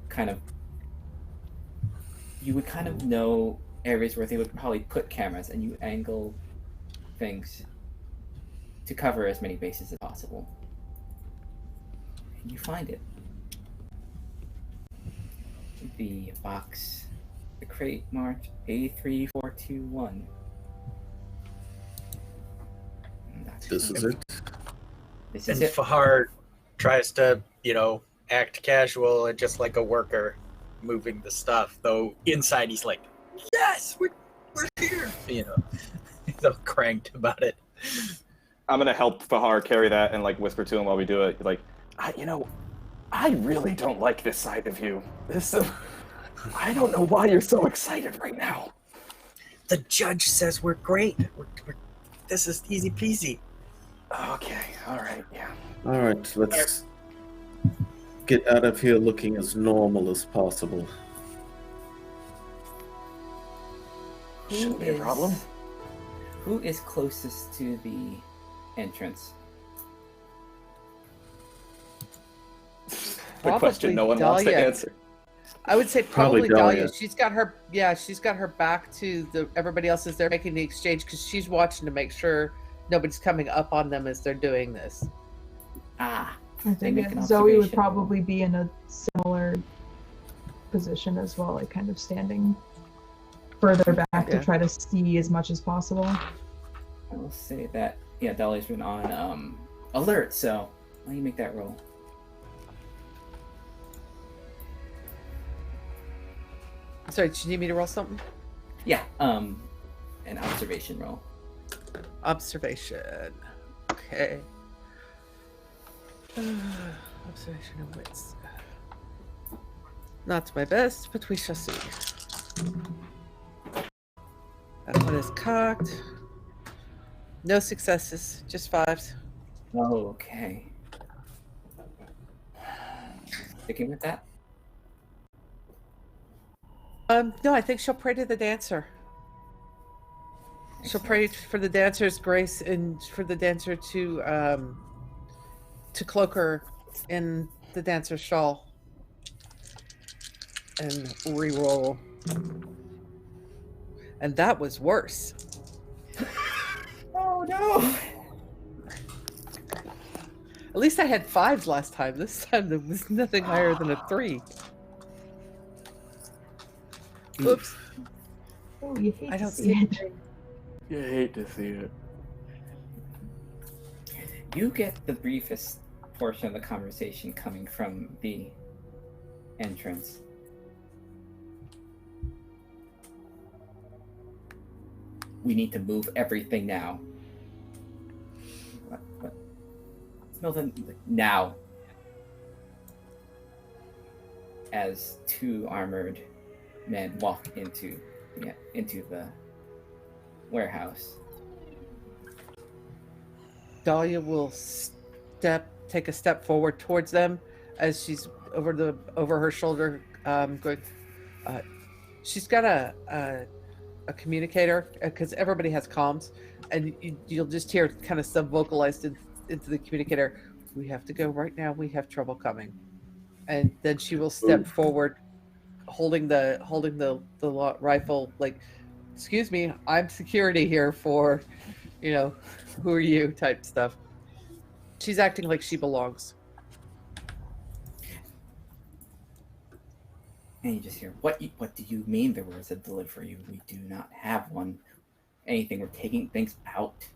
you would kind of know areas where they would probably put cameras, and you angle things to cover as many bases as possible. And you find it. The box, the crate marked A3421. This is it. This And is it. Fahar tries to, act casual and just like a worker moving the stuff, though inside he's like, yes, we're here. He's all cranked about it. I'm gonna help Fahar carry that and like whisper to him while we do it. Like, I really don't like this side of you. I don't know why you're so excited right now. The judge says we're great. This is easy peasy. Okay, all right, yeah. All right, let's get out of here looking as normal as possible. Shouldn't be a problem. Who is closest to the entrance? The question no one wants to Dahlia. answer. I would say Probably probably Dahlia. Dahlia. She's got her back to everybody else as they're making the exchange because she's watching to make sure nobody's coming up on them as they're doing this. Ah, I They make think an Zoe would observation. probably be in a similar position as well, like kind of standing further back Yeah. to try to see as much as possible. I will say that Dolly's been on alert, so why don't you make that roll? Sorry, did you need me to roll something? Yeah, an observation roll. Observation. Okay. Observation of wits. Not my best, but we shall see. That one is cocked. No successes, just 5s. Okay. Sticking with that? No, I think she'll pray to the dancer. She'll pray for the dancer's grace and for the dancer to cloak her in the dancer's shawl and re-roll. And that was worse. Oh no! At least I had 5s last time. This time there was nothing higher than a 3. Oops. Oh, you hate I to don't see see it. it. You hate to see it. You get the briefest portion of the conversation coming from the entrance. We need to move everything now. What? Milton, now. As 2 armored men walk into the warehouse. Dahlia will take a step forward towards them as she's over her shoulder going. She's got a communicator because everybody has comms, and you'll just hear kind of sub-vocalized into the communicator. We have to go right now. We have trouble coming, and then she will step forward holding the rifle, like, excuse me, I'm security here for, who are you type stuff. She's acting like she belongs. And you just hear, what do you mean there was a delivery? We do not have one. Anything, we're taking things out.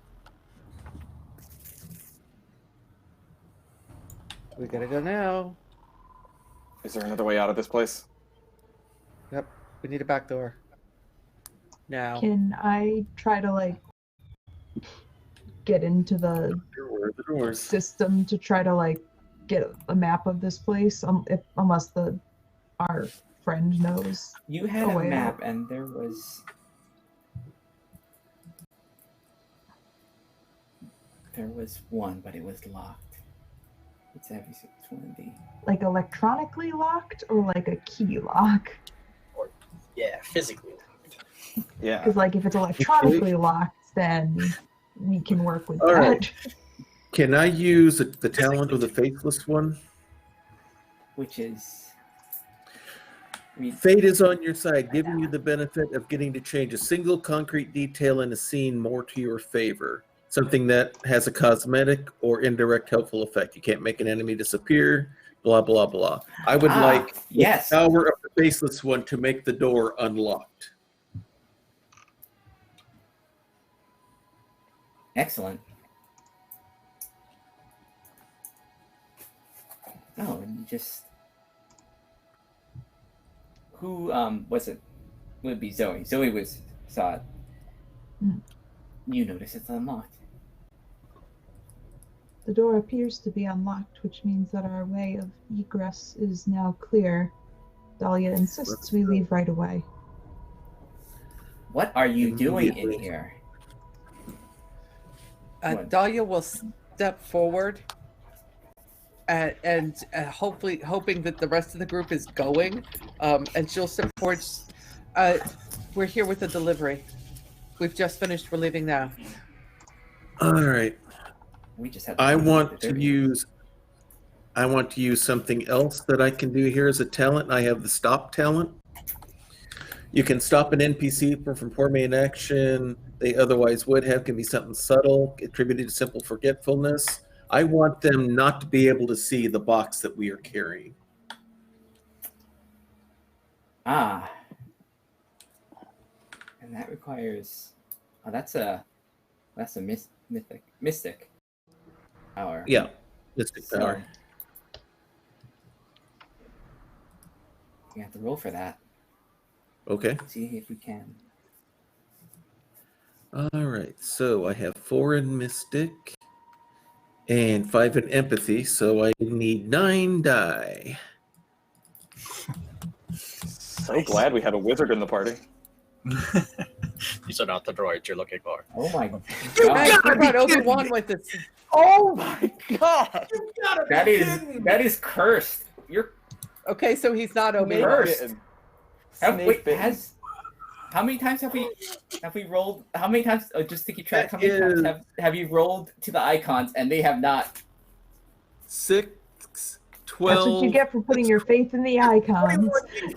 We gotta go now. Is there another way out of this place? Yep, we need a back door. Now. Can I try to get into the doors. system to try to get a map of this place? Unless our friend knows. You had a map, and there was one, but it was locked. It's one of the Electronically locked or a key lock? Yeah, physically. Yeah. Because if it's electronically locked, then we can work with All that. right. Can I use the talent of the faceless one? which is Fate is on your side, giving you the benefit of getting to change a single concrete detail in a scene more to your favor. Something that has a cosmetic or indirect helpful effect. You can't make an enemy disappear, blah, blah, blah. I would like the power of the faceless one to make the door unlocked. Excellent. Oh, and you just... Who was it? Would be Zoe. Zoe saw it. You notice it's unlocked. The door appears to be unlocked, which means that our way of egress is now clear. Dahlia insists we leave right away. What are you doing in here? Dahlia will step forward and hopefully hoping that the rest of the group is going, and she'll step forward. We're here with the delivery. We've just finished. We're leaving now. All right. We just have. I want to use something else that I can do here as a talent. I have the stop talent. You can stop an NPC from performing an action they otherwise would have. Can be something subtle, attributed to simple forgetfulness. I want them not to be able to see the box that we are carrying. Ah. And that requires... Oh, that's a mystic power. Yeah, mystic power. We have to roll for that. Okay. See if we can. All right, so I have 4 in mystic and 5 in empathy, so I need 9 die. So glad we had a wizard in the party. These are not the droids you're looking for. Oh my god. Hey, we got Obi-Wan with us. Oh my god! That is cursed. You're Okay, so he's not Obi-Wan. cursed. How many times have we rolled? How many times? Oh, just to keep track. How many times have you rolled to the icons and they have not? 6, 12. That's what you get for putting your faith in the icons.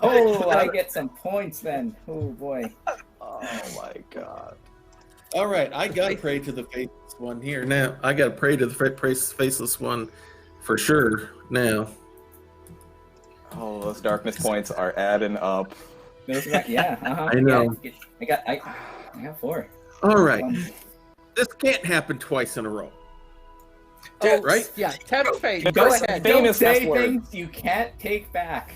Oh, I get some points then. Oh boy. Oh my god. All right, I got to pray to the faceless one here now. I got to pray to the faceless one for sure now. Oh, those darkness points are adding up. Yeah, uh-huh. I know. Yeah, I got 4. All right. This can't happen twice in a row. Oh, right? Yeah, tempt fate. Go Go ahead. ahead. Don't Famous say F word. things you can't take back.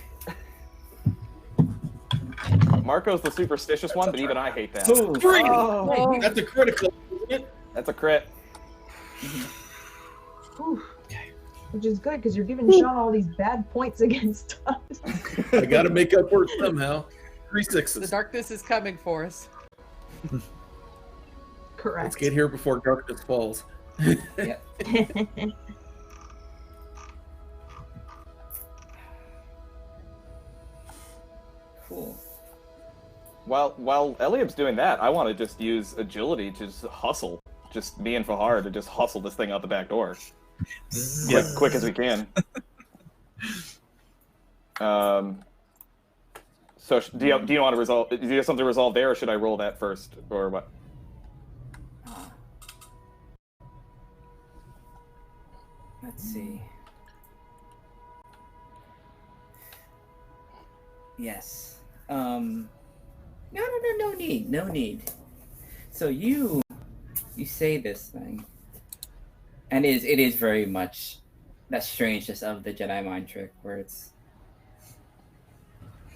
Marco's the superstitious one, but even I hate that. Ooh. 3! Oh. That's a critical, isn't it? That's a crit. Whew. Which is good because you're giving Sean all these bad points against us. I got to make up for it somehow. 3 The 6s. darkness is coming for us. Correct. Let's get here before darkness falls. Yeah. Cool. While Eliab's doing that, I want to just use agility to just hustle. Just me and Fahar to just hustle this thing out the back door. Quick as we can. So do you want to resolve? Do you have something to resolve there, or should I roll that first, or what? Let's see. Yes. No need. So you say this thing, and it is very much that strangeness of the Jedi mind trick, where it's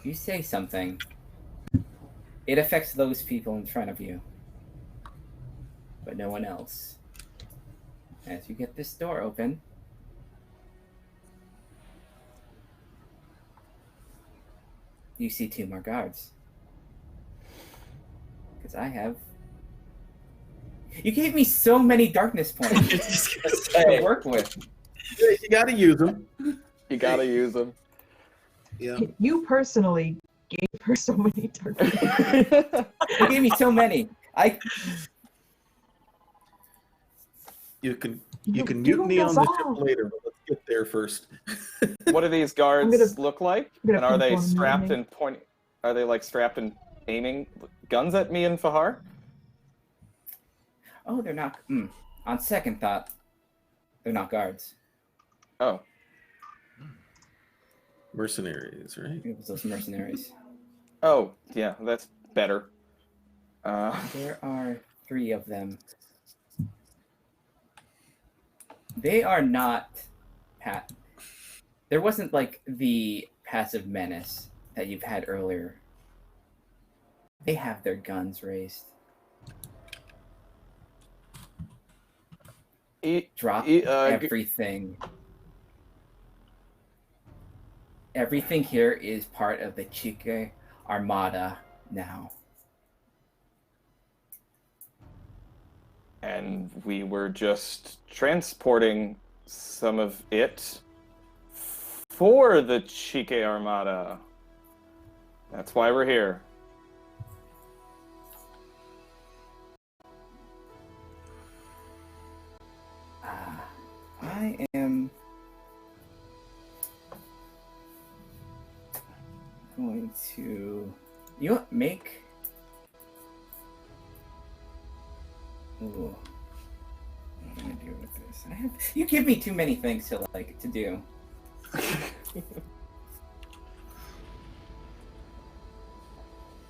you say something, it affects those people in front of you, but no one else. As you get this door open, you see 2 more guards. Because I have... You gave me so many darkness points to work with. Yeah, you gotta use them. You gotta use them. Yeah. You personally gave her so many darkness points. You gave me so many. You can You mutiny on us the all. ship later, but let's get there first. What do these guards look like? I'm gonna And are they perform strapped mutiny. and pointing? Are they like strapped and aiming guns at me and Fahar? Oh, they're not... On second thought, they're not guards. Oh, Mercenaries, right? It was those mercenaries. oh, yeah, that's better. There are 3 of them. They are not... There wasn't like the passive menace that you've had earlier. They have their guns raised. Drop everything. Everything here is part of the Chique Armada now. And we were just transporting some of it for the Chique Armada. That's why we're here. I am going to... You know what? Make... Ooh. What am I gonna do with this? You give me too many things to do.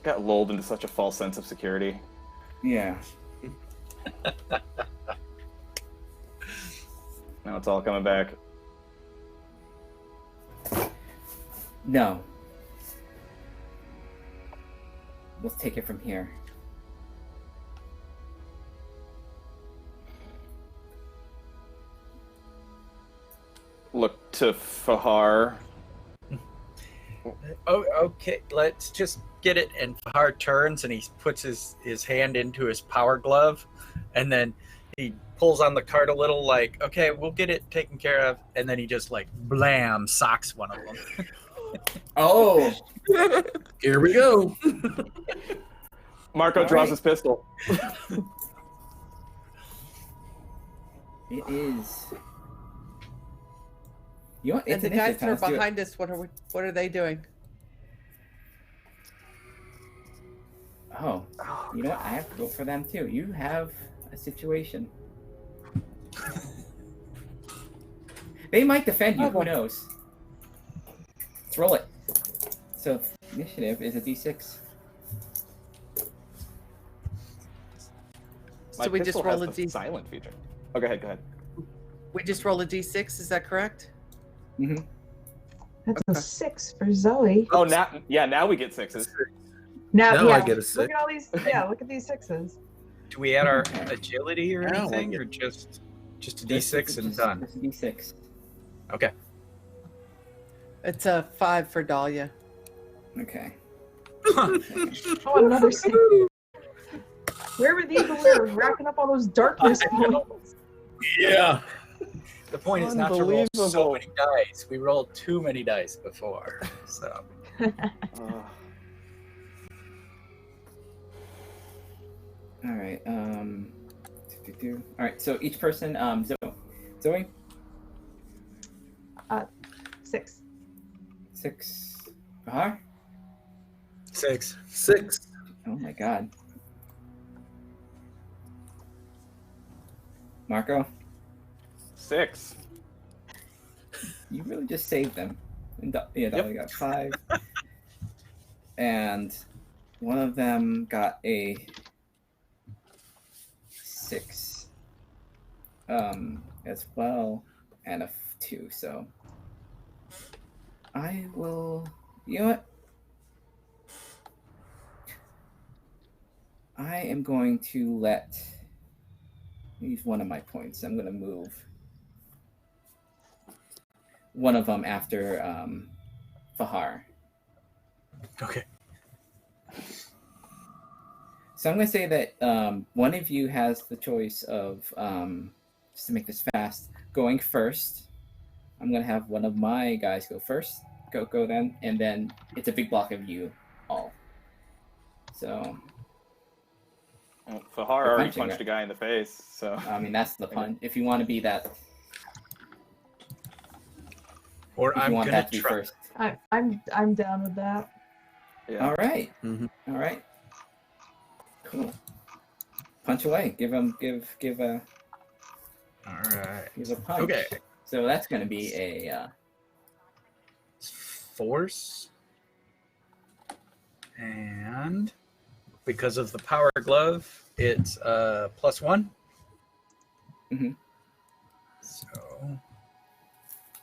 Got lulled into such a false sense of security. Yeah. Now it's all coming back. No. We'll take it from here. Look to Fahar. Oh, okay. Let's just get it. And Fahar turns and he puts his hand into his power glove, and then he pulls on the cart a little, like, okay, we'll get it taken care of. And then he just like blam socks one of them. Oh, Here we go. Marco All draws right. his pistol. it is. You know what? And It's the guys initiative that time. are Let's do it. behind us, what are they doing? Oh, you know what? I have to go for them too. You have a situation. They might defend you. Oh, Who well. knows? Let's roll it. So initiative is a d6. My So we just pistol roll has a the d. silent feature. Oh, go ahead. We just roll a d6. Is that correct? Mm-hmm. That's Okay. a 6 for Zoe. Oh, now we get 6s. Now I yeah, get a Look 6. at all these. Yeah, look at these 6s. Do we add our agility or Now I anything, get- or just a d6 and done? Just a d6. Okay. It's a 5 for Dahlia. Okay. Oh, another 6. Where were these when we were racking up all those darkness points? Yeah. The point is not to roll so Unbelievable. many dice. We rolled too many dice before. So All right. All right. So each person. Zoe. 6. 6. Bahar. 6. 6. Oh my god. Marco, 6. you really just saved them. And Dolly got 5. And one of them got a 6 as well, and a 2. So I will. You know what? I am going to use one of my points. I'm going to move one of them after Fahar. Okay. So I'm going to say that one of you has the choice of, just to make this fast, going first. I'm going to have one of my guys go first. Go then. And then it's a big block of you all. So... Well, Fahar already punching, punched right? a guy in the face, so... I mean, that's the punch. If you want to be that... Or If you I'm want gonna that to be try. first. I'm down with that. Yeah. All right. Mhm. All right. Cool. Punch away. Give a All right. punch. Okay. So that's going to be a Force. And because of the power glove, it's +1. Mhm. So,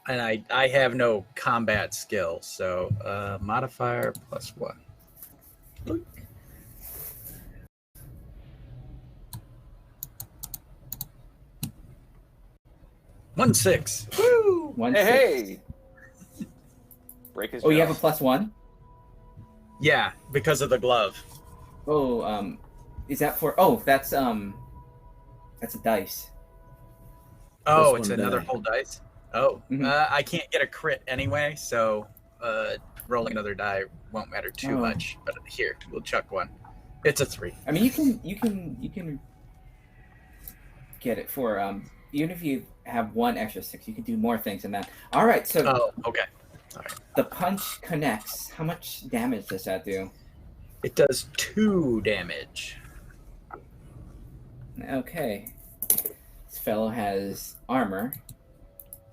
and I have no combat skill, so modifier +1. Look. One 6. Woo! 1 Hey, 6. hey! Break his Oh, you have a jaw. +1? Yeah, because of the glove. Oh, is that for? Oh, that's a dice. Oh, Plus it's one another die. whole dice. Oh, Mhm. I can't get a crit anyway, so rolling another die won't matter too Oh. much. But here, we'll chuck one. It's a 3. I mean, you can get it for even if you have 1 extra 6, you can do more things than that. All right, so Oh, okay. the punch connects. How much damage does that do? It does 2 damage. Okay. This fellow has armor,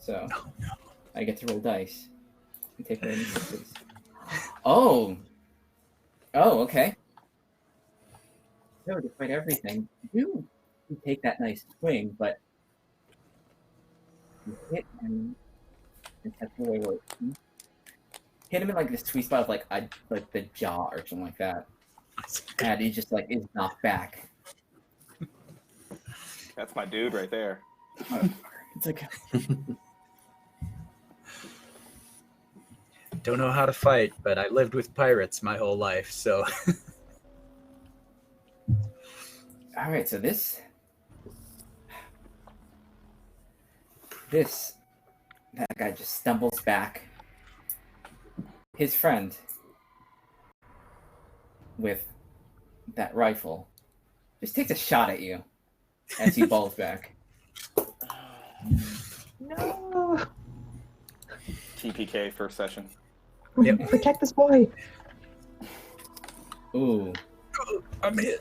so Oh no. I get to roll dice and take away any sixes. Oh, okay. So despite everything, you take that nice swing, but you hit him. Wait. Hit him in like this sweet spot of like the jaw or something like that, and he just like is knocked back. That's my dude right there. It's like Don't know how to fight, but I lived with pirates my whole life, so all right. So that guy just stumbles back. His friend with that rifle just takes a shot at you as he falls back. No. TPK first session. Yep. Protect this boy. Ooh. I'm hit.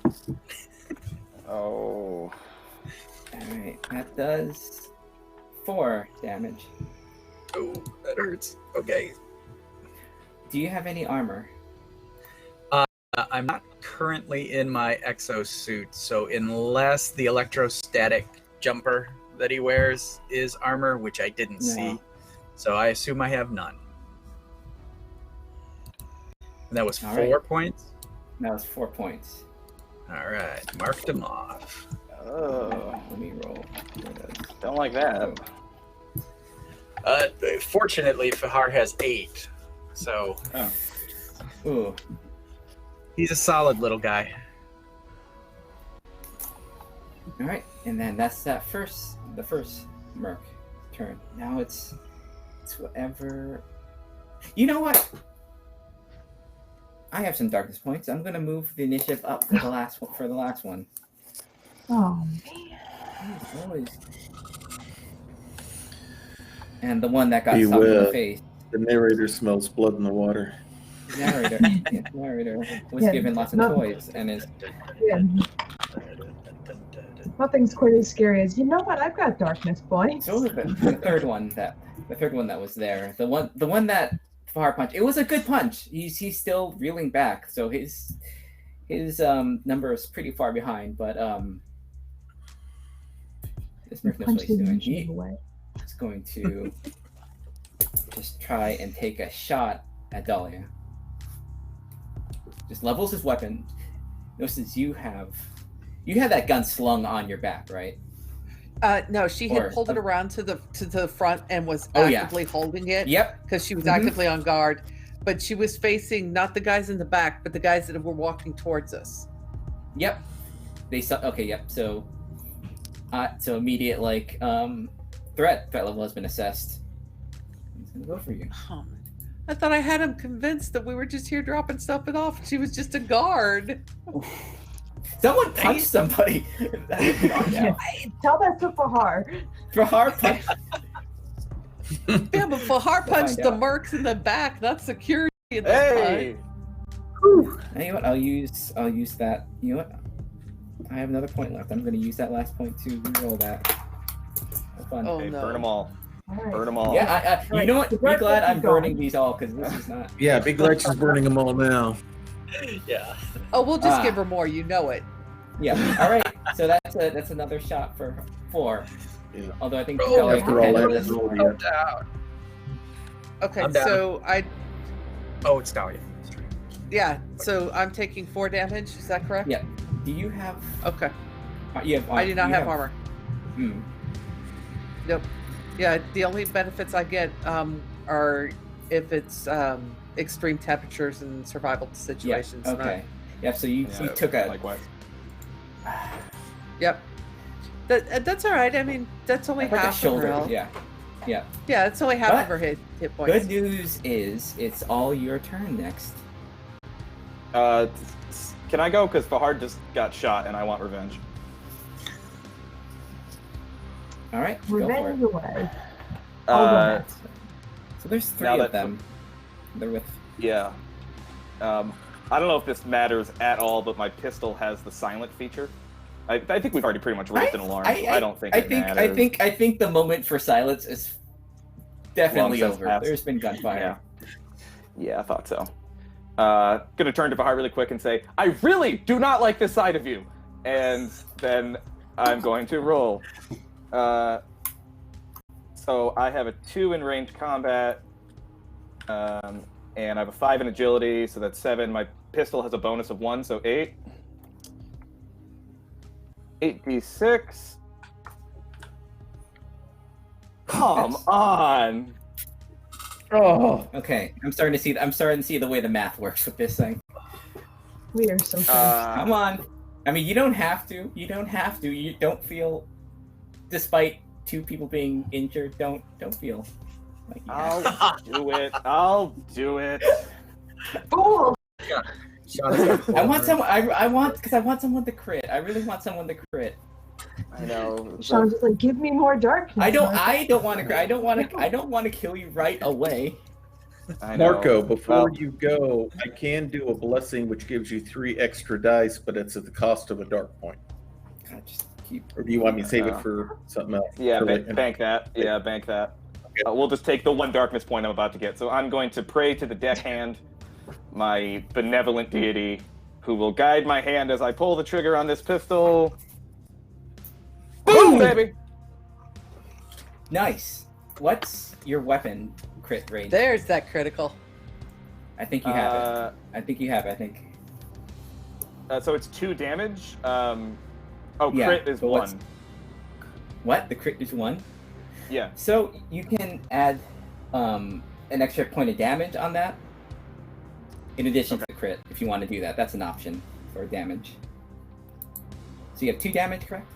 Oh. Alright, that does 4 damage. Oh, that hurts. Okay. Do you have any armor? I'm not currently in my exosuit, so unless the electrostatic jumper that he wears is armor, which I didn't see, so I assume I have none. And that was All 4 right. points? That was 4 points. All right, marked them off. Oh. Let me roll. Don't like that. Fortunately, Fahar has 8, so Ooh. he's a solid little guy. Alright, and then that's the first merc turn. Now it's whatever. You know what? I have some darkness points. I'm gonna move the initiative up for the last one. Oh man. Always. And the one that got stomped in the Beware. face. The narrator smells blood in the water. narrator was Yeah, given lots of no. toys and is Yeah. Nothing's quite as scary as, you know what, I've got darkness points. so was the third one that was there. The one that Fahar punched. It was a good punch. He's still reeling back, so his number is pretty far behind, but this Merc knows what he's doing. He's going to just try and take a shot at Dahlia. Just levels his weapon. Notices you have that gun slung on your back, right? No, she had pulled it around to the front and was Oh, actively holding it. Yep. Because she was actively on guard, but she was facing not the guys in the back, but the guys that were walking towards us. Yep. They saw. Okay. Yep. So immediate threat level has been assessed. He's gonna go for you. I thought I had him convinced that we were just here dropping stuff off. She was just a guard. Someone punched somebody. Tell that to Fahar. Fahar punched. Yeah, but Fahar punched the mercs in the back, not security in the Hey! You know what? I'll use that. You know what? I have another point left. I'm going to use that last point to re-roll that. Have fun. Oh, Hey, no. burn them all. Right. Burn them all. Yeah, you know what? Be glad I'm burning these all because this is not. Yeah, Big Lex is burning them all now. Yeah. Oh, we'll just give her more. You know it. Yeah. All right. So that's another shot for 4. Yeah. Although I think After all that, is roll, Oh, down. Okay, I'm down. so Oh, it's Dahlia. yeah, so I'm taking 4 damage. Is that correct? Yeah. Do you have? Okay. You have. I do not have armor. Hmm. Nope. Yeah, the only benefits I get are if it's extreme temperatures and survival situations. Yeah. Okay. Yeah. So you took a. Likewise. Yep. That's all right. I mean, that's only Like a half of shoulder. her health. Yeah. Yeah. Yeah, it's only half But of her hit points. Good news is it's all your turn next. Can I go? Because Fahar just got shot and I want revenge. All right. Go for Revenge it. away. So there's 3 now of that- them. They're with. Yeah. I don't know if this matters at all, but my pistol has the silent feature. I think we've already pretty much raised an alarm. So I don't think it matters. I think the moment for silence is definitely Long since over. passed. There's been gunfire. Yeah, I thought so. Gonna turn to Fahar really quick and say, I really do not like this side of you. And then I'm going to roll. So I have a 2 in ranged combat, and I have a 5 in agility, so that's 7. My pistol has a bonus of 1, so 8. 8d6. Come on. Oh. Okay. I'm starting to see the way the math works with this thing. We are so close. Come on. I mean, you don't have to. You don't feel, despite 2 people being injured, don't feel like you have to. I'll do it. Fool! I want someone to crit. I really want someone to crit. I know. Sean's just like, give me more darkness. I don't want to crit. I don't want to kill you right away. I know. Marco, before you go, I can do a blessing which gives you 3 extra dice, but it's at the cost of a dark point. God, just keep. Or do you want me to save it for something else? Yeah, For bank that. Yeah, bank that. We'll just take the 1 darkness point I'm about to get. So I'm going to pray to the deckhand, my benevolent deity, who will guide my hand as I pull the trigger on this pistol. Boom, baby! Nice. What's your weapon crit range? There's that critical. I think you have it. I think. So it's 2 damage. Yeah, Crit is but 1. What? The crit is 1? Yeah. So you can add an extra point of damage on that, in addition to the crit, if you want to do that. That's an option for damage. So you have 2 damage, correct?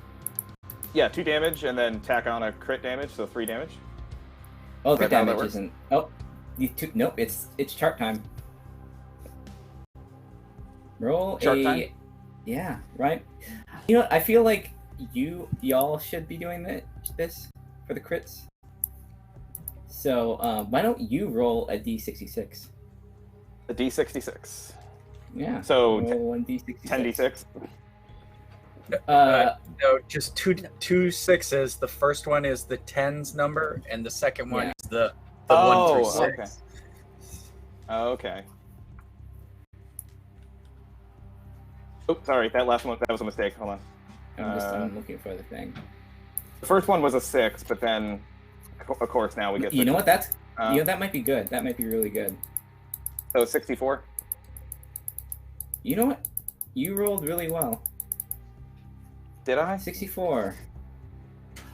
Yeah, 2 damage, and then tack on a crit damage, so 3 damage. Oh, the Right, how that damage works? isn't. Oh, nope. It's chart time. Roll Chart time? Yeah, right. You know, I feel like y'all should be doing this for the crits. So why don't you roll a d66? A D66. Yeah. So Roll 1d66. 10d6. No, just two sixes. The first one is the tens number, and the second one Yeah. is the Oh, 1 through 6. Okay. Oh, sorry. That last one, that was a mistake. Hold on. I'm looking for the thing. The first one was a 6, but then, of course, now we get. You know what? That's Uh, that might be good. That might be really good. So 64. You know what? You rolled really well. Did I? 64.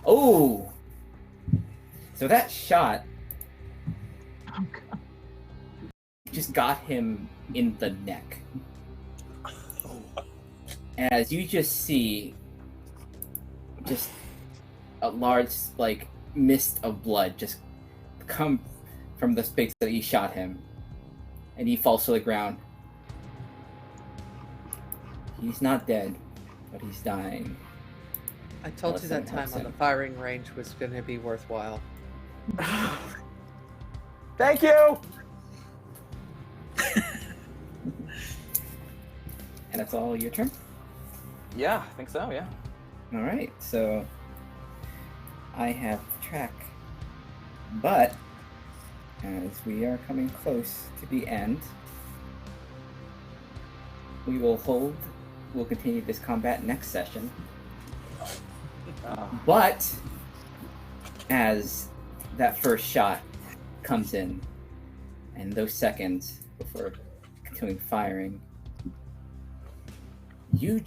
Oh. So that shot Oh, God. just got him in the neck. As you just see just a large mist of blood just come from the space that he shot him, and he falls to the ground. He's not dead, but he's dying. I told you that time on the firing range was going to be worthwhile. Thank you. And that's all your turn? Yeah, I think so. Yeah. Alright, so I have track. But as we are coming close to the end, we'll continue this combat next session. But as that first shot comes in, and those seconds before continuing firing, you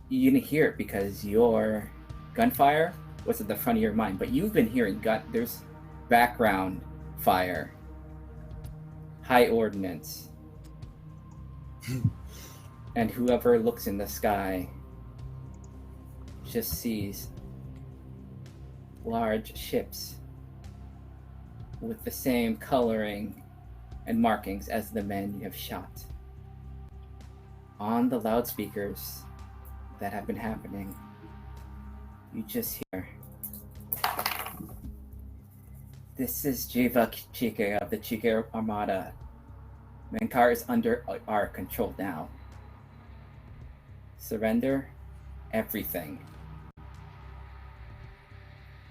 didn't hear it because your gunfire was at the front of your mind, but you've been hearing there's background fire, high ordnance, and whoever looks in the sky just sees large ships with the same coloring and markings as the men you have shot. On the loudspeakers that have been happening, you just hear, "This is Jiva Chike of the Chike Armada. Menkar is under our control now. Surrender everything.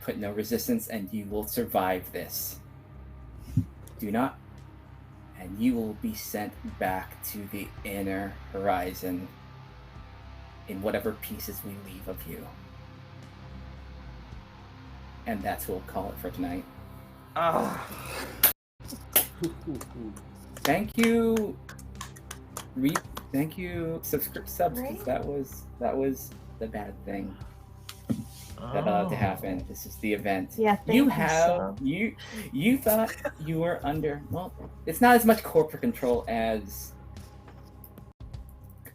Put no resistance and you will survive this. Do not, and you will be sent back to the inner horizon in whatever pieces we leave of you." And that's what we'll call it for tonight. Thank you. Thank you. Subs. Right. That was the bad thing that allowed to happen. This is the event. Yeah, thank you, have you thought you were under, well, it's not as much corporate control as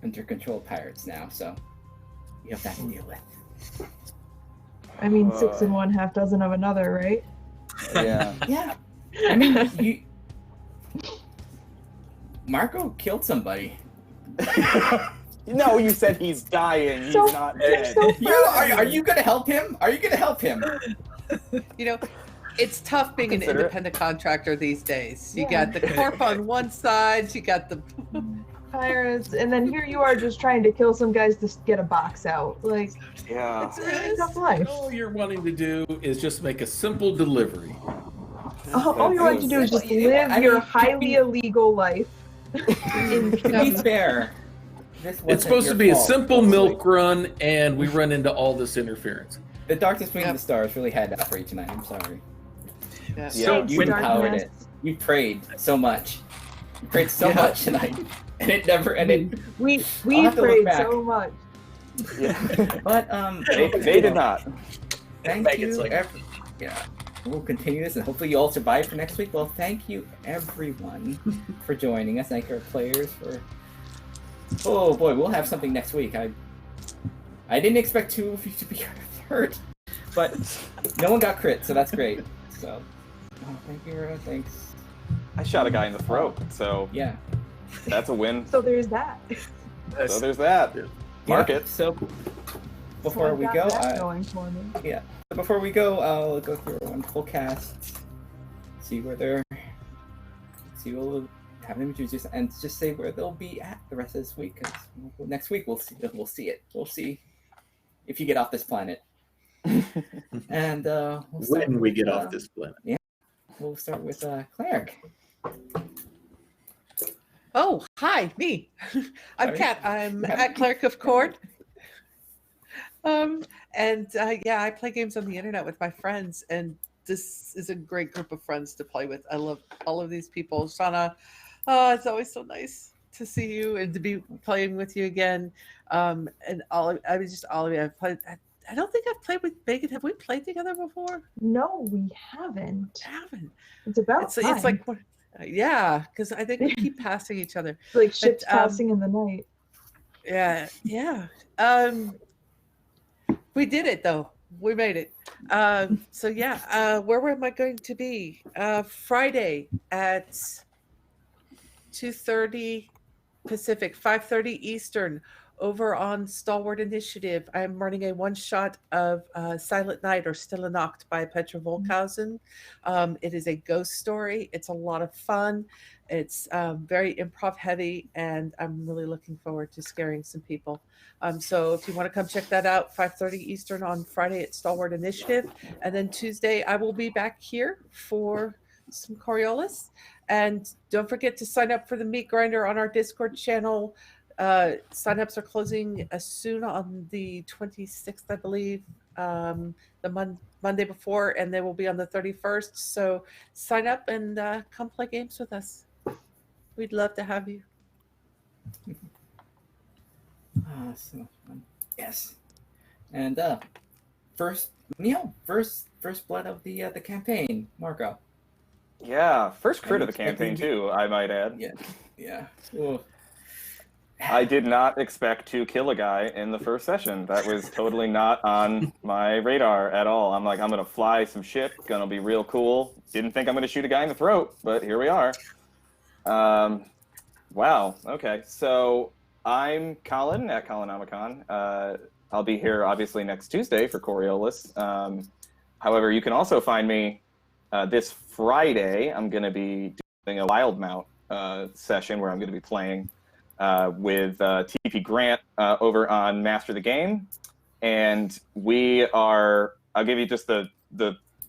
under control pirates now, so you have that to deal with. I mean, 6 and 1, half dozen of another, right? Yeah. Yeah. I mean, Marco killed somebody. No, you said he's dying. He's So- not you're dead. so Are you gonna help him? Are you gonna help him? You know, it's tough being an Consider it. independent contractor these days. You Yeah. got the corp on one side, you got the Pirates, and then here you are just trying to kill some guys to get a box out. Like, Yeah. it's a really tough life. All you're wanting to do is just make a simple delivery. All you want to do is just live your highly illegal life. To be fair, this wasn't It's supposed your to be a fault. simple milk run, and we run into all this interference. The darkness between Yep. the stars really had that for you tonight. I'm sorry. yeah. So You when- empowered it. You prayed so much. You prayed so Yeah. much tonight, and it never ended. We I'll have to look prayed back. so much. Yeah. But They did not. Thank Megan's you. like- Yeah, we'll continue this, and hopefully you all survive for next week. Well, thank you everyone for joining us. Thank our players for. Oh boy, we'll have something next week. I didn't expect 2 of you to be hurt, but no one got crit, so that's great. So, thank you, everyone. Thanks. I shot a guy in the throat, so Yeah. that's a win. So there's that. So there's that. Mark Yeah, it. So before So we I've go, got that going for me. I'll go through a wonderful cast, see where they're So you'll have them introduce and just say where they'll be at the rest of this week. 'Cause next week we'll see it. We'll see if you get off this planet. And when we get off this planet. Yeah, we'll start with Cleric. Oh, hi, me. I'm Sorry. Kat. I'm at Cleric of Cord. Yeah, I play games on the internet with my friends, and this is a great group of friends to play with. I love all of these people. Shauna, it's always so nice to see you and to be playing with you again. And all of you. I've played. I don't think I've played with Megan. Have we played together before? No, we haven't. I haven't. It's about time. It's like, yeah, because I think we keep passing each other. It's like ships passing in the night. Yeah. We did it though. We made it. Where am I going to be? Friday at 2:30 Pacific, 5:30 Eastern, over on Stalwart Initiative. I'm running a one-shot of Silent Night or Stille Nacht by Petra Volkhausen. It is a ghost story. It's a lot of fun. It's very improv heavy, and I'm really looking forward to scaring some people. So if you want to come check that out, 5:30 Eastern on Friday at Stalwart Initiative. And then Tuesday, I will be back here for some Coriolis. And don't forget to sign up for the Meat Grinder on our Discord channel. Signups are closing soon on the 26th, I believe, the Monday before, and they will be on the 31st. So sign up and come play games with us. We'd love to have you. So much fun. Yes. And first blood of the campaign, Marco. Yeah, first crit of the campaign too, I might add. Yeah. Ooh. I did not expect to kill a guy in the first session. That was totally not on my radar at all. I'm like, I'm going to fly some ship, going to be real cool. Didn't think I'm going to shoot a guy in the throat, but here we are. Wow. Okay. So I'm Colin at Colonomicon. I'll be here obviously next Tuesday for Coriolis. However, you can also find me this Friday. I'm going to be doing a Wild Mount session where I'm going to be playing with TP Grant over on Master the Game. And I'll give you just the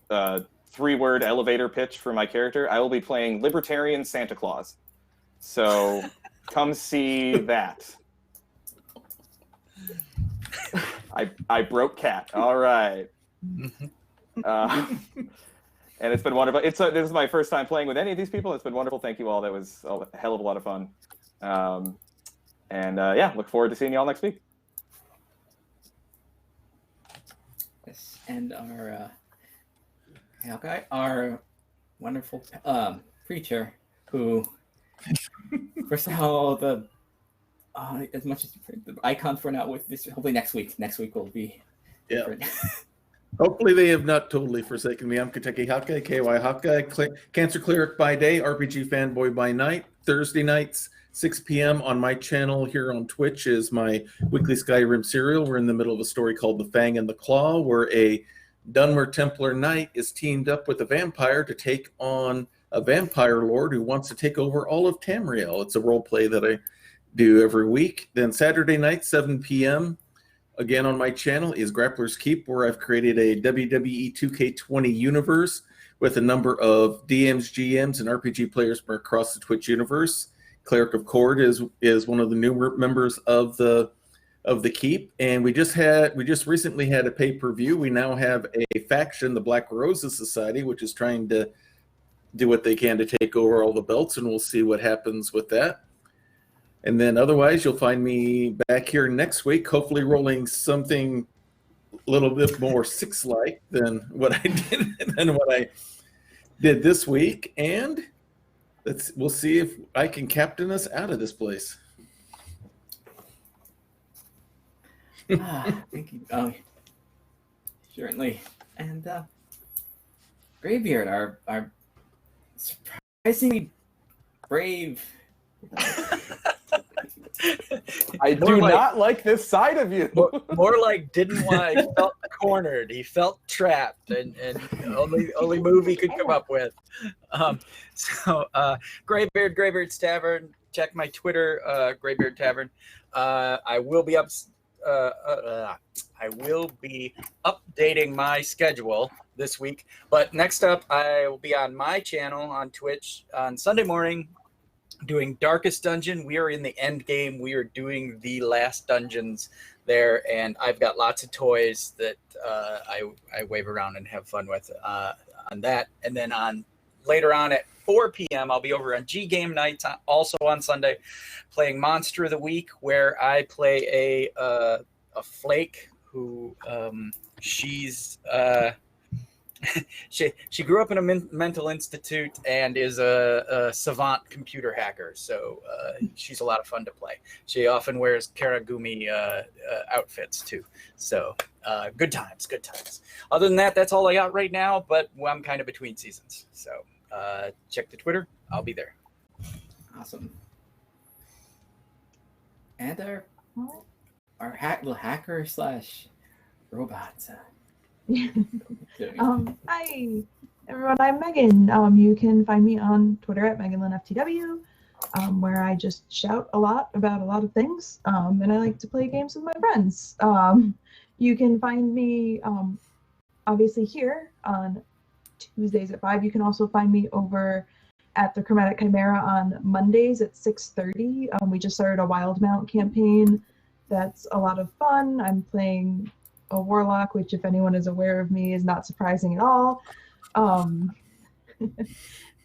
3-word elevator pitch for my character. I will be playing Libertarian Santa Claus. So come see that. I broke Cat. All right. And it's been wonderful. This is my first time playing with any of these people. It's been wonderful. Thank you all. That was a hell of a lot of fun. Look forward to seeing you all next week. Yes, and our wonderful preacher who, first of all, as much as the icons were not with this, hopefully next week will be different. Hopefully they have not totally forsaken me. I'm Kentucky Hawkeye, KY Hawkeye, Cancer Cleric by day, RPG fanboy by night. Thursday nights, 6 p.m. on my channel here on Twitch is my weekly Skyrim serial. We're in the middle of a story called The Fang and the Claw, where a Dunmer Templar knight is teamed up with a vampire to take on a vampire lord who wants to take over all of Tamriel. It's a role play that I do every week. Then Saturday night, 7 p.m., again on my channel is Grappler's Keep, where I've created a WWE 2K20 universe with a number of DMs, GMs, and RPG players from across the Twitch universe. Cleric of Cord is one of the newer members of the Keep, and we just recently had a pay-per-view. We now have a faction, the Black Roses Society, which is trying to do what they can to take over all the belts, and we'll see what happens with that. And then otherwise, you'll find me back here next week, hopefully rolling something a little bit more Six-like than what I did this week. And we'll see if I can captain us out of this place. Thank you. Certainly. And Graybeard, our surprisingly brave I do not like this side of you. More like didn't want. He felt cornered. He felt trapped, and only move he could come up with. Graybeard's Tavern. Check my Twitter, Graybeard Tavern. I will be updating my schedule this week. But next up, I will be on my channel on Twitch on Sunday morning, doing Darkest Dungeon. We are in the end game. We are doing the last dungeons there, and I've got lots of toys that I wave around and have fun with on that. And then later on at 4 p.m., I'll be over on G Game Nights, also on Sunday, playing Monster of the Week, where I play a flake who she's she grew up in a mental institute and is a savant computer hacker. So she's a lot of fun to play. She often wears Karagumi outfits too. So good times. Other than that, that's all I got right now. But I'm kind of between seasons. So check the Twitter. I'll be there. Awesome. And our hacker / robots. Hi everyone, I'm Megan. You can find me on Twitter at MeganLynFTW, where I just shout a lot about a lot of things, and I like to play games with my friends. You can find me obviously here on Tuesdays at 5. You can also find me over at the Chromatic Chimera on Mondays at 6:30. We just started a Wild Mount campaign that's a lot of fun. I'm playing a warlock, which, if anyone is aware of me, is not surprising at all.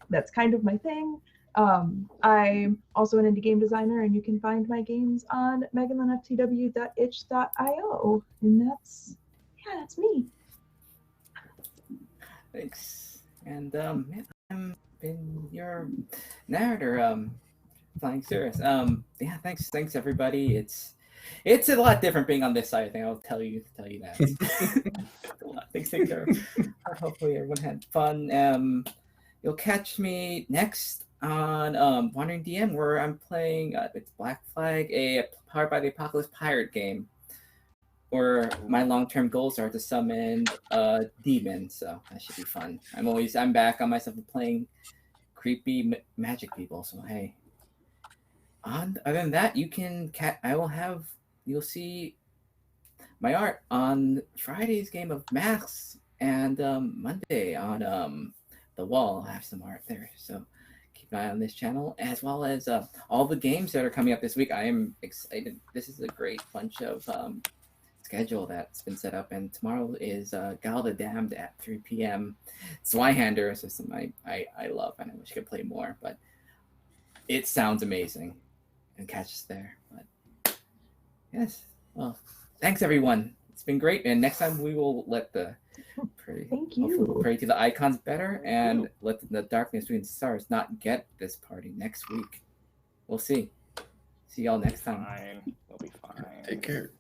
That's kind of my thing. I'm also an indie game designer, and you can find my games on meganlynftw.itch.io. And that's me. Thanks. And I'm been your narrator, Flying Cirrus. Thanks everybody. It's a lot different being on this side. I think I'll tell you that. A lot of things to take. Hopefully everyone had fun. You'll catch me next on Wandering DM, where I'm playing it's Black Flag, a Powered by the Apocalypse pirate game, where my long-term goals are to summon a demon. So that should be fun. I'm back on myself playing creepy magic people. So hey. Other than that, you'll see my art on Friday's game of Maths, and Monday on the wall. I'll have some art there, so keep an eye on this channel, as well as all the games that are coming up this week. I am excited. This is a great bunch of schedule that's been set up, and tomorrow is Gal the Damned at 3 p.m. Zweihander is a system I love, and I wish I could play more, but it sounds amazing. And catch us there. But yes, well, thanks everyone. It's been great, and next time we will let the pray to the icons better, and let the darkness between the stars not get this party next week. We'll see. See y'all next time. Fine. We'll be fine. Take care.